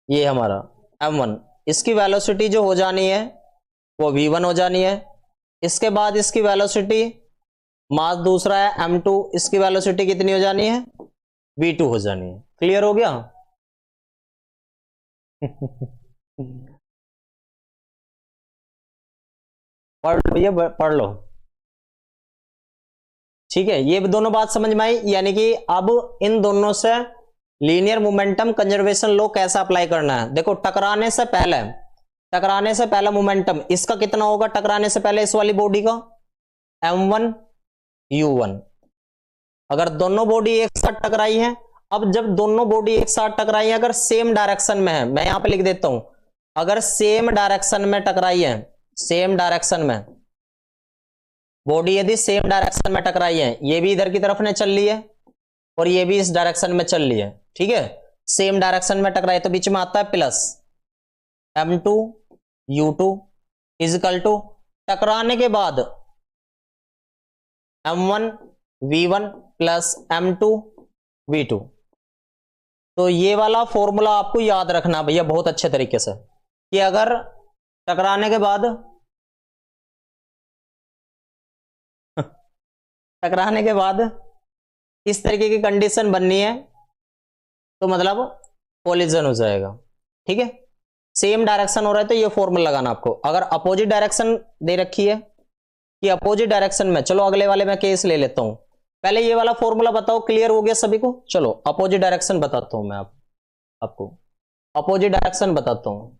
ये हमारा M1, इसकी वेलोसिटी जो हो जानी है वो V1 हो जानी है। इसके बाद इसकी वेलोसिटी, मास दूसरा है M2, इसकी वेलोसिटी कितनी हो जानी है? V2 हो जानी है। क्लियर हो गया? पढ़ लो भैया, पढ़ लो, ठीक है। ये दोनों बात समझ में आई, यानी कि अब इन दोनों से लीनियर मोमेंटम कंजर्वेशन लॉ कैसा अप्लाई करना है। देखो टकराने से पहले मोमेंटम इसका कितना होगा? टकराने से पहले इस वाली बॉडी का M1 U1। अगर दोनों बॉडी एक साथ टकराई है, अब जब दोनों बॉडी एक साथ टकराई है, अगर सेम डायरेक्शन में है, मैं यहां पे लिख देता हूं, अगर सेम डायरेक्शन में टकराई है, सेम डायरेक्शन में बॉडी यदि सेम डायरेक्शन में टकराई है, ये भी इधर की तरफ ने चल ली है और ये भी इस डायरेक्शन में चल ली है, ठीक है। सेम डायरेक्शन में टकराई तो बीच में आता है plus M2 U2 is equal to टकराने के बाद M1 V1 plus M2 V2। तो ये वाला फॉर्मूला आपको याद रखना भैया बहुत अच्छे तरीके से, कि अगर टकराने के बाद इस तरीके की कंडीशन बननी है तो मतलब कोलिजन हो जाएगा, ठीक है। सेम डायरेक्शन हो रहा है तो ये फॉर्मूला लगाना आपको। अगर अपोजिट डायरेक्शन दे रखी है कि अपोजिट डायरेक्शन में, चलो अगले वाले में केस ले लेता हूं, पहले ये वाला फॉर्मूला बताओ। क्लियर हो गया सभी को? चलो अपोजिट डायरेक्शन बताता हूं मैं आपको अपोजिट डायरेक्शन बताता हूं।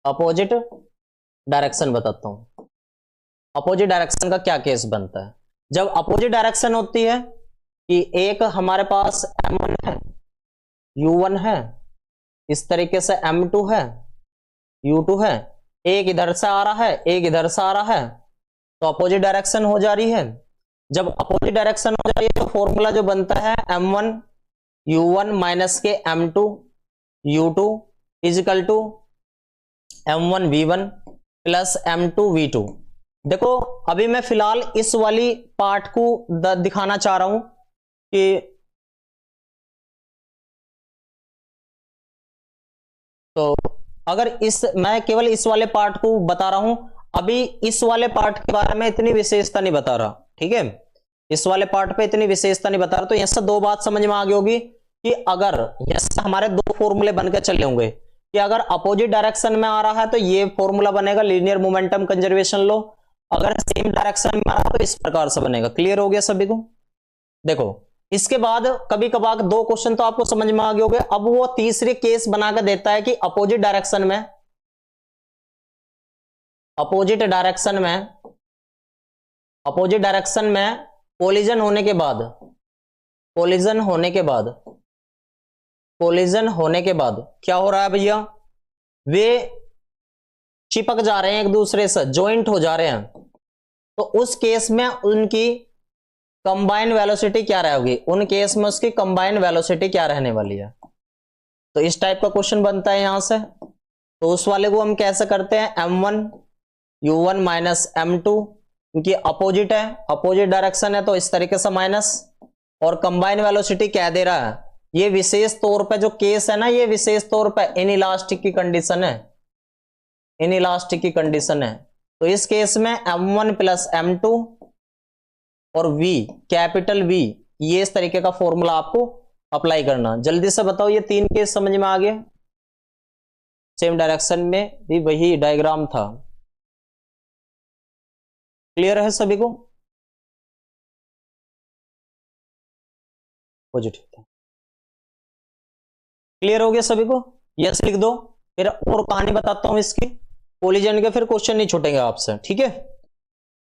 अपोजिट डायरेक्शन बताता हूं। अपोजिट डायरेक्शन का क्या केस बनता है? जब अपोजिट डायरेक्शन होती है कि एक हमारे पास M1 है, U1 है, इस तरीके से M2 है, U2 है, एक इधर से आ रहा है, एक इधर से आ रहा है, तो अपोजिट डायरेक्शन हो जा रही है। जब अपोजिट डायरेक्शन हो जा रही है तो फॉर्मूला जो बनता है M1 U1 माइनस के M2 U2 is equal to M1 V1 plus M2 V2। देखो अभी मैं फिलहाल इस वाली पार्ट को दिखाना चाह रहा हूं कि तो अगर मैं केवल इस वाले पार्ट को बता रहा हूं, अभी इस वाले पार्ट के बारे में इतनी विशेषता नहीं बता रहा, ठीक है। इस वाले पार्ट पे इतनी विशेषता नहीं बता रहा। तो यहां से दो बात समझ में आ गई होगी कि अगर यहां हमारे दो फॉर्मूले बनकर चले होंगे कि अगर अपोजिट डायरेक्शन में आ रहा है तो ये फॉर्मूला बनेगा लीनियर मोमेंटम कंजर्वेशन लॉ, अगर सेम डायरेक्शन में आ रहा तो इस प्रकार से बनेगा। क्लियर हो गया सभी को? देखो इसके बाद कभी कभार दो क्वेश्चन तो आपको समझ में आ गए होंगे। अब वो तीसरे केस बनाकर देता है कि अपोजिट डायरेक्शन में कोलिजन होने के बाद क्या हो रहा है भैया? वे चिपक जा रहे हैं एक दूसरे से, ज्वाइंट हो जा रहे हैं, तो उस केस में उनकी कंबाइन वेलोसिटी क्या रहेगी? उन केस में उसकी कंबाइन वेलोसिटी क्या रहने वाली है? तो इस टाइप का क्वेश्चन बनता है यहां से। तो उस वाले को हम कैसे करते हैं? M1 U1 माइनस M2, क्योंकि अपोजिट है, अपोजिट डायरेक्शन है तो इस तरीके से माइनस, और कंबाइन वेलोसिटी क्या दे रहा है? ये विशेष तौर पे जो केस है ना, ये विशेष तौर पे इनइलास्टिक की कंडीशन है, इनइलास्टिक की कंडीशन है। तो इस केस में M1 प्लस M2 और V, कैपिटल V, ये इस तरीके का फॉर्मूला आपको अप्लाई करना। जल्दी से बताओ ये तीन केस समझ में आ गए? सेम डायरेक्शन में भी वही डायग्राम था। क्लियर है सभी को? पॉजिटिव था। क्लियर हो गया सभी को? यस लिख दो। फिर और कहानी बताता हूं इसकी कोलिजन के, फिर क्वेश्चन नहीं छूटेंगे आपसे, ठीक है।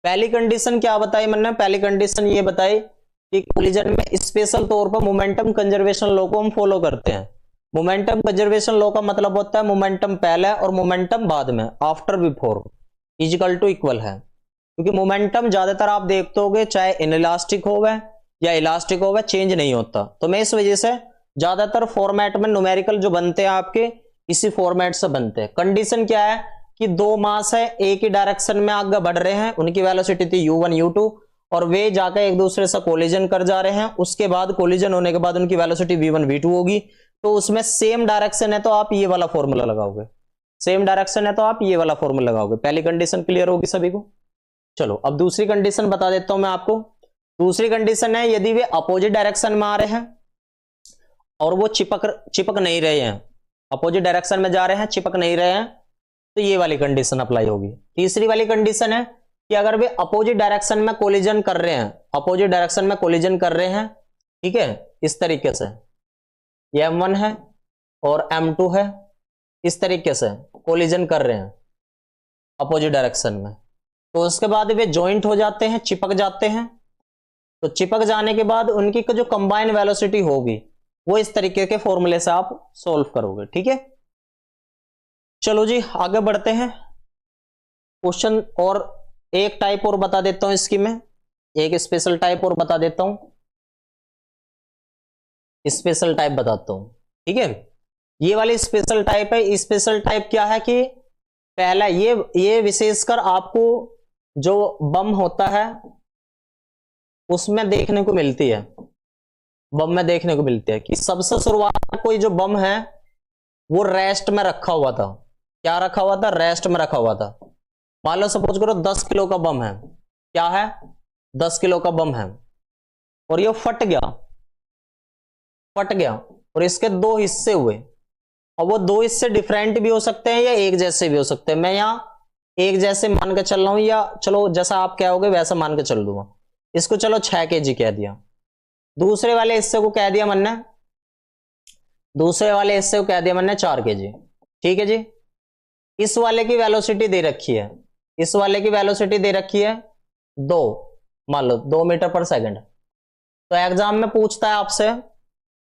पहली कंडीशन क्या बताई मैंने, पहली कंडीशन ये बताई कि कोलिजन में स्पेशल तौर पर मोमेंटम कंजर्वेशन लॉ को हम फॉलो करते हैं। मोमेंटम कंजर्वेशन लॉ का मतलब होता है मोमेंटम पहले और मोमेंटम बाद में, after before equal to equal है। क्योंकि मोमेंटम ज्यादातर आप देखते होगे चाहे इनइलास्टिक होवे या इलास्टिक होवे, चेंज नहीं होता। तो मैं इस वजह से ज्यादातर फॉर्मेट में न्यूमेरिकल जो बनते हैं आपके इसी फॉर्मेट से बनते हैं। कंडीशन क्या है कि दो मास है, एक ही डायरेक्शन में आगे बढ़ रहे हैं, उनकी वेलोसिटी थी u1 u2 और वे जाकर एक दूसरे से कोलिजन कर जा रहे हैं। उसके बाद कोलिजन होने के बाद उनकी वेलोसिटी v1 v2 होगी। तो उसमें सेम डायरेक्शन है तो आप ये वाला फॉर्मूला लगाओगे, सेम डायरेक्शन है तो आप ये वाला फॉर्मूला लगाओगे। पहली कंडीशन क्लियर होगी सभी को। चलो अब दूसरी कंडीशन बता देता हूं मैं आपको। दूसरी कंडीशन है यदि वे अपोजिट डायरेक्शन में आ रहे हैं और वो चिपक नहीं रहे हैं, अपोजिट डायरेक्शन में जा रहे हैं चिपक नहीं रहे हैं, तो ये वाली कंडीशन अप्लाई होगी। तीसरी वाली कंडीशन है कि अगर वे अपोजिट डायरेक्शन में कोलिजन कर रहे हैं, अपोजिट डायरेक्शन में कोलिजन कर रहे हैं, ठीक है, इस तरीके से ये m1 है और m2 है, इस तरीके से कोलिजन कर रहे हैं अपोजिट डायरेक्शन में, तो उसके बाद वे जॉइंट हो जाते हैं, चिपक जाते हैं। तो चिपक जाने के बाद उनकी जो कंबाइन वेलोसिटी होगी वो इस तरीके के फॉर्मूले से आप सॉल्व करोगे, ठीक है। चलो जी आगे बढ़ते हैं क्वेश्चन, और एक टाइप और बता देता हूं इसकी, मैं एक स्पेशल टाइप और बता देता हूं, स्पेशल टाइप बताता हूं, ठीक है। ये वाली स्पेशल टाइप है। स्पेशल टाइप क्या है कि पहला ये विशेषकर आपको जो बम होता है उसमें देखने को मिलती है, बम में देखने को मिलती है कि सबसे शुरुआत में कोई जो बम है वो रेस्ट में रखा हुआ था। क्या रखा हुआ था? रेस्ट में रखा हुआ था। मान लो सपोज करो 10 किलो का बम है, क्या है 10 किलो का बम है, और ये फट गया और इसके दो हिस्से हुए, और वो दो हिस्से डिफरेंट भी हो सकते हैं या एक जैसे भी हो सकते हैं। मैं यहां एक जैसे मान के चल रहा हूं, या चलो जैसा आप कहोगे वैसा मान के चल दूंगा। इसको चलो 6 kg कह दिया, दूसरे वाले हिस्से को कह दिया मैंने, दूसरे वाले हिस्से को कह दिया मैंने 4 kg, ठीक है जी। इस वाले की वेलोसिटी दे रखी है, इस वाले की वेलोसिटी दे रखी है 2, मान लो 2 मीटर पर सेकंड। तो एग्जाम में पूछता है आपसे,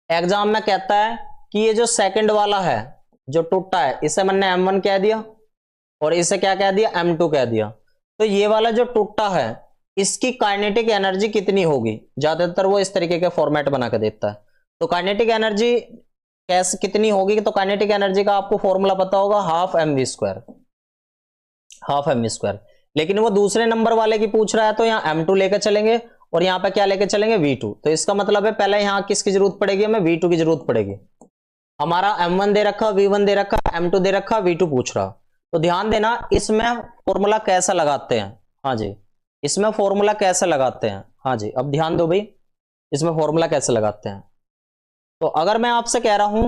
एग्जाम में कहता है कि ये जो सेकंड वाला है जो टूटा है, इसे मैंने m1 कह दिया और इसे क्या कह दिया m2 कह दिया। तो ये वाला जो टूटा है इसकी काइनेटिक एनर्जी कितनी होगी, ज्यादातर वो इस तरीके के फॉर्मेट बना के देता है। तो काइनेटिक एनर्जी कैसे कितनी होगी, तो काइनेटिक एनर्जी का आपको फॉर्मूला पता होगा, हाफ mv स्क्वायर। लेकिन वो दूसरे नंबर वाले की पूछ रहा है तो यहाँ m2 लेकर चलेंगे और यहाँ पे क्या लेकर चलेंगे v2। तो इसका मतलब है पहले यहाँ किसकी जरूरत पड़ेगी, हमें v2 की जरूरत पड़ेगी। हमारा m1 दे रखा, v1 दे रखा, m2 दे रखा, v2 पूछ रहा। तो ध्यान देना इसमें फॉर्मूला कैसे लगाते हैं। हाँ जी, इसमें फॉर्मूला कैसे लगाते हैं। हाँ जी, अब ध्यान दो भाई, इसमें फॉर्मूला कैसे लगाते हैं। तो अगर मैं आपसे कह रहा हूं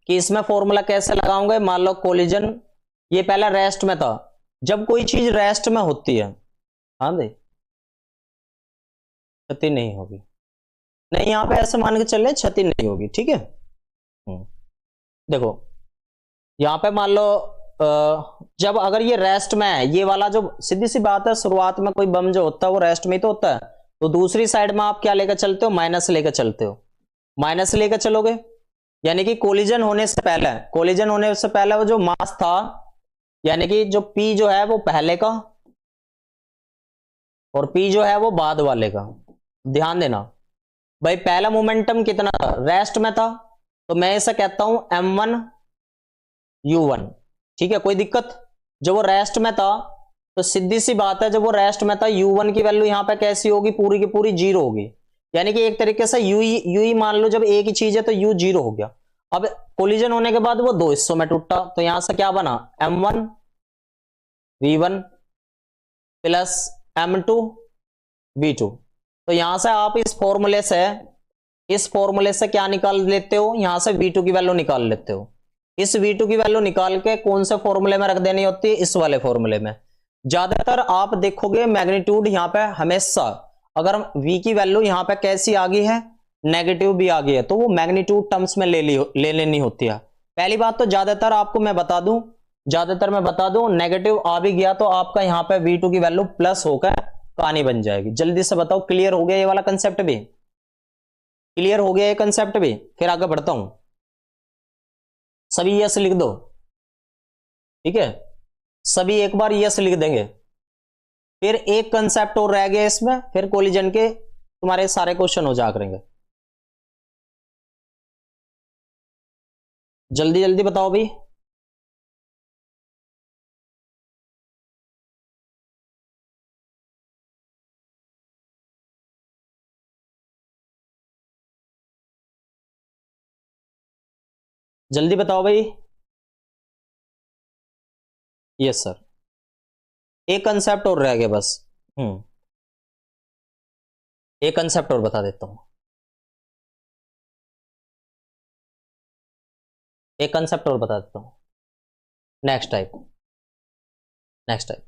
कि इसमें फॉर्मूला कैसे लगाऊंगे, मान लो कोलिजन ये पहला रेस्ट में था। जब कोई चीज रेस्ट में होती है, हाँ दे क्षति नहीं होगी, नहीं यहां पे ऐसे मान के चल रहे क्षति नहीं होगी, ठीक है। देखो यहां पे मान लो जब अगर ये रेस्ट में है, ये वाला जो सीधी सी बात है, शुरुआत में कोई बम जो होता है वो रेस्ट में ही तो होता है। तो दूसरी साइड में आप क्या लेकर चलते हो, माइनस लेकर चलते हो, माइनस लेकर चलोगे, यानी कि कोलिजन होने से पहले, कोलिजन होने से पहले वो जो मास था, यानी कि जो P जो है वो पहले का और P जो है वो बाद वाले का। ध्यान देना भाई, पहला मोमेंटम कितना था, रेस्ट में था, तो मैं इसे कहता हूं m1 u1, ठीक है, कोई दिक्कत। जब वो रेस्ट में था तो सीधी सी बात है, जब वो रेस्ट में था u1 की वैल्यू यहां पे कैसी होगी, पूरी की पूरी 0 होगी। यानी कि एक तरीके से u ही मान लो, जब एक ही चीज है तो u 0 हो गया। अब कोलिजन होने के बाद वो दो हिस्सों में टूटा, तो यहां से क्या बना, m1 v1 plus m2 v2। तो यहां से आप इस फॉर्मूले से क्या निकाल लेते हो, यहां से v2 की वैल्यू निकाल लेते हो। इस v2 की वैल्यू निकाल के कौन से फॉर्मूले में रख देनी होती है, इस वाले फॉर्मूले में। ज्यादातर आप देखोगे मैग्नीट्यूड यहां पे हमेशा, अगर v की वैल्यू यहां पे कैसी आ गई है, नेगेटिव भी आ गई है, तो वो मैग्नीट्यूड टर्म्स में ले लेनी होती है। पहली बात तो ज्यादातर आपको मैं बता दूं ज्यादातर मैं बता दूं नेगेटिव आ भी गया तो आपका यहां पे V2 की वैल्यू प्लस होकर कहानी बन जाएगी। जल्दी से बताओ, क्लियर हो गया ये वाला कंसेप्ट भी? क्लियर हो गया ये कंसेप्ट भी? फिर आगे बढ़ता हूं, सभी यस लिख दो, ठीक है, सभी एक बार यस लिख देंगे। फिर एक कंसेप्ट और रह गया इसमें, फिर कोलिजन के तुम्हारे सारे क्वेश्चन हो जा करेंगे। जल्दी जल्दी बताओ भाई। जल्दी बताओ भाई। यस सर, एक कंसेप्ट और रह गया बस। एक कंसेप्ट और बता देता हूं, एक कंसेप्ट और बता देता हूं। नेक्स्ट टाइप, नेक्स्ट टाइप,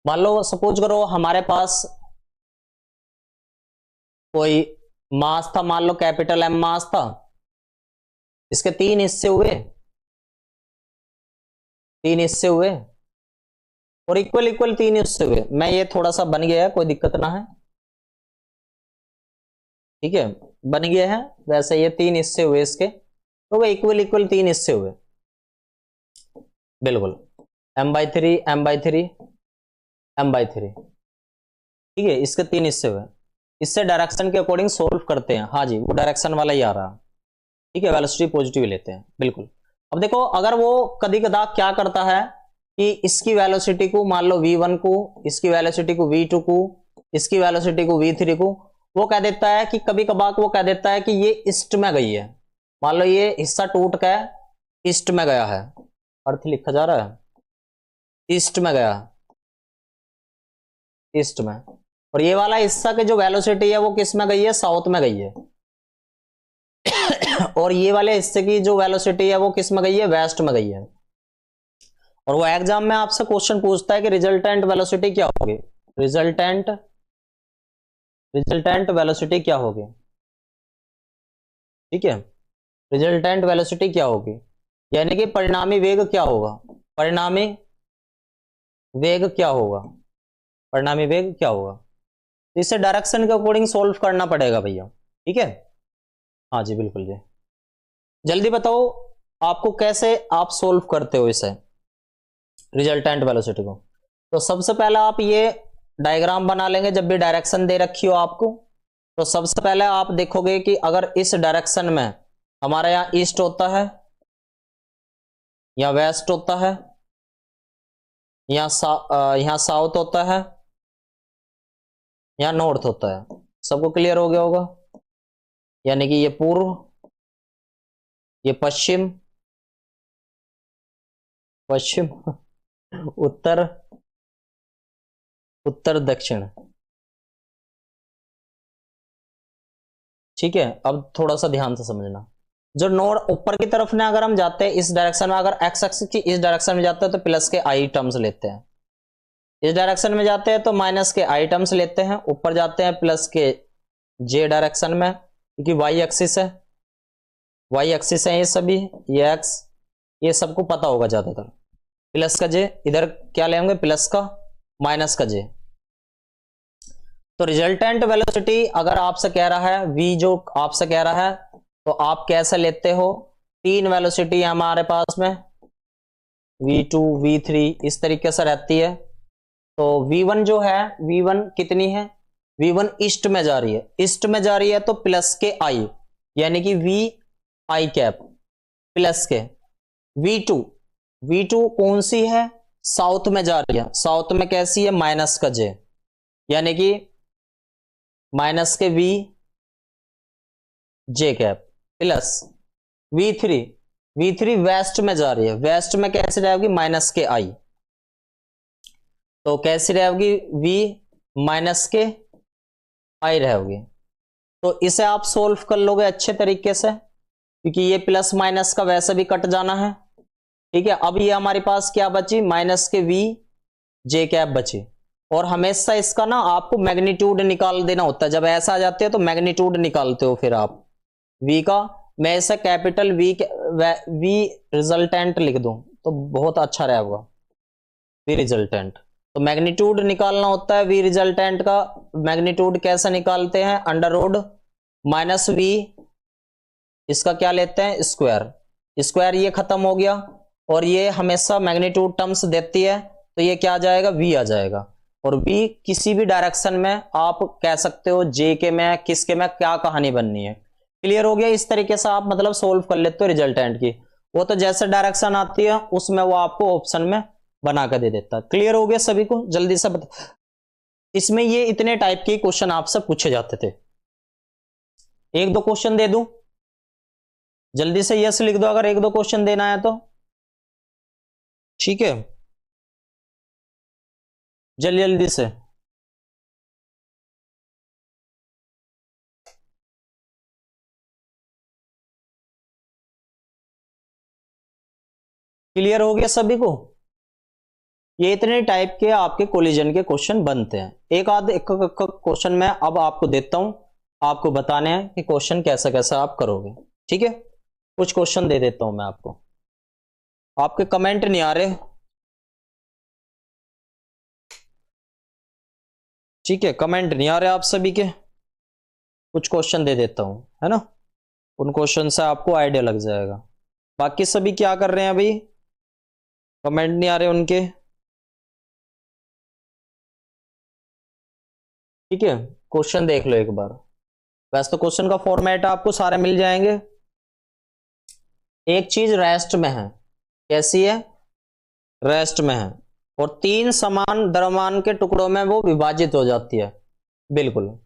मान लो सपोज करो हमारे पास कोई मास था, मान लो कैपिटल एम मास था, इसके 3 हिस्से हुए, 3 हिस्से हुए और इक्वल इक्वल 3 हिस्से हुए। मैं ये थोड़ा सा बन गया है, कोई दिक्कत ना है, ठीक है, बन गया है वैसे। ये 3 हिस्से हुए इसके, तो वो इक्वल इक्वल 3 हिस्से हुए, बिल्कुल m/3 m/3 m/3, ठीक है, इसके 3 हिस्से हुए। इससे डायरेक्शन के अकॉर्डिंग सोल्व करते हैं। हाँ जी, वो डायरेक्शन वाला ही आ रहा, ठीक है, वेलोसिटी पॉजिटिव लेते हैं, बिल्कुल। अब देखो, अगर वो कभी कदा क्या करता है कि इसकी वेलोसिटी को मान लो v1 को, इसकी वेलोसिटी को v2 को, इसकी वेलोसिटी को v3 को, वो कह देता है कि कभी कभार वो कह देता है कि ये ईस्ट में गई है। मान लो ये हिस्सा टूट के ईस्ट में गया है, अर्थ लिखा जा रहा है, ईस्ट में गया, ईस्ट में, और ये वाला हिस्सा की जो वेलोसिटी है वो किस में गई है? साउथ में गई है। और ये वाले हिस्से की जो वेलोसिटी है वो किस में गई है? वेस्ट में गई है। और वो एग्जाम में आपसे क्वेश्चन पूछता है कि रिजल्टेंट वेलोसिटी क्या होगी, रिजल्टेंट वेलोसिटी क्या होगी, ठीक है, रिजल्टेंट वेलोसिटी क्या होगी, यानी कि परिणामी वेग क्या होगा, परिणामी वेग क्या होगा, परिणामी वेग क्या होगा। इसे डायरेक्शन के अकॉर्डिंग सोल्व करना पड़ेगा भैया, ठीक है। हाँ जी बिल्कुल जी, जल्दी बताओ आपको कैसे आप सोल्व करते हो इसे, रिजल्टेंट वेलोसिटी को। तो सबसे पहले आप ये डायग्राम बना लेंगे, जब भी डायरेक्शन दे रखी हो आपको, तो सबसे पहले आप देखोगे कि अगर इस डायरेक्शन में हमारे यहां ईस्ट होता है या वेस्ट होता है, यहां साउथ होता है या नॉर्थ होता है, सबको क्लियर हो गया होगा। यानी कि ये पूर्व, ये पश्चिम, पश्चिम उत्तर, उत्तर दक्षिण, ठीक है। अब थोड़ा सा ध्यान से समझना, जो नॉर्थ ऊपर की तरफ ने अगर हम जाते हैं इस डायरेक्शन में, अगर एक्स एक्सिस की इस डायरेक्शन में जाते हैं तो प्लस के आई टर्म्स लेते हैं, इस डायरेक्शन में जाते हैं तो माइनस के आई टर्म्स लेते हैं, ऊपर जाते हैं प्लस के जे डायरेक्शन में, क्योंकि वाई एक्सिस है, वाई एक्सिस है ये सभी, ये एक्स, ये सबको पता होगा ज्यादातर। प्लस का जे, इधर क्या लेंगे? प्लस का, माइनस का जे। तो रिजल्टेंट वेलोसिटी अगर आपसे कह रहा है v, जो आपसे कह रहा है, तो आप कैसे लेते हो? 3 वेलोसिटी हमारे पास में, v2 v3 इस तरीके से रहती है। तो v1 जो है, v1 कितनी है? v1 ईस्ट में जा रही है, ईस्ट में जा रही है तो प्लस के आई, यानी कि v आई कैप प्लस के। v2 कौन सी है? साउथ में जा रही है, साउथ में कैसी है? माइनस का जे, यानी कि माइनस के v जे कैप प्लस v3 वेस्ट में जा रही है, वेस्ट में कैसे रहेगी? माइनस के आई, तो कैसी रहेगी? v माइनस के आई रहेगी। तो इसे आप सोल्व कर लोगे अच्छे तरीके से, क्योंकि ये प्लस माइनस का वैसे भी कट जाना है, ठीक है। अब ये हमारे पास क्या बची? माइनस के v जे कैप बची। और हमेशा इसका ना आपको मैग्नीट्यूड निकाल देना होता है, जब ऐसा आ जाते हैं तो मैग्नीट्यूड निकालते हो फिर आप v का। मैं इसे कैपिटल v रिजल्टेंट लिख दूं, तो बहुत अच्छा रहेगा वी रिजल्टेंट। तो मैग्नीट्यूड निकालना होता है वी रिजल्टेंट का। मैग्नीट्यूड कैसे निकालते हैं, अंडर रूट माइनस वी, इसका क्या लेते हैं स्क्वायर, स्क्वायर ये खत्म हो गया, और ये हमेशा मैग्नीट्यूड टर्म्स देती है, तो ये क्या आ जाएगा वी आ जाएगा। और वी किसी भी डायरेक्शन में आप कह सकते हो, जे के में किसके में क्या कहानी बननी है। क्लियर हो गया, इस तरीके से आप मतलब सोल्व कर लेते हो रिजल्टेंट की। वो तो जैसे डायरेक्शन आती है उसमें वो आपको ऑप्शन में बना कर दे देता है। क्लियर हो गया सभी को, जल्दी से बता। इसमें ये इतने टाइप के क्वेश्चन आपसे पूछे जाते थे। एक दो क्वेश्चन दे दूं, जल्दी से यस लिख दो अगर एक दो क्वेश्चन देना है तो, ठीक है जल्दी जल्दी से। क्लियर हो गया सभी को, ये इतने टाइप के आपके कोलिजन के क्वेश्चन बनते हैं। एक आध एक क्वेश्चन मैं अब आपको देता हूं, आपको बताने हैं कि क्वेश्चन कैसा कैसा आप करोगे, ठीक है। कुछ क्वेश्चन दे देता हूं मैं आपको, आपके कमेंट नहीं आ रहे, ठीक है कमेंट नहीं आ रहे आप सभी के। कुछ क्वेश्चन दे देता हूं, है ना, उन क्वेश्चन से आपको आइडिया लग जाएगा। बाकी सभी क्या कर रहे हैं अभी, कमेंट नहीं आ रहे उनके, ठीक है। क्वेश्चन देख लो एक बार, वैसे तो क्वेश्चन का फॉर्मेट आपको सारे मिल जाएंगे। एक चीज रेस्ट में है, कैसी है, रेस्ट में है, और तीन समान द्रव्यमान के टुकड़ों में वो विभाजित हो जाती है, बिल्कुल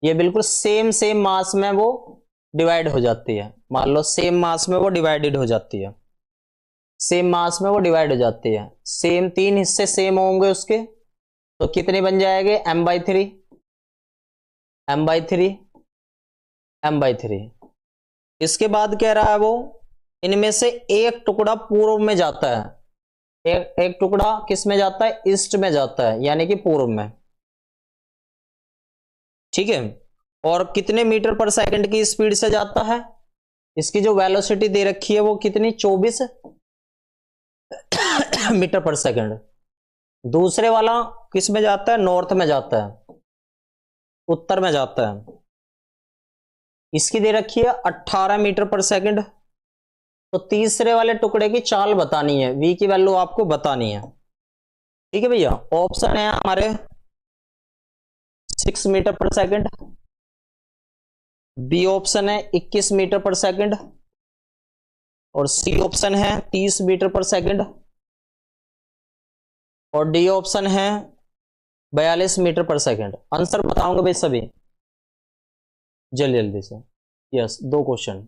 ये बिल्कुल सेम सेम मास में वो डिवाइड हो जाती है। मान लो सेम मास में वो डिवाइडेड हो जाती है, सेम मास में वो डिवाइड हो जाती है, सेम तीन हिस्से सेम होंगे उसके, तो कितने बन जाएंगे m/3 m/3 m/3। इसके बाद कह रहा है वो इनमें से एक टुकड़ा पूर्व में जाता है, एक टुकड़ा किस में जाता है, ईस्ट में जाता है, यानी कि पूर्व में, ठीक है। और कितने मीटर पर सेकंड की स्पीड से जाता है, इसकी जो वेलोसिटी दे रखी है वो कितनी 24 मीटर पर सेकंड। दूसरे वाला किस में जाता है, नॉर्थ में जाता है, उत्तर में जाता है, इसकी दे रखी है 18 मीटर पर सेकंड। तो तीसरे वाले टुकड़े की चाल बतानी है, v की वैल्यू आपको बतानी है, ठीक है भैया। ऑप्शन है हमारे 6 मीटर पर सेकंड, बी ऑप्शन है 21 मीटर पर सेकंड, और सी ऑप्शन है 30 मीटर पर सेकंड, और डी ऑप्शन है 42 मीटर पर सेकंड। आंसर बताऊंगा भाई सभी, जल्दी जल्दी से। यस, दो क्वेश्चन।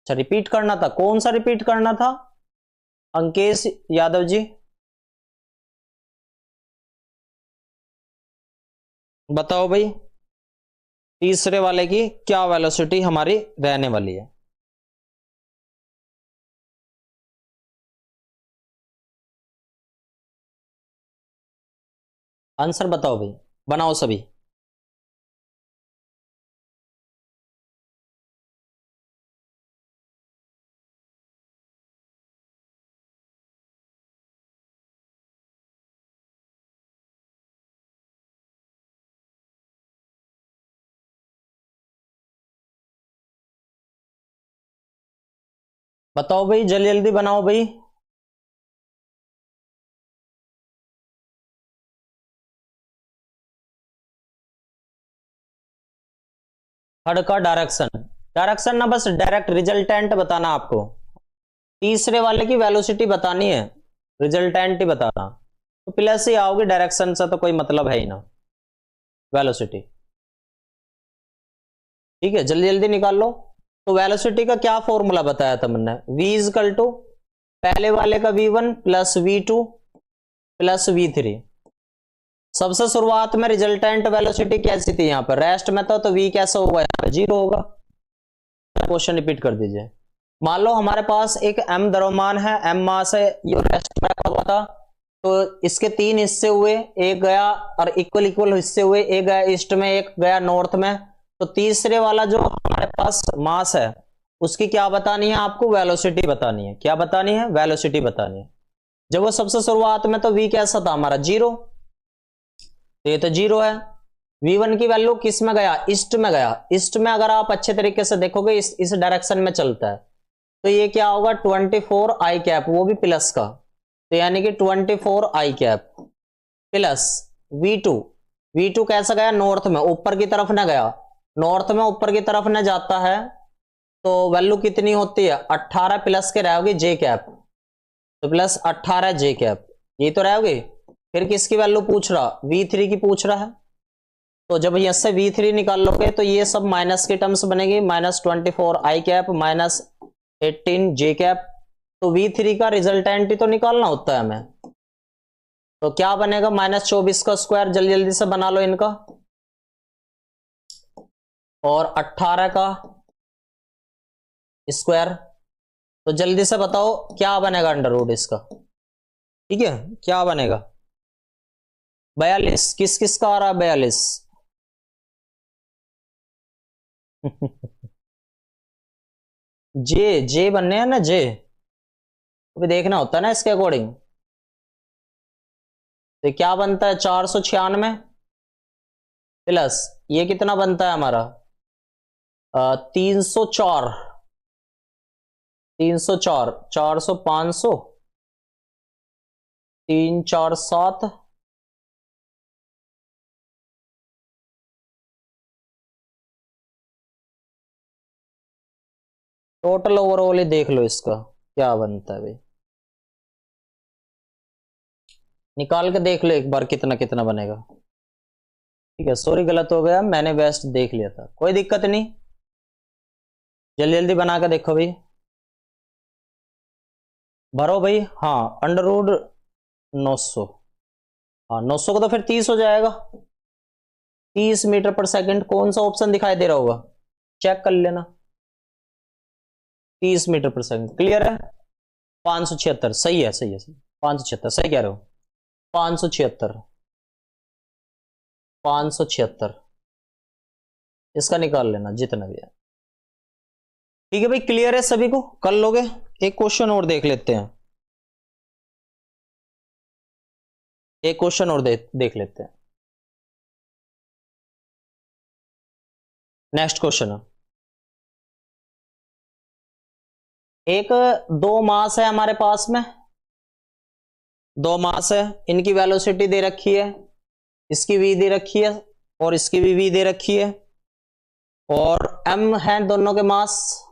अच्छा रिपीट करना था, कौन सा रिपीट करना था, अंकेश यादव जी बताओ भाई, तीसरे वाले की क्या वेलोसिटी हमारी रहने वाली है। आंसर बताओ भाई, बनाओ सभी। बताओ भाई जल्दी जल्दी बनाओ भाई। थर्ड का डायरेक्शन, डायरेक्शन ना बस डायरेक्ट रिजल्टेंट बताना आपको, तीसरे वाले की वेलोसिटी बतानी है, रिजल्टेंट ही बताना। तो प्लस ही आओगे, डायरेक्शन से तो कोई मतलब है ही ना, वेलोसिटी, ठीक है जल्दी जल्दी निकाल लो। तो वेलोसिटी का क्या फॉर्मूला बताया था मैंने, v इजकल टू पहले वाले का v1 plus v2 plus v3। सबसे शुरुआत में रिजल्टेंट वेलोसिटी कैसी थी, यहां पर रेस्ट में तो v कैसा होगा, यहां पर 0 होगा। क्वेश्चन रिपीट कर दीजिए। मान लो हमारे पास एक m द्रव्यमान है, m मास है, ये रेस्ट में रखा हुआ था, तो इसके तीन हिस्से हुए, एक गया और इक्वल इक्वल हिस्से हुए, एक गया ईस्ट में एक गया नॉर्थ में। तो तीसरे वाला जो हमारे पास मास है उसकी क्या बतानी है आपको, वेलोसिटी बतानी है। क्या बतानी है, वेलोसिटी बतानी है। जब वो सबसे शुरुआत में तो v कैसा था हमारा, 0, तो ये तो 0 है। v1 की वैल्यू किस में गया, ईस्ट में गया। ईस्ट में अगर आप अच्छे तरीके से देखोगे इस डायरेक्शन में चलता है, तो ये क्या होगा 24 आई कैप, वो भी प्लस का, तो यानी कि 24 आई कैप प्लस v2। v2 कैसा गया, नॉर्थ में, ऊपर की तरफ ना गया। नॉर्थ में ऊपर की तरफ ना जाता है तो वैल्यू कितनी होती है, 18 प्लस के रहोगे जे कैप, तो प्लस 18 जे कैप, ये तो रहोगे। फिर किसकी वैल्यू पूछ रहा, v3 की पूछ रहा है। तो जब यहां से v3 निकाल लोगे तो ये सब माइनस की टर्म्स बनेगी, -24 आई कैप -18 जे कैप। तो v3 का रिजल्टेंट ही तो निकालना होता है हमें। तो क्या बनेगा, -24 का स्क्वायर, जल्दी जल्दी से बना लो इनका, और 18 का स्क्वायर। तो जल्दी से बताओ क्या बनेगा अंडर रूट इसका, ठीक है, क्या बनेगा, 42। किस किस का आ रहा है 42? जे बनने हैं ना, जे अभी देखना होता है ना इसके अकॉर्डिंग। तो क्या बनता है 496 प्लस ये कितना बनता है हमारा 304, 304, 400, 500, 3 4 7, टोटल ओवरऑल ही देख लो इसका क्या बनता है भाई, निकाल के देख लो एक बार कितना कितना बनेगा। ठीक है, सॉरी गलत हो गया, मैंने बेस्ट देख लिया था, कोई दिक्कत नहीं, जल्दी जल्दी बना के देखो भाई, भरो भाई। हाँ अंडर रूट 900, हाँ 900 को तो फिर 30 हो जाएगा, 30 मीटर पर सेकंड। कौन सा ऑप्शन दिखाई दे रहा होगा, चेक कर लेना, 30 मीटर पर सेकंड, क्लियर है। 576 सही है, सही है, सही 576 सही कह रहे हो, 576, 576 इसका निकाल लेना जितना भी है। ठीक है भाई, क्लियर है सभी को, कर लोगे। एक क्वेश्चन और देख लेते हैं, एक क्वेश्चन और देख लेते हैं। नेक्स्ट क्वेश्चन है, एक दो मास है हमारे पास में, दो मास है, इनकी वेलोसिटी दे रखी है, इसकी v दे रखी है और इसकी भी v दे रखी है, और m है दोनों के मास,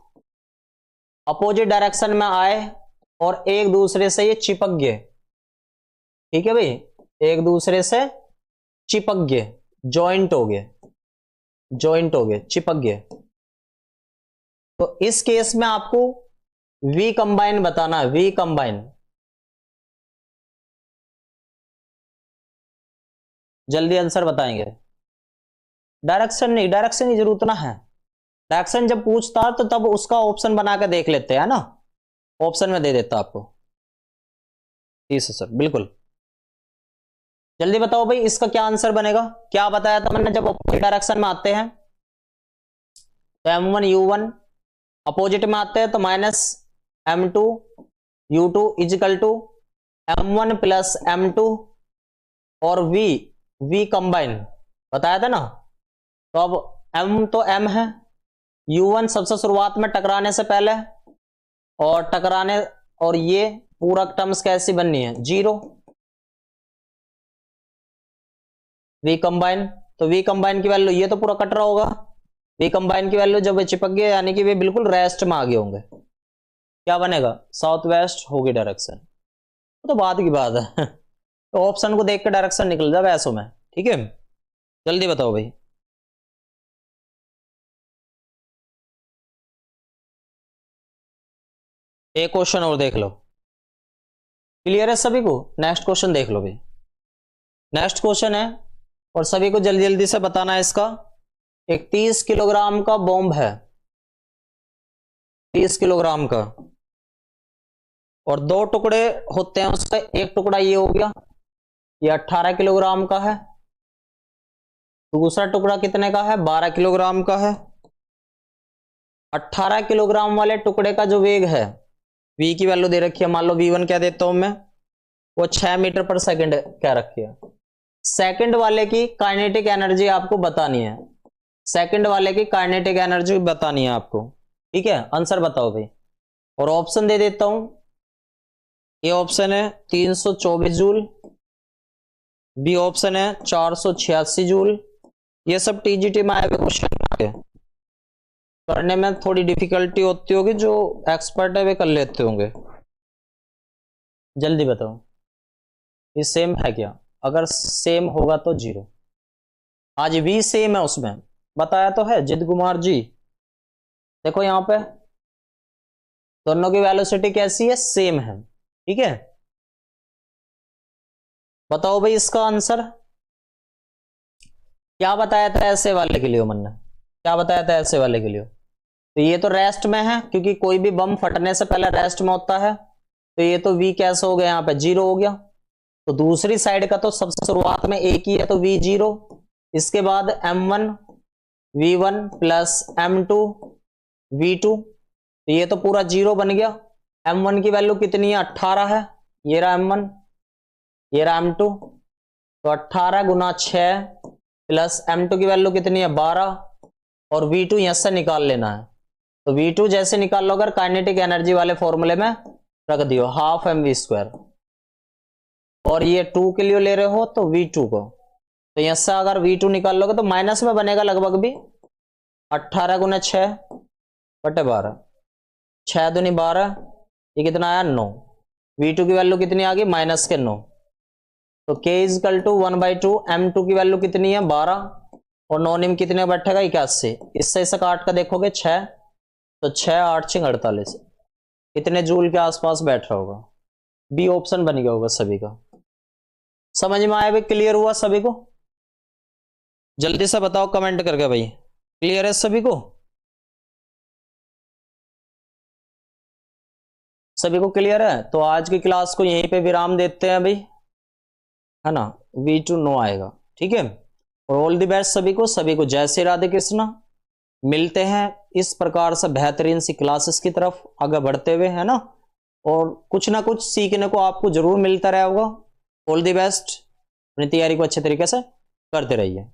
अपोजिट डायरेक्शन में आए और एक दूसरे से ये चिपक गए। ठीक है भाई, एक दूसरे से चिपक गए, जॉइंट हो गए, जॉइंट हो गए, चिपक गए। तो इस केस में आपको v कंबाइन बताना है, v कंबाइन, जल्दी आंसर बताएंगे। डायरेक्शन नहीं, डायरेक्शन की जरूरत ना है, डायरेक्शन जब पूछता तो तब उसका ऑप्शन बना के देख लेते हैं ना, ऑप्शन में दे देता आपको। ठीक है सर, बिल्कुल, जल्दी बताओ भाई इसका क्या आंसर बनेगा। क्या बताया था मैंने, जब अपोजिट डायरेक्शन में आते हैं तो m1 u1, अपोजिट में आते हैं तो -m2 u2 is equal to m1 plus m2 और v कंबाइन बताया था ना। तो अब m तो m है, u1 सबसे शुरुआत में टकराने से पहले, और टकराने, और ये पूरा टर्म्स कैसी बननी है 0, v कंबाइन, तो v कंबाइन की वैल्यू, ये तो पूरा कट रहा होगा, v कंबाइन की वैल्यू जब चिपक गए यानी कि वे बिल्कुल रेस्ट में आ गए होंगे, क्या बनेगा साउथ वेस्ट होगी डायरेक्शन, तो बात की बात है। तो ऑप्शन को देख के डायरेक्शन निकल जाए वैसों में, ठीक है, जल्दी बताओ भाई। एक क्वेश्चन और देख लो, क्लियर है सभी को। नेक्स्ट क्वेश्चन देख लो भाई, नेक्स्ट क्वेश्चन है और सभी को जल्दी जल्दी से बताना है इसका। एक 30 किलोग्राम का बॉम्ब है, 30 किलोग्राम का, और दो टुकड़े होते हैं उसका, एक टुकड़ा ये हो गया, ये 18 किलोग्राम का है, दूसरा टुकड़ा कितने का है 12 किलोग्राम का है। 18 किलोग्राम वाले टुकड़े का जो वेग है, v की वैल्यू दे रखी है, मान लो v1 क्या देता हूं मैं, वो 6 मीटर पर सेकंड क्या रखी है। सेकंड वाले की काइनेटिक एनर्जी आपको बतानी है, सेकंड वाले की काइनेटिक एनर्जी बतानी है आपको, ठीक है। आंसर बताओ भाई, और ऑप्शन दे देता हूं। ए ऑप्शन है 324 जूल, बी ऑप्शन है 486 जूल। ये सब टीजीटी में आए हुए क्वेश्चन करने में थोड़ी डिफिकल्टी होती होगी, जो एक्सपर्ट है वे कर लेते होंगे। जल्दी बताओ, ये सेम है क्या? अगर सेम होगा तो 0। आज भी सेम है, उसमें बताया तो है जिद कुमार जी। देखो यहां पे दोनों की वेलोसिटी कैसी है, सेम है, ठीक है। बताओ भाई इसका आंसर क्या बताया था ऐसे वाले के लिए, मन ने क्या बताया था ऐसे वाले के लिए? तो ये तो रेस्ट में है, क्योंकि कोई भी बम फटने से पहले रेस्ट में होता है, तो ये तो v कैसे हो गया, यहाँ पे 0 हो गया। तो दूसरी साइड का तो सबसे शुरुआत में एक ही है, तो v 0, इसके बाद m1 v1 plus m2 v2, तो ये तो पूरा 0 बन गया। m1 की वैल्यू कितनी है, 18 है, ये रहा m1, ये रहा m2, तो 18 गुना 6 प्लस m2 की वैल्यू कितनी है, 12, और v2 यहां से निकाल लेना है। तो v2 जैसे निकाल लो, अगर काइनेटिक एनर्जी वाले फॉर्मूले में रख दियो, हाफ mv², और ये 2 के लिए ले रहे हो तो v2 को, तो यहां से अगर v2 निकाल लोगे तो माइनस में बनेगा लगभग भी, 18 गुना 6 बटे 12, 6 दूनी 12, ये कितना आया 9, v2 की वैल्यू कितनी आ गई, माइनस के 9। तो k इजकल टू 1/2, m2 की वैल्यू कितनी है 12, और 9 निम कितने बैठेगा 81, इससे इसे काट कर देखोगे 6, तो 6 8 6 48, कितने जूल के आसपास बैठ रहा होगा। बी ऑप्शन बन गया होगा सभी का। समझ में आया भाई, क्लियर हुआ सभी को? जल्दी से बताओ कमेंट करके भाई, क्लियर है सभी को? सभी को क्लियर है? तो आज की क्लास को यहीं पे विराम देते हैं भाई, है ना। v2 नो आएगा, ठीक है। और ऑल द बेस्ट सभी को जय श्री राधे कृष्णा। मिलते हैं इस प्रकार से बेहतरीन सी क्लासेस की तरफ आगे बढ़ते हुए, है ना। और कुछ ना कुछ सीखने को आपको जरूर मिलता रहा होगा। ऑल द बेस्ट, अपनी तैयारी को अच्छे तरीके से करते रहिए।